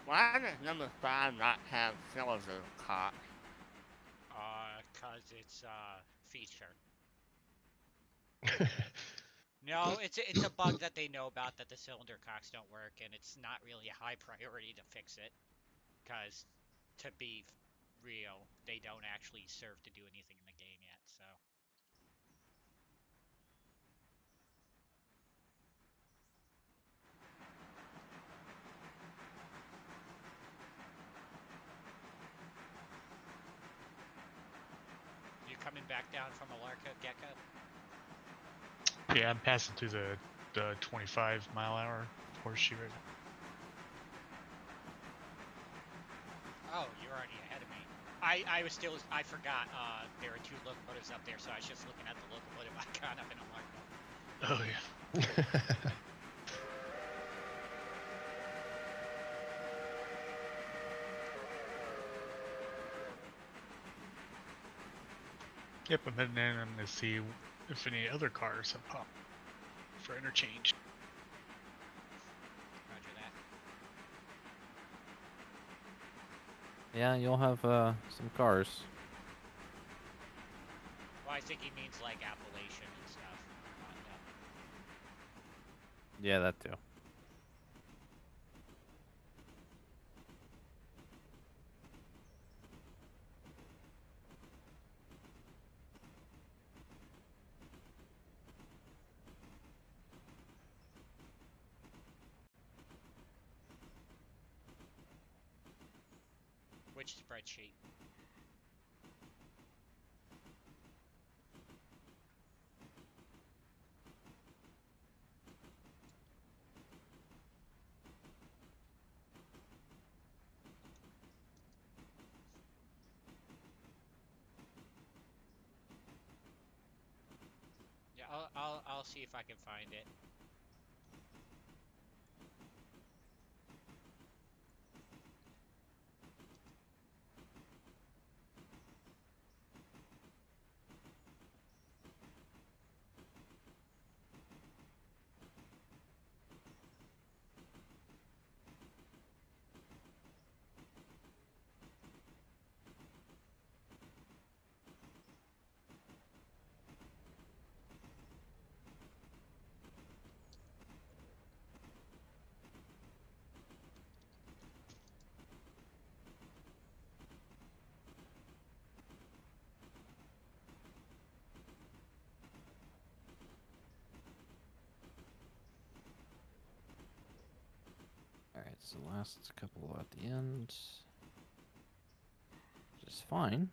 Why does number 5 not have cylinder cock? Cause it's feature. No, it's a bug that they know about, that the cylinder cocks don't work, and it's not really a high priority to fix it. Cause to be real, they don't actually serve to do anything in the game yet. So you coming back down from Alarka, Gecko? Yeah, I'm passing through the 25-mile-an-hour horseshoe right now. Oh, you're already ahead of me. I forgot there are 2 locomotives up there, so I was just looking at the locomotive icon up in Alarka. Oh yeah. Yep, I'm heading in. I'm gonna see if any other cars have popped for interchange. Roger that. Yeah, you'll have some cars. Well, I think he means like Appalachian and stuff. Yeah, that too. Which spreadsheet? Yeah, I'll see if I can find it. Alright, so last couple at the end. Which is fine.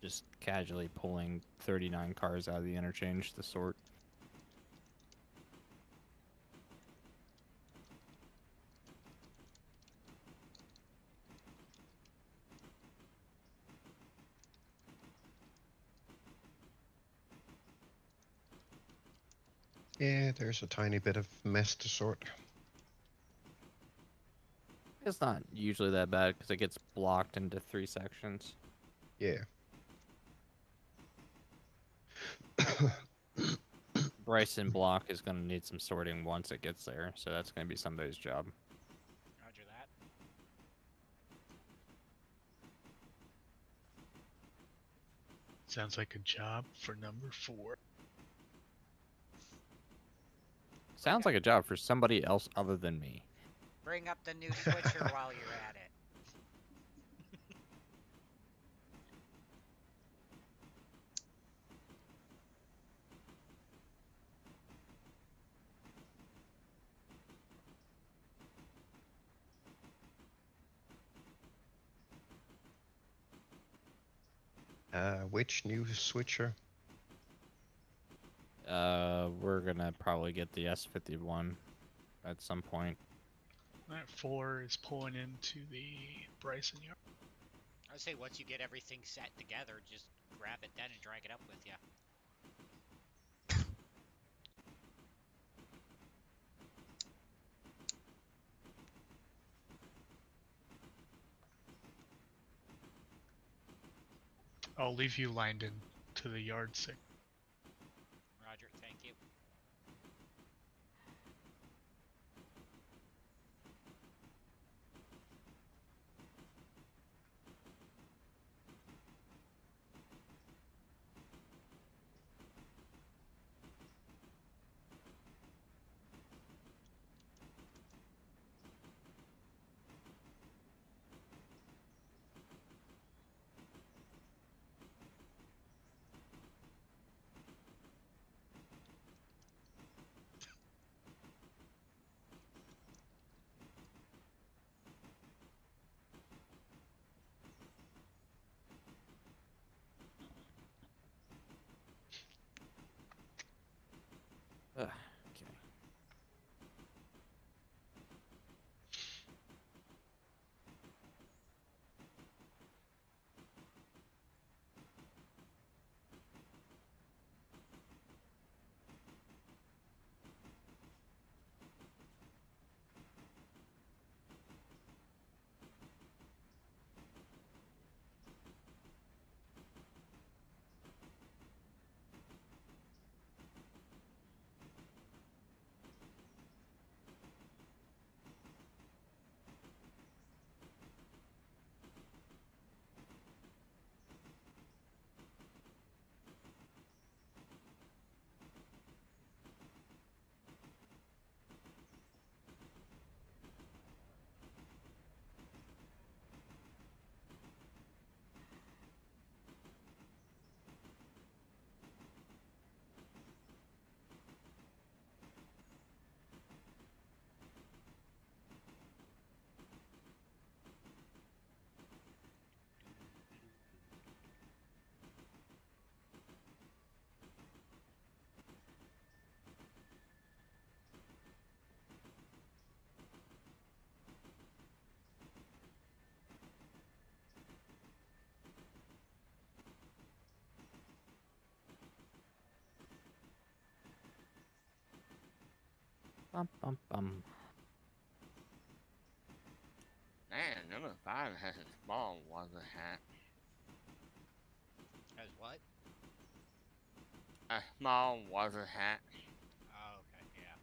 Just casually pulling 39 cars out of the interchange to sort. Yeah, there's a tiny bit of mess to sort. It's not usually that bad because it gets blocked into 3 sections. Yeah. Bryson block is going to need some sorting once it gets there, so that's going to be somebody's job. Roger that. Sounds like a job for number 4. Sounds like a job for somebody else other than me. Bring up the new switcher while you're at it. Which new switcher? We're going to probably get the S51 at some point. That 4 is pulling into the Bryson yard. I would say once you get everything set together, just grab it then and drag it up with you. I'll leave you lined in to the yard 6. Roger, thank you. Okay. Bum, bum, bum. Man, number 5 has a small water hat. As what? A small water hat. Oh, okay, yeah.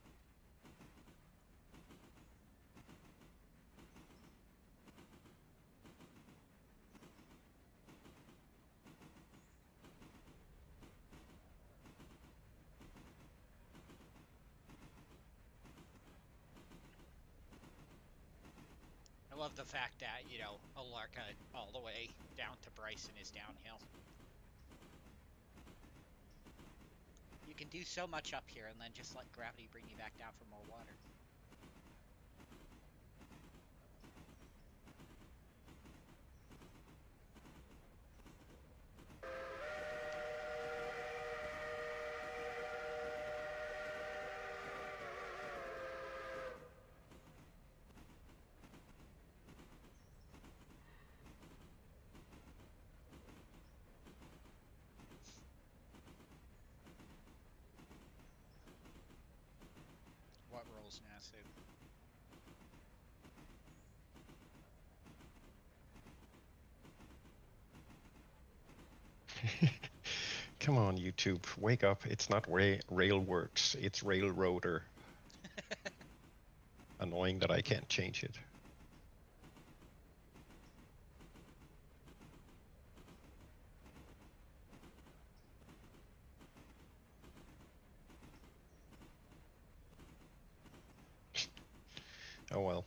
love the fact that, you know, Alarka all the way down to Bryson is downhill. You can do so much up here and then just let gravity bring you back down for more water. What rolls Nasu? Come on, YouTube, wake up. It's not Railworks, it's Railroader. Annoying that I can't change it. Oh well.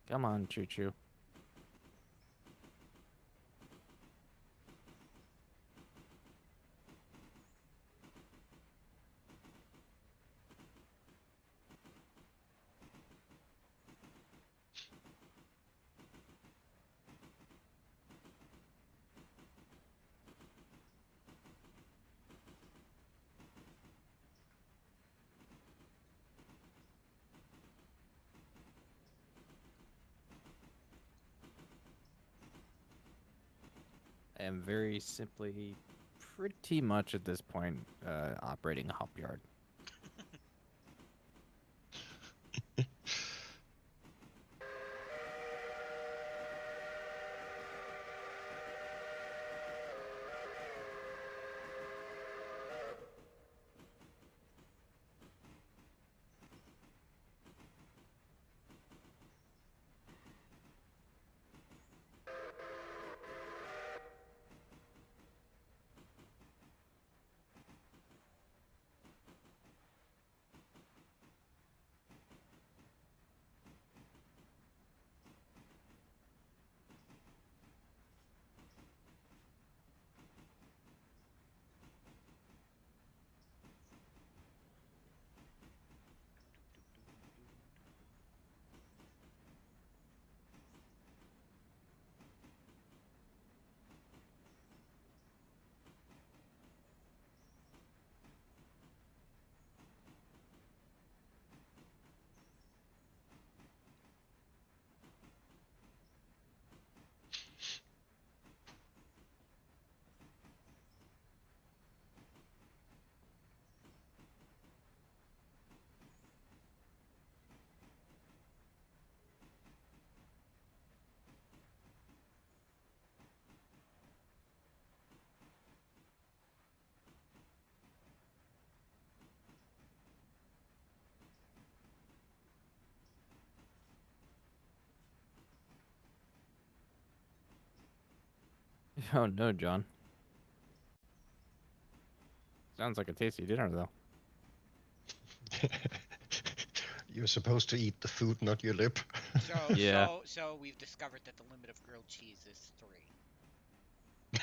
Come on, Choo Choo. I am very simply, pretty much at this point, operating a hop yard. Oh no, John. Sounds like a tasty dinner, though. You're supposed to eat the food, not your lip. So, Yeah. so we've discovered that the limit of grilled cheese is 3.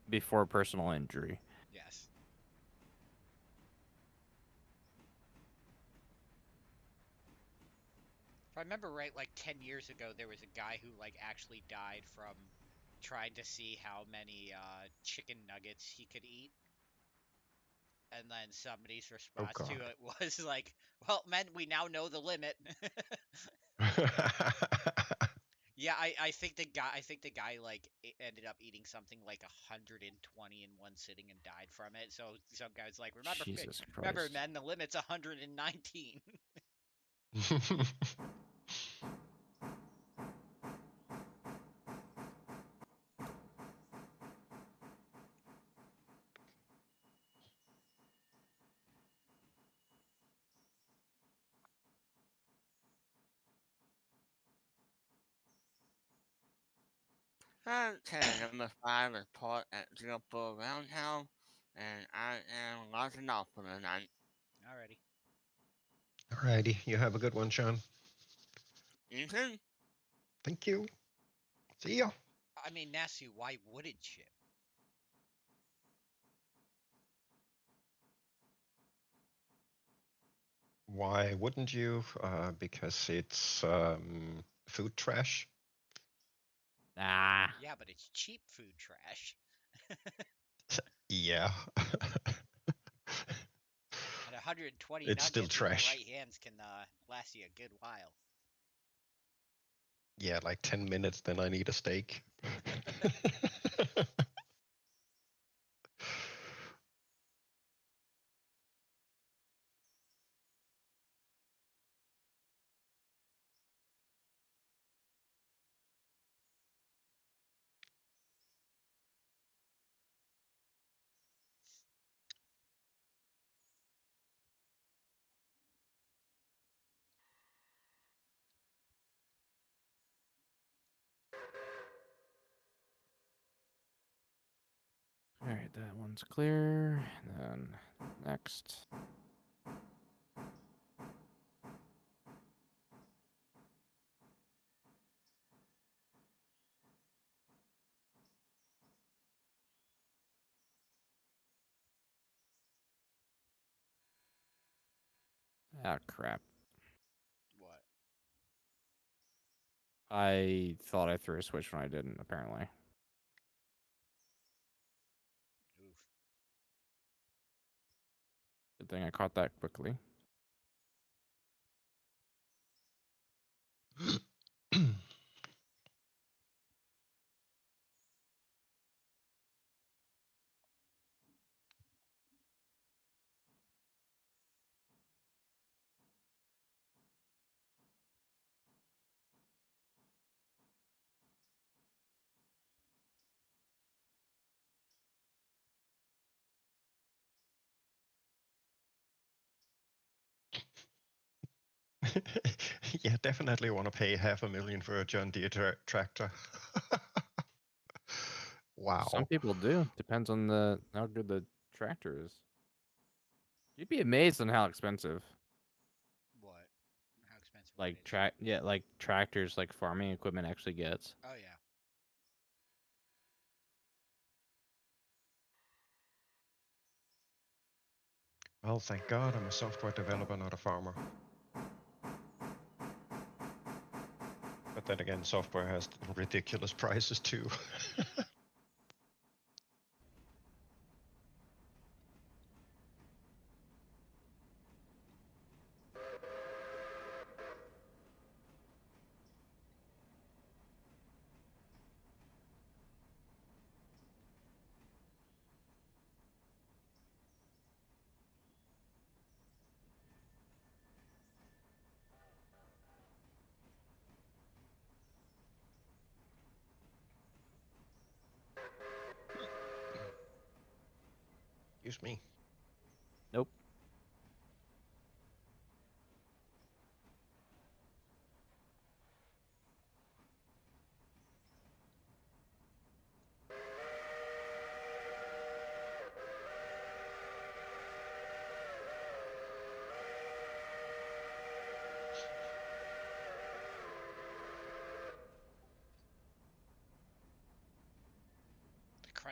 before personal injury. Yes. If I remember right, like 10 years ago, there was a guy who like actually died from trying to see how many chicken nuggets he could eat. And then somebody's Oh response to God. it was like, "Well, men, we now know the limit." Yeah, I think the guy like ended up eating something like 120 in one sitting and died from it. So some guy's like, Jesus remember, Christ. men, the limit's 119. Okay, number 5 is port at Zero Roundhouse, and I am logging off for the night. Alrighty. Alrighty, you have a good one, Sean. You too. Thank you. See ya. I mean, Nasu, why wouldn't you? Why wouldn't you? Because it's food trash. Ah. Yeah, but it's cheap food trash. Yeah. And 120 It's still nuggets in the trash. right hands can last you a good while. Yeah, like 10 minutes, then I need a steak. Alright, that one's clear. Then next. Ah, crap. What? I thought I threw a switch when I didn't, apparently. Oof. Good thing I caught that quickly. Yeah, definitely want to pay $500,000 for a John Deere tractor. Wow. Some people do. Depends on how good the tractor is. You'd be amazed on how expensive. What? How expensive? Like What is? like tractors, like farming equipment actually gets. Oh yeah. Well, thank God I'm a software developer, not a farmer. But then again, software has ridiculous prices too. Excuse me. Nope.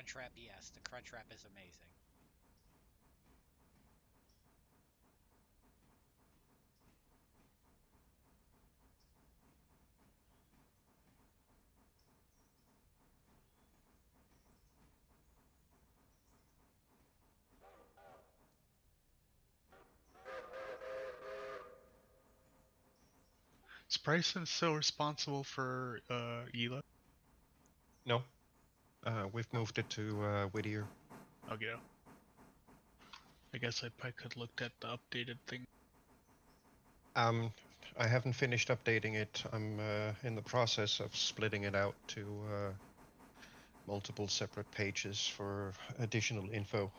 crunch wrap, yes, the crunch wrap is amazing. Is Bryson still responsible for Ela? No, we've moved it to Whittier. Okay. I guess I probably could looked at the updated thing. I haven't finished updating it. I'm in the process of splitting it out to multiple separate pages for additional info,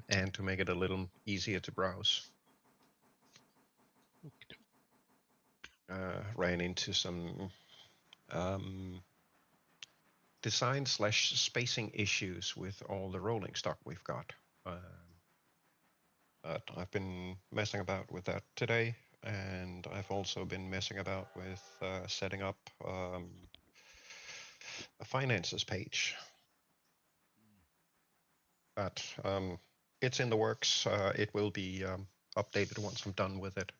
and to make it a little easier to browse. Ran into some design/spacing issues with all the rolling stock we've got. But I've been messing about with that today, and I've also been messing about with setting up a finances page. But it's in the works. It will be updated once I'm done with it.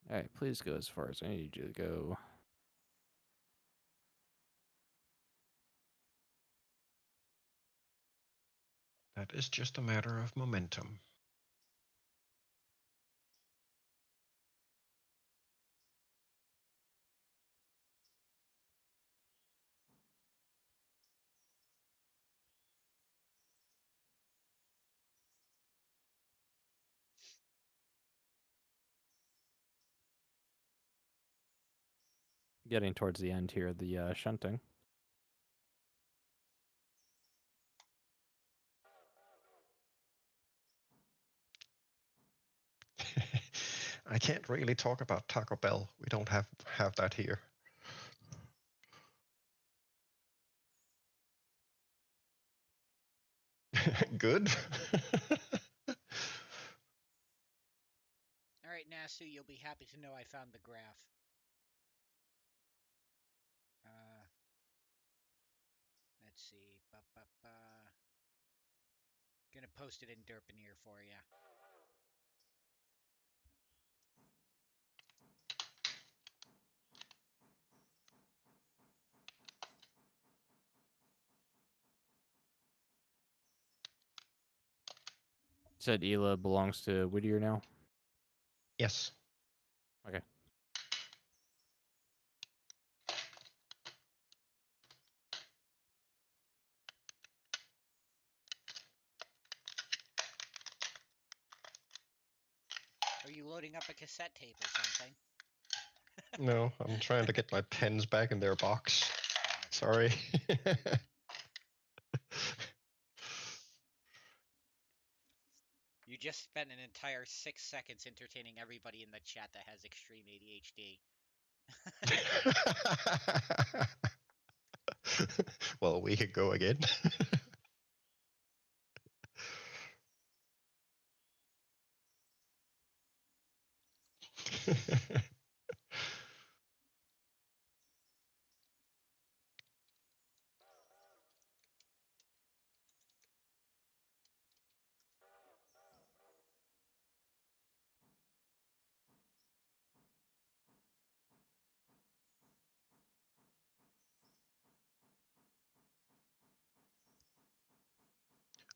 All right, please go as far as I need you to go. That is just a matter of momentum. Getting towards the end here, the shunting. I can't really talk about Taco Bell. We don't have that here. Good. All right, Nasu, you'll be happy to know I found the graph. Let's see. Gonna post it in Derpineer for you. Said Ela belongs to Whittier now? Yes. Okay. Are you loading up a cassette tape or something? No, I'm trying to get my pens back in their box. Sorry. You just spent an entire 6 seconds entertaining everybody in the chat that has extreme ADHD. Well, we could go again.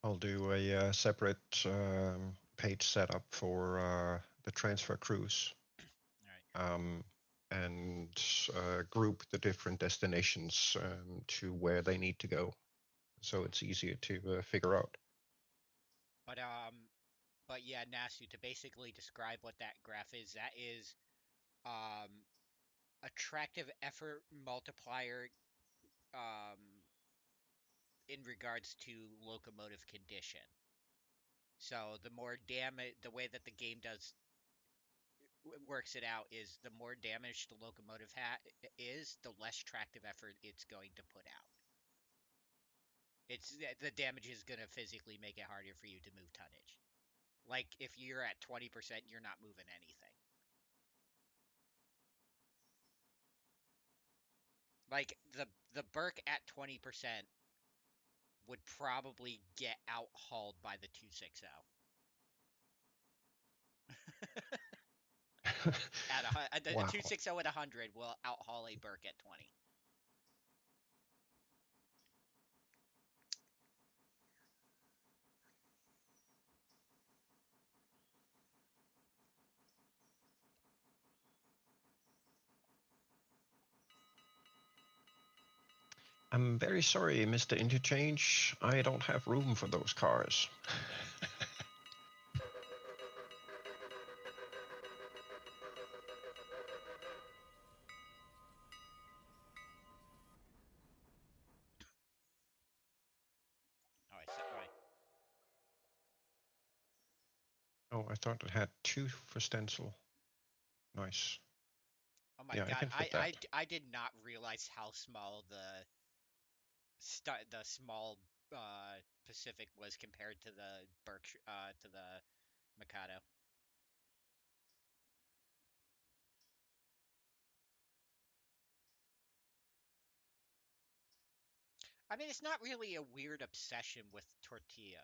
I'll do a separate page setup for the transfer cruise. All right. And group the different destinations to where they need to go, so it's easier to figure out. But yeah, Nasu, to basically describe what that graph is, that is attractive effort multiplier in regards to locomotive condition. So the more damage, the way that the game works it out is the more damage the locomotive is, the less tractive effort it's going to put out. the damage is gonna physically make it harder for you to move tonnage. Like if you're at 20%, you're not moving anything. Like the Burke at 20% would probably get out hauled by the 260. A Wow. 260 at 100 will out haul a Burke at 20. I'm very sorry, Mr. Interchange. I don't have room for those cars. Oh, I said right. Oh, I thought it had 2 for stencil. Nice. Oh my Yeah, I god, can fit that. I did not realize how small the small Pacific was compared to the Berkshire to the Mikado. I mean, it's not really a weird obsession with tortilla.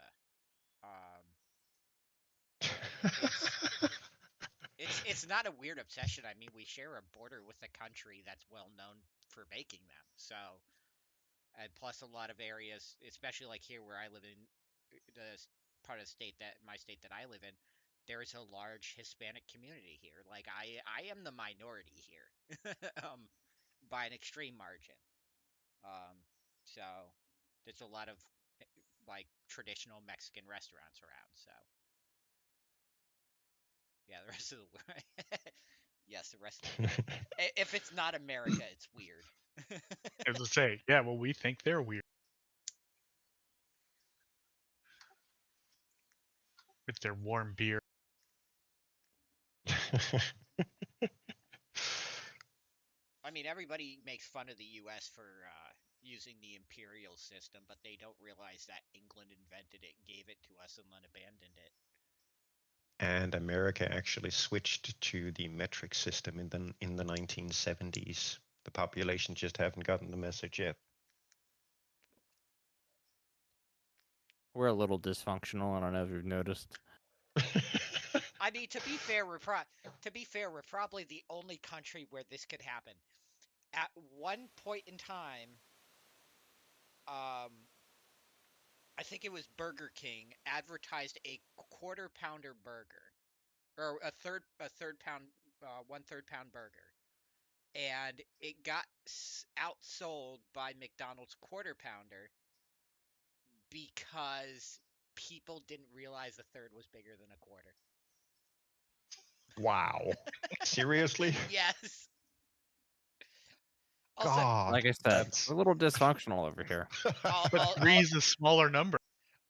Um, it's not a weird obsession. I mean, we share a border with a country that's well known for making them. So, and plus a lot of areas, especially like here where I live in the part of the state that my state that I live in, there is a large Hispanic community here. Like I am the minority here, by an extreme margin. Um, so there's a lot of like traditional Mexican restaurants around. So yeah, the rest of the world. Yes, the rest of the world. If it's not America, it's weird. As I say, yeah, well, we think they're weird with their warm beer. I mean, everybody makes fun of the U.S. for using the imperial system, but they don't realize that England invented it, gave it to us, and then abandoned it. And America actually switched to the metric system in the 1970s. The population just haven't gotten the message yet. We're a little dysfunctional. I don't know if you've noticed. I mean, to be fair, we're probably the only country where this could happen. At one point in time, I think it was Burger King advertised a quarter pounder burger, or a third pound, 1/3 pound burger, and it got outsold by McDonald's quarter pounder because people didn't realize a third was bigger than a quarter. Wow. Seriously? Yes. Also, God. Like I said, That's... we're a little dysfunctional over here. But three's a smaller number.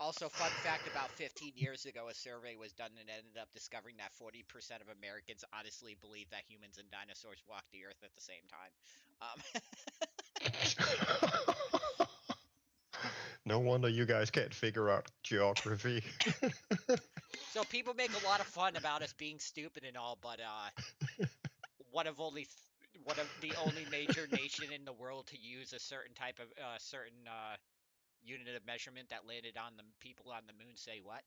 Also, fun fact, about 15 years ago, a survey was done and ended up discovering that 40% of Americans honestly believe that humans and dinosaurs walked the earth at the same time. No wonder you guys can't figure out geography. So people make a lot of fun about us being stupid and all, but one of the only major nation in the world to use a certain type of certain unit of measurement that landed on the people on the moon say what?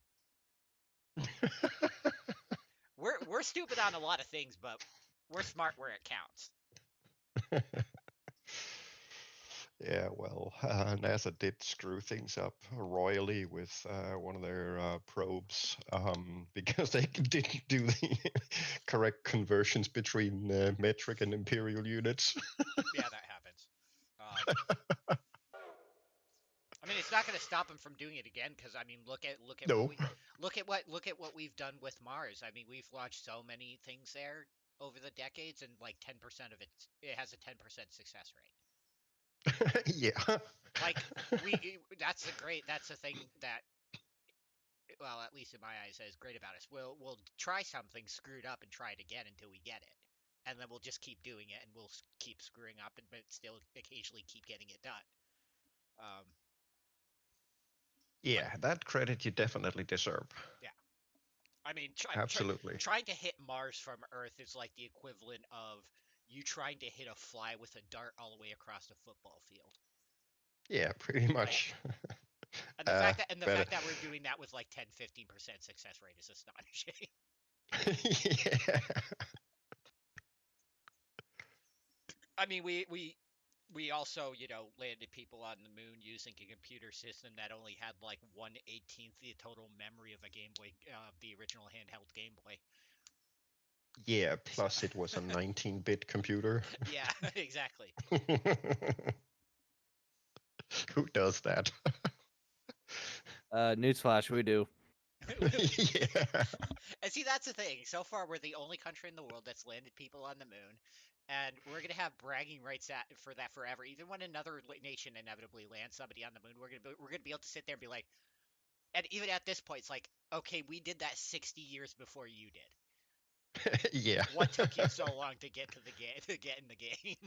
We're stupid on a lot of things, but we're smart where it counts. Yeah, well, NASA did screw things up royally with one of their probes because they didn't do the correct conversions between metric and imperial units. Yeah, that happens. I mean, it's not going to stop them from doing it again because I mean, look at No. what we've done with Mars. I mean, we've launched so many things there over the decades, and like 10% of it has a 10% success rate. Yeah. Like that's the thing that, well, at least in my eyes, is great about us. We'll try something, screw it up, and try it again until we get it, and then we'll just keep doing it, and we'll keep screwing up, but still occasionally keep getting it done. Yeah, that credit you definitely deserve. I mean, Absolutely. trying to hit Mars from Earth is like the equivalent of you trying to hit a fly with a dart all the way across a football field. Yeah, pretty much. And the Better. fact that we're doing that with like 10-15% success rate is astonishing. Yeah. I mean, we also, landed people on the moon using a computer system that only had like 1/18th the total memory of a Game Boy, the original handheld Game Boy. Yeah, So, plus it was a 19-bit computer. yeah, exactly. Who does that? Newsflash, we do. Yeah. And see, that's the thing. So far, we're the only country in the world that's landed people on the moon, and we're gonna have bragging rights for that forever. Even when another nation inevitably lands somebody on the moon, we're gonna be able to sit there and be like, and even at this point, it's like, okay, we did that 60 years before you did. Yeah. What took you so long to get to the game to get in the game?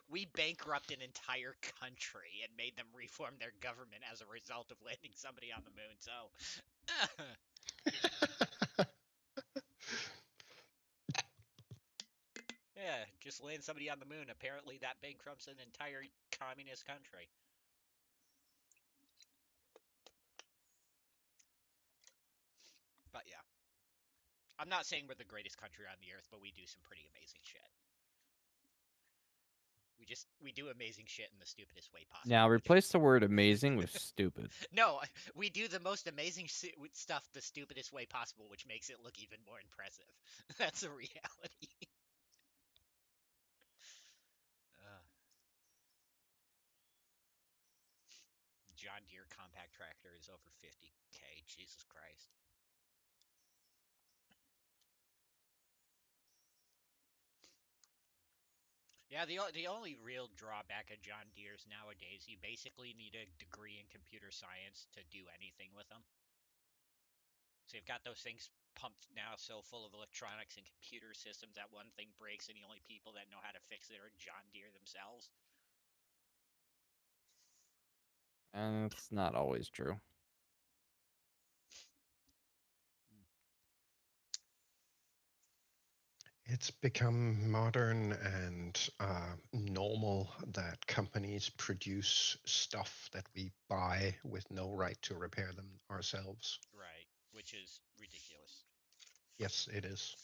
We bankrupt an entire country and made them reform their government as a result of landing somebody on the moon. So, yeah, just land somebody on the moon. Apparently, that bankrupts an entire communist country. But yeah, I'm not saying we're the greatest country on the earth, but we do some pretty amazing shit. We do amazing shit in the stupidest way possible. Now replace the word amazing with stupid. No, we do the most amazing stuff the stupidest way possible, which makes it look even more impressive. That's a reality. uh, John Deere compact tractor is over 50K. Jesus Christ. Yeah, the only real drawback of John Deere's nowadays, you basically need a degree in computer science to do anything with them. So you've got those things pumped now so full of electronics and computer systems that one thing breaks and the only people that know how to fix it are John Deere themselves. And it's not always true. It's become modern and normal that companies produce stuff that we buy with no right to repair them ourselves. Right, which is ridiculous. Yes, it is.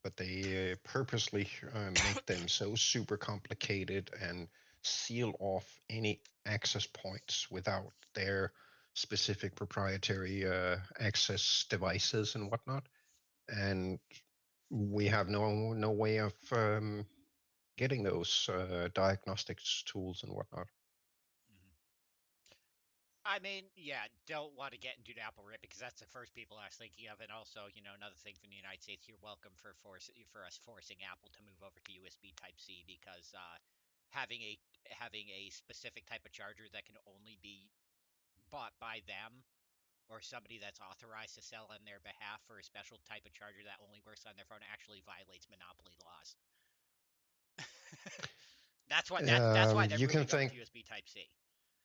But they purposely make them so super complicated and seal off any access points without their specific proprietary access devices and whatnot. And we have no way of getting those diagnostics tools and whatnot. Mhm. I mean, yeah, don't want to get into the Apple rip because that's the first people I was thinking of, and also, another thing from the United States, you're welcome for us forcing Apple to move over to USB Type C because having a specific type of charger that can only be bought by them or somebody that's authorized to sell on their behalf for a special type of charger that only works on their phone actually violates monopoly laws. That's why they're You can moving over think to USB Type C.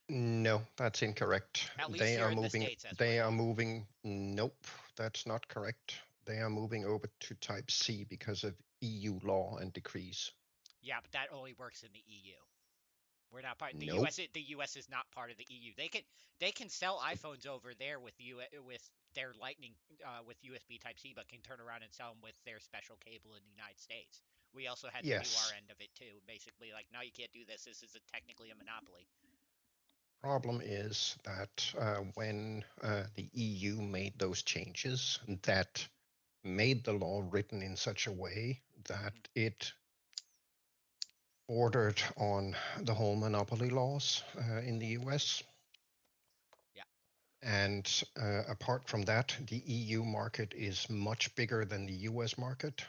no, that's incorrect. At least They here are in the moving. States, that's They what I are know. moving. Nope, that's not correct. They are moving over to Type C because of EU law and decrees. Yeah, but that only works in the EU. We're not part. The Nope. US. The US is not part of the EU. They can sell iPhones over there with their Lightning with USB Type C, but can turn around and sell them with their special cable in the United States. We also had to do our Yes. end of it too. Basically, like, no, you can't do this. This is technically a monopoly. Problem is that when the EU made those changes, that made the law written in such a way that it ordered on the whole monopoly laws in the US. Yeah. And apart from that, the EU market is much bigger than the US market,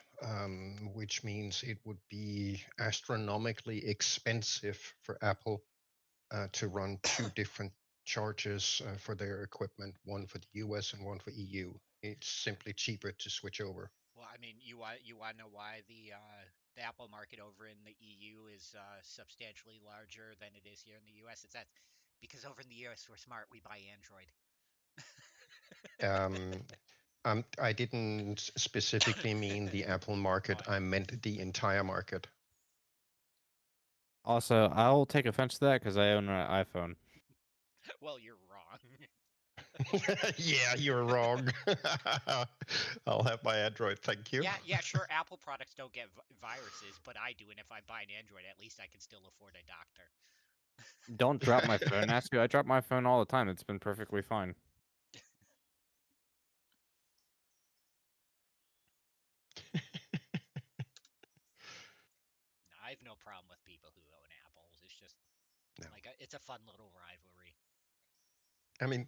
which means it would be astronomically expensive for Apple to run two different charges for their equipment, one for the US and one for EU. It's simply cheaper to switch over. Well, I mean, you want to know why the Apple market over in the EU is substantially larger than it is here in the US? It's that because over in the US we're smart. We buy Android. I didn't specifically mean the Apple market. Oh, I meant the entire market. Also, I'll take offense to that because I own an iPhone. well, you're wrong. Yeah, you're wrong. I'll have my Android, thank you. Yeah, sure. Apple products don't get viruses, but I do, and if I buy an Android, at least I can still afford a doctor. Don't drop my phone, Askew. I drop my phone all the time. It's been perfectly fine. No, I have no problem with people who own Apples. It's just No. like it's a fun little rivalry. I mean,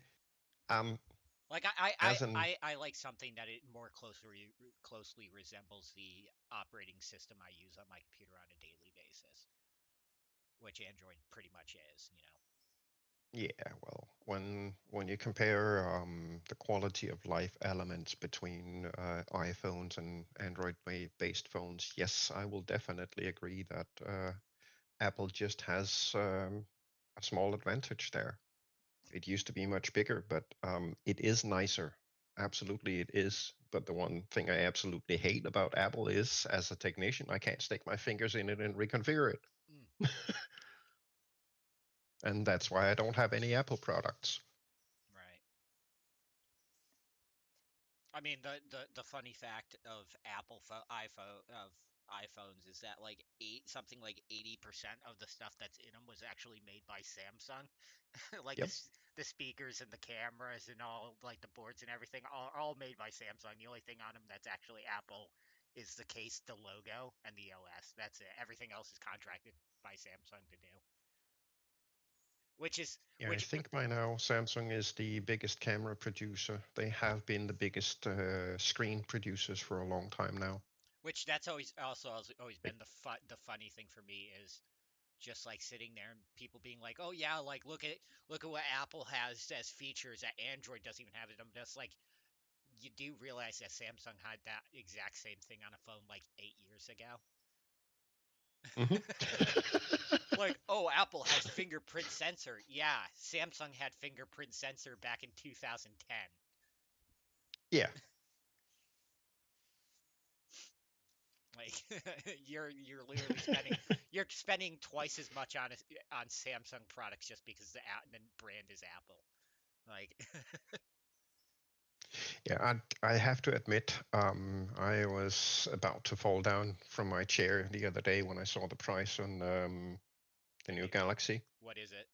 Like as an I like something that it more closely resembles the operating system I use on my computer on a daily basis, which Android pretty much is, you know. yeah, well, when you compare the quality of life elements between iPhones and Android-based phones, yes, I will definitely agree that Apple just has a small advantage there. It used to be much bigger, but it is nicer. Absolutely, it is. But the one thing I absolutely hate about Apple is, as a technician, I can't stick my fingers in it and reconfigure it. Mm. And that's why I don't have any Apple products. Right. I mean, the funny fact of iPhones is that like something like 80% of the stuff that's in them was actually made by Samsung. Like Yep. the speakers and the cameras and all like the boards and everything are all made by Samsung. The only thing on them that's actually Apple is the case, the logo, and the OS. That's it. Everything else is contracted by Samsung to do. Which is Yeah, I think by now Samsung is the biggest camera producer. They have been the biggest screen producers for a long time now. which that's always been the funny thing for me is just like sitting there and people being like, "Oh yeah, like look at what Apple has as features that Android doesn't even have." It. I'm just like, you do realize that Samsung had that exact same thing on a phone like 8 years ago. Mm-hmm. Like, oh, Apple has fingerprint sensor. Yeah, Samsung had fingerprint sensor back in 2010. Yeah. Like, you're literally spending twice as much on Samsung products just because the brand is Apple. Like, Yeah, I have to admit, I was about to fall down from my chair the other day when I saw the price on the new Galaxy. what is it?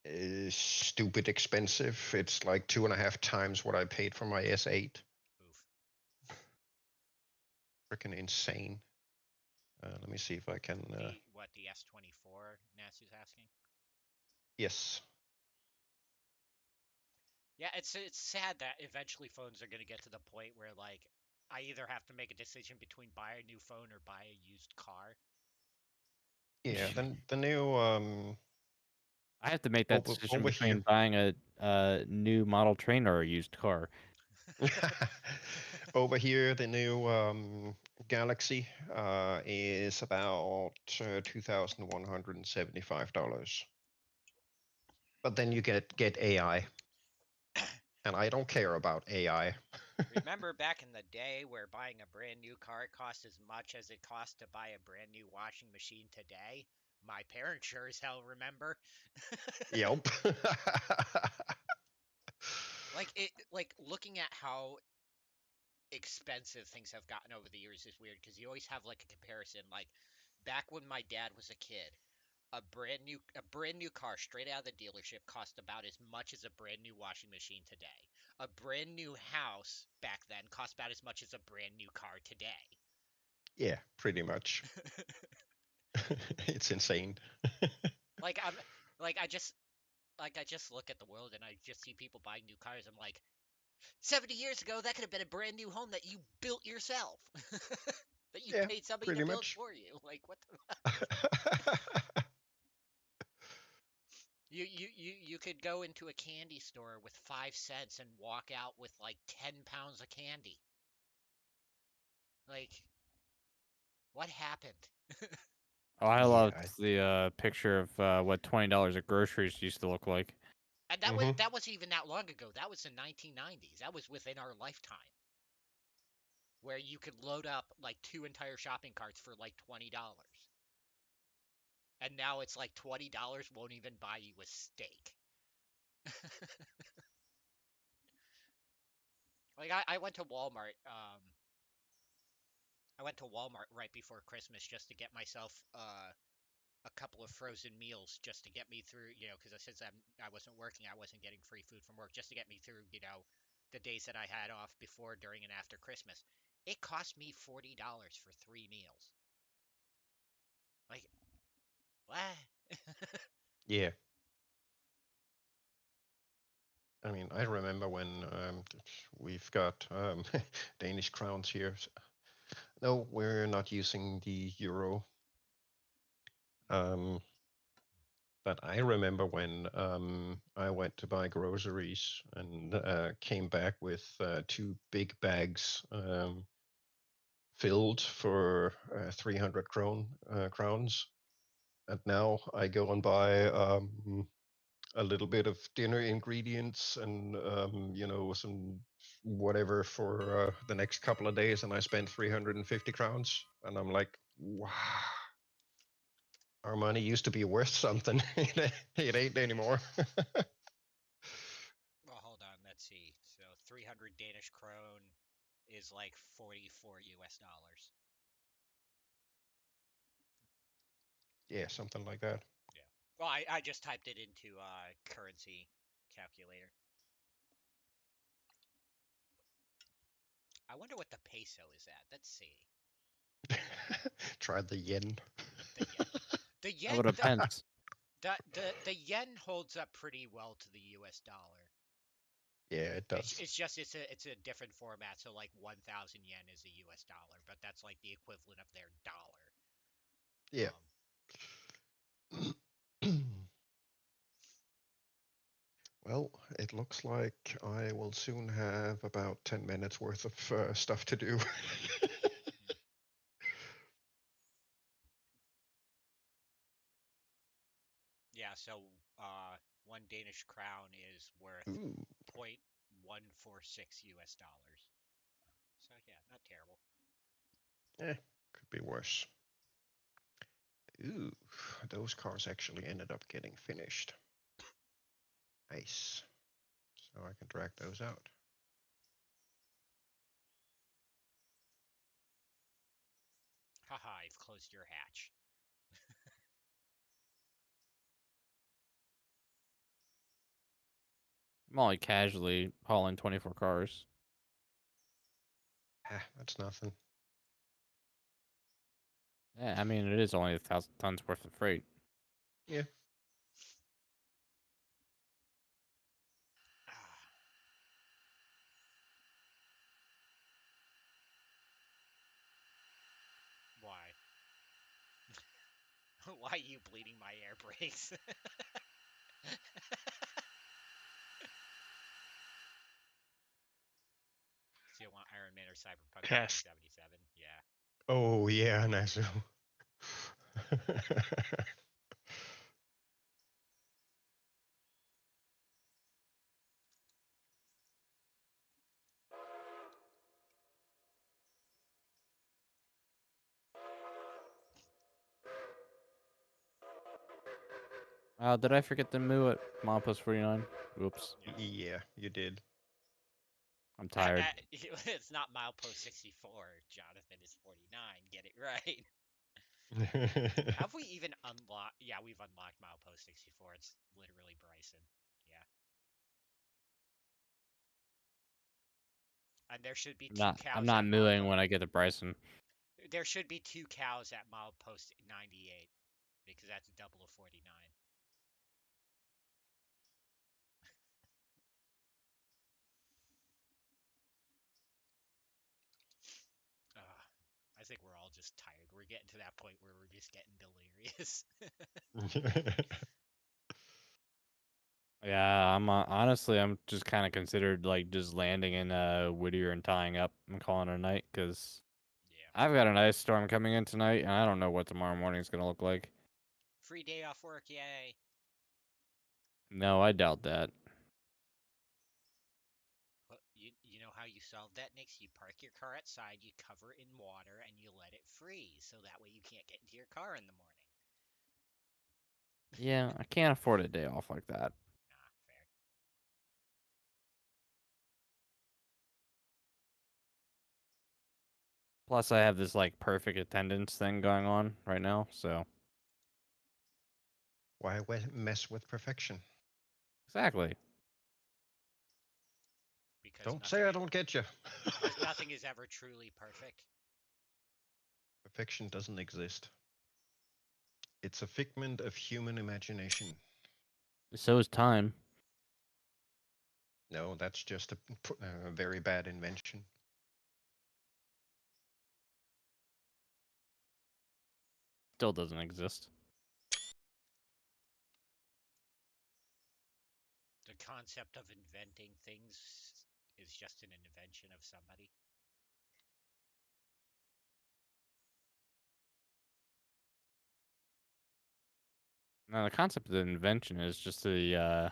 Is stupid expensive. It's like 2.5 times what I paid for my S8. Oof. Freaking insane. Let me see if I can. The S24? Nassy's asking. Yes. Yeah, it's sad that eventually phones are gonna get to the point where like I either have to make a decision between buy a new phone or buy a used car. Yeah. Then the new I have to make that decision over between here. buying a new model train or a used car. Over here, the new Galaxy is about $2,175. But then you get AI, and I don't care about AI. Remember back in the day where buying a brand new car cost as much as it cost to buy a brand new washing machine today? My parents sure as hell remember. Yep. Like looking at how expensive things have gotten over the years is weird because you always have like a comparison. Like back when my dad was a kid, a brand new car straight out of the dealership cost about as much as a brand new washing machine today. A brand new house back then cost about as much as a brand new car today. Yeah, pretty much. It's insane. Like I'm like I just look at the world and I just see people buying new cars. I'm like, 70 years ago that could have been a brand new home that you built yourself. That you Yeah, paid somebody to pretty build much. for you. Like what the you could go into a candy store with 5 cents and walk out with like 10 pounds of candy. Like, what happened? Oh, I Yeah, loved the picture of what $20 at groceries used to look like. And that wasn't even that long ago. That was in 1990s. That was within our lifetime, where you could load up like 2 entire shopping carts for like $20. And now it's like $20 won't even buy you a steak. Like I went to Walmart. I went to Walmart right before Christmas just to get myself a couple of frozen meals just to get me through. Because since I wasn't working, I wasn't getting free food from work, just to get me through. The days that I had off before, during, and after Christmas. It cost me $40 for 3 meals. Like what? yeah. I mean, I remember when we've got Danish crowns here. No, we're not using the euro. But I remember when I went to buy groceries and came back with 2 big bags filled for 300 crowns. And now I go and buy a little bit of dinner ingredients and some whatever for the next couple of days, and I spent 350 crowns, and I'm like, wow, our money used to be worth something. It ain't anymore. Well, hold on. Let's see. So 300 Danish krone is like 44 US dollars. Yeah, something like that. Yeah. Well, I just typed it into currency calculator. I wonder what the peso is at. Let's see. Try the yen. The yen. The That yen. would depends. The yen holds up pretty well to the US dollar. Yeah, it does. It's just it's a different format. So like 1,000 yen is a US dollar, but that's like the equivalent of their dollar. Yeah. Well, it looks like I will soon have about 10 minutes worth of stuff to do. Yeah, so 1 Danish crown is worth Ooh, 0.146 US dollars. So yeah, not terrible. could be worse. Ooh, those cars actually ended up getting finished. Nice. So I can drag those out. Haha, I've closed your hatch. I'm only casually hauling 24 cars. That's nothing. Yeah, I mean, it is only 1,000 tons worth of freight. Yeah. Why? Why are you bleeding my air brakes? So you want Iron Man or Cyberpunk Test. 2077? Yeah. Oh, yeah, Nasu. Did I forget the moo at Milepost 49? Oops. Yeah, you did. I'm tired. It's not milepost 64, Jonathan. It's 49. Get it right. Have we even unlocked? Yeah, we've unlocked milepost 64. It's literally Bryson. Yeah. And there should be two cows I'm not at mooing when I get to Bryson. There should be 2 cows at milepost 98 because that's a double of 49. I think we're all just tired. We're getting to that point where we're just getting delirious. Yeah, honestly, I'm just kind of considered like just landing in Whittier and tying up and calling it a night because Yeah. I've got an ice storm coming in tonight, and I don't know what tomorrow morning is gonna look like. Free day off work, yay! No, I doubt that. Well, you know how you solve that, Nix? You park your car outside, you cover it in water, and you let it freeze, so that way you can't get into your car in the morning. Yeah, I can't afford a day off like that. Nah, fair. Plus, I have this like perfect attendance thing going on right now, so Why mess with perfection? exactly. Because Don't nothing say I is, don't get you. because nothing is ever truly perfect. Perfection doesn't exist. It's a figment of human imagination. So is time. No, that's just a very bad invention. Still doesn't exist. The concept of inventing things is just an invention of somebody. Now, the concept of invention is just a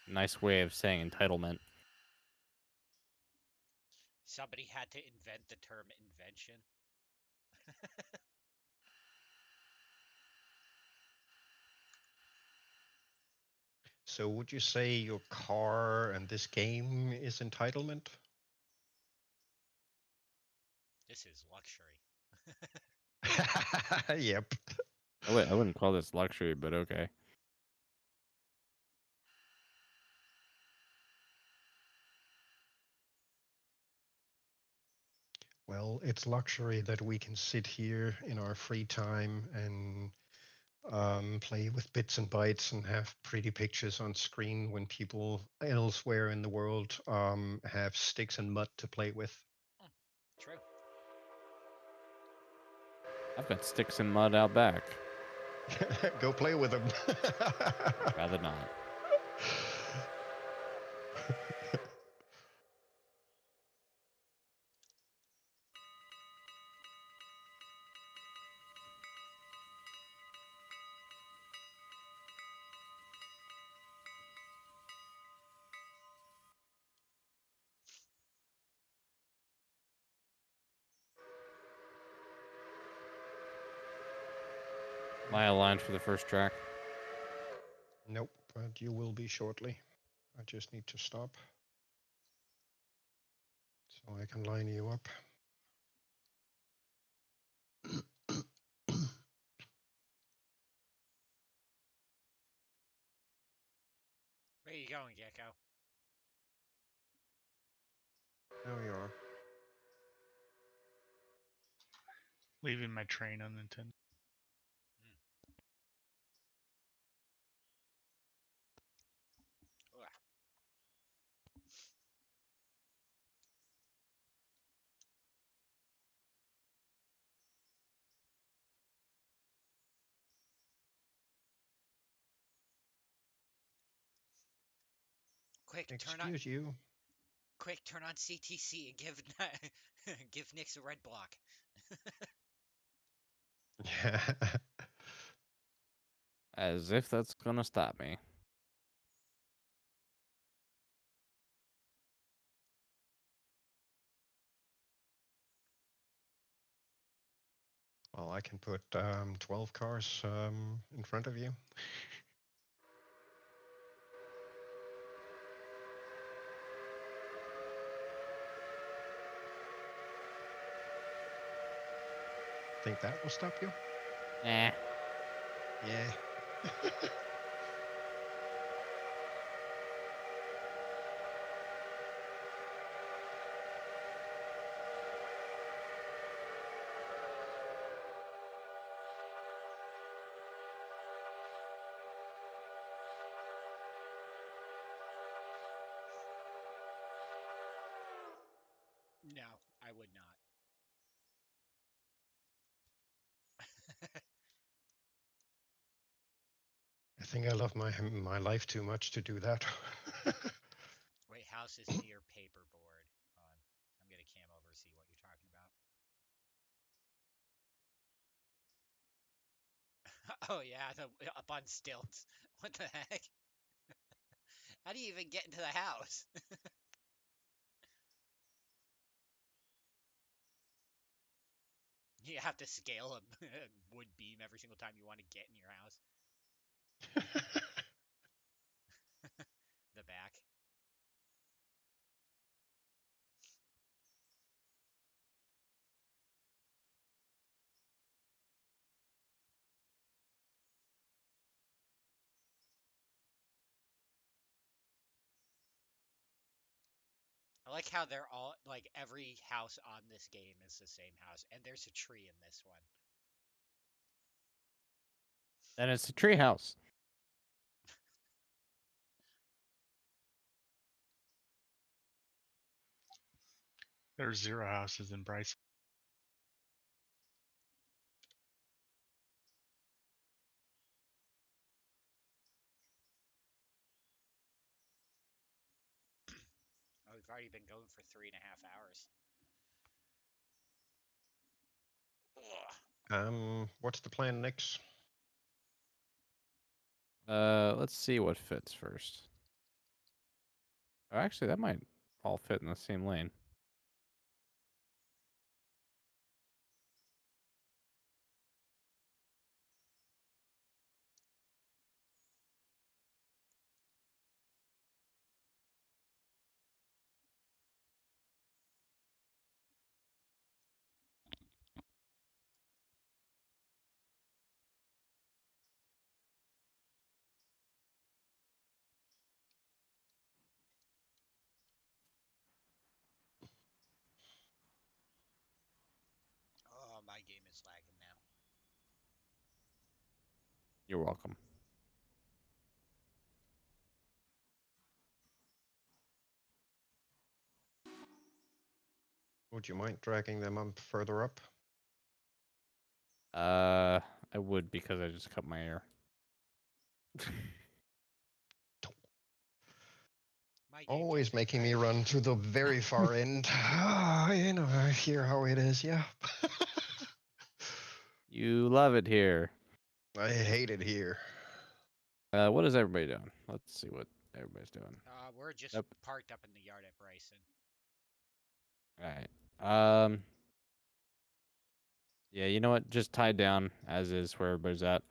nice way of saying entitlement. Somebody had to invent the term invention. So would you say your car and this game is entitlement? This is luxury. Yep. I wouldn't call this luxury, but okay. Well, it's luxury that we can sit here in our free time and play with bits and bytes and have pretty pictures on screen when people elsewhere in the world have sticks and mud to play with. True. I've got sticks and mud out back. Go play with them. Rather not. Am I aligned for the first track? Nope, but you will be shortly. I just need to stop so I can line you up. Where are you going, Gecko? There you are. Leaving my train unattended. Ugh. Quick, Excuse you. Quick, turn on CTC and give give Nix a red block. Yeah. As if that's gonna stop me. Well, I can put 12 cars in front of you. Think that will stop you? Nah. Yeah. No, I would not. I think I love my life too much to do that. Wait, house is near paperboard. Hold on. I'm gonna cam over see what you're talking about. Oh yeah, up on stilts. What the heck? How do you even get into the house? You have to scale a wood beam every single time you want to get in your house. The back. I like how they're all like every house on this game is the same house, and there's a tree in this one. And it's a treehouse. There's 0 houses in Bryce. Oh, we've already been going for 3.5 hours. Ugh. What's the plan next? Let's see what fits first. Oh, actually, that might all fit in the same lane. Oh, my game is lagging now. You're welcome. Would you mind dragging them up further up? I would because I just cut my air. My game Always just making me crashed. run to the very far end. You know, I hear how it is, yeah. You love it here. I hate it here. What is everybody doing? Let's see what everybody's doing. We're just Yep. parked up in the yard at Bryson. All right. Yeah, you know what? Just tie down as is where everybody's at.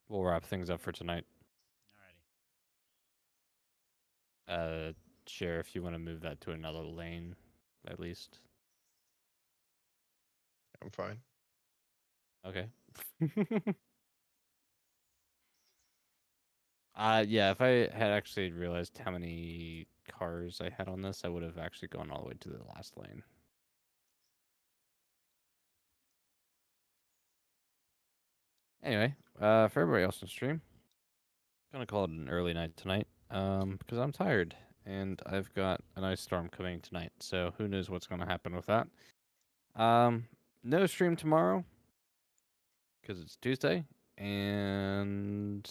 We'll wrap things up for tonight. Alrighty. Sheriff, you want to move that to another lane, at least? I'm fine. Okay. Yeah, if I had actually realized how many cars I had on this, I would have actually gone all the way to the last lane. Anyway, for everybody else on stream, gonna call it an early night tonight, because I'm tired and I've got an ice storm coming tonight, so who knows what's gonna happen with that. No stream tomorrow because it's Tuesday, and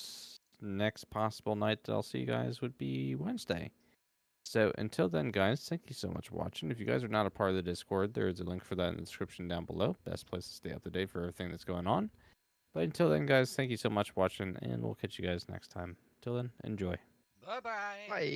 next possible night that I'll see you guys would be Wednesday. So until then, guys, thank you so much for watching. If you guys are not a part of the Discord, there is a link for that in the description down below. Best place to stay up to date for everything that's going on. But until then, guys, thank you so much for watching, and we'll catch you guys next time. Till then, enjoy. Bye-bye. Bye.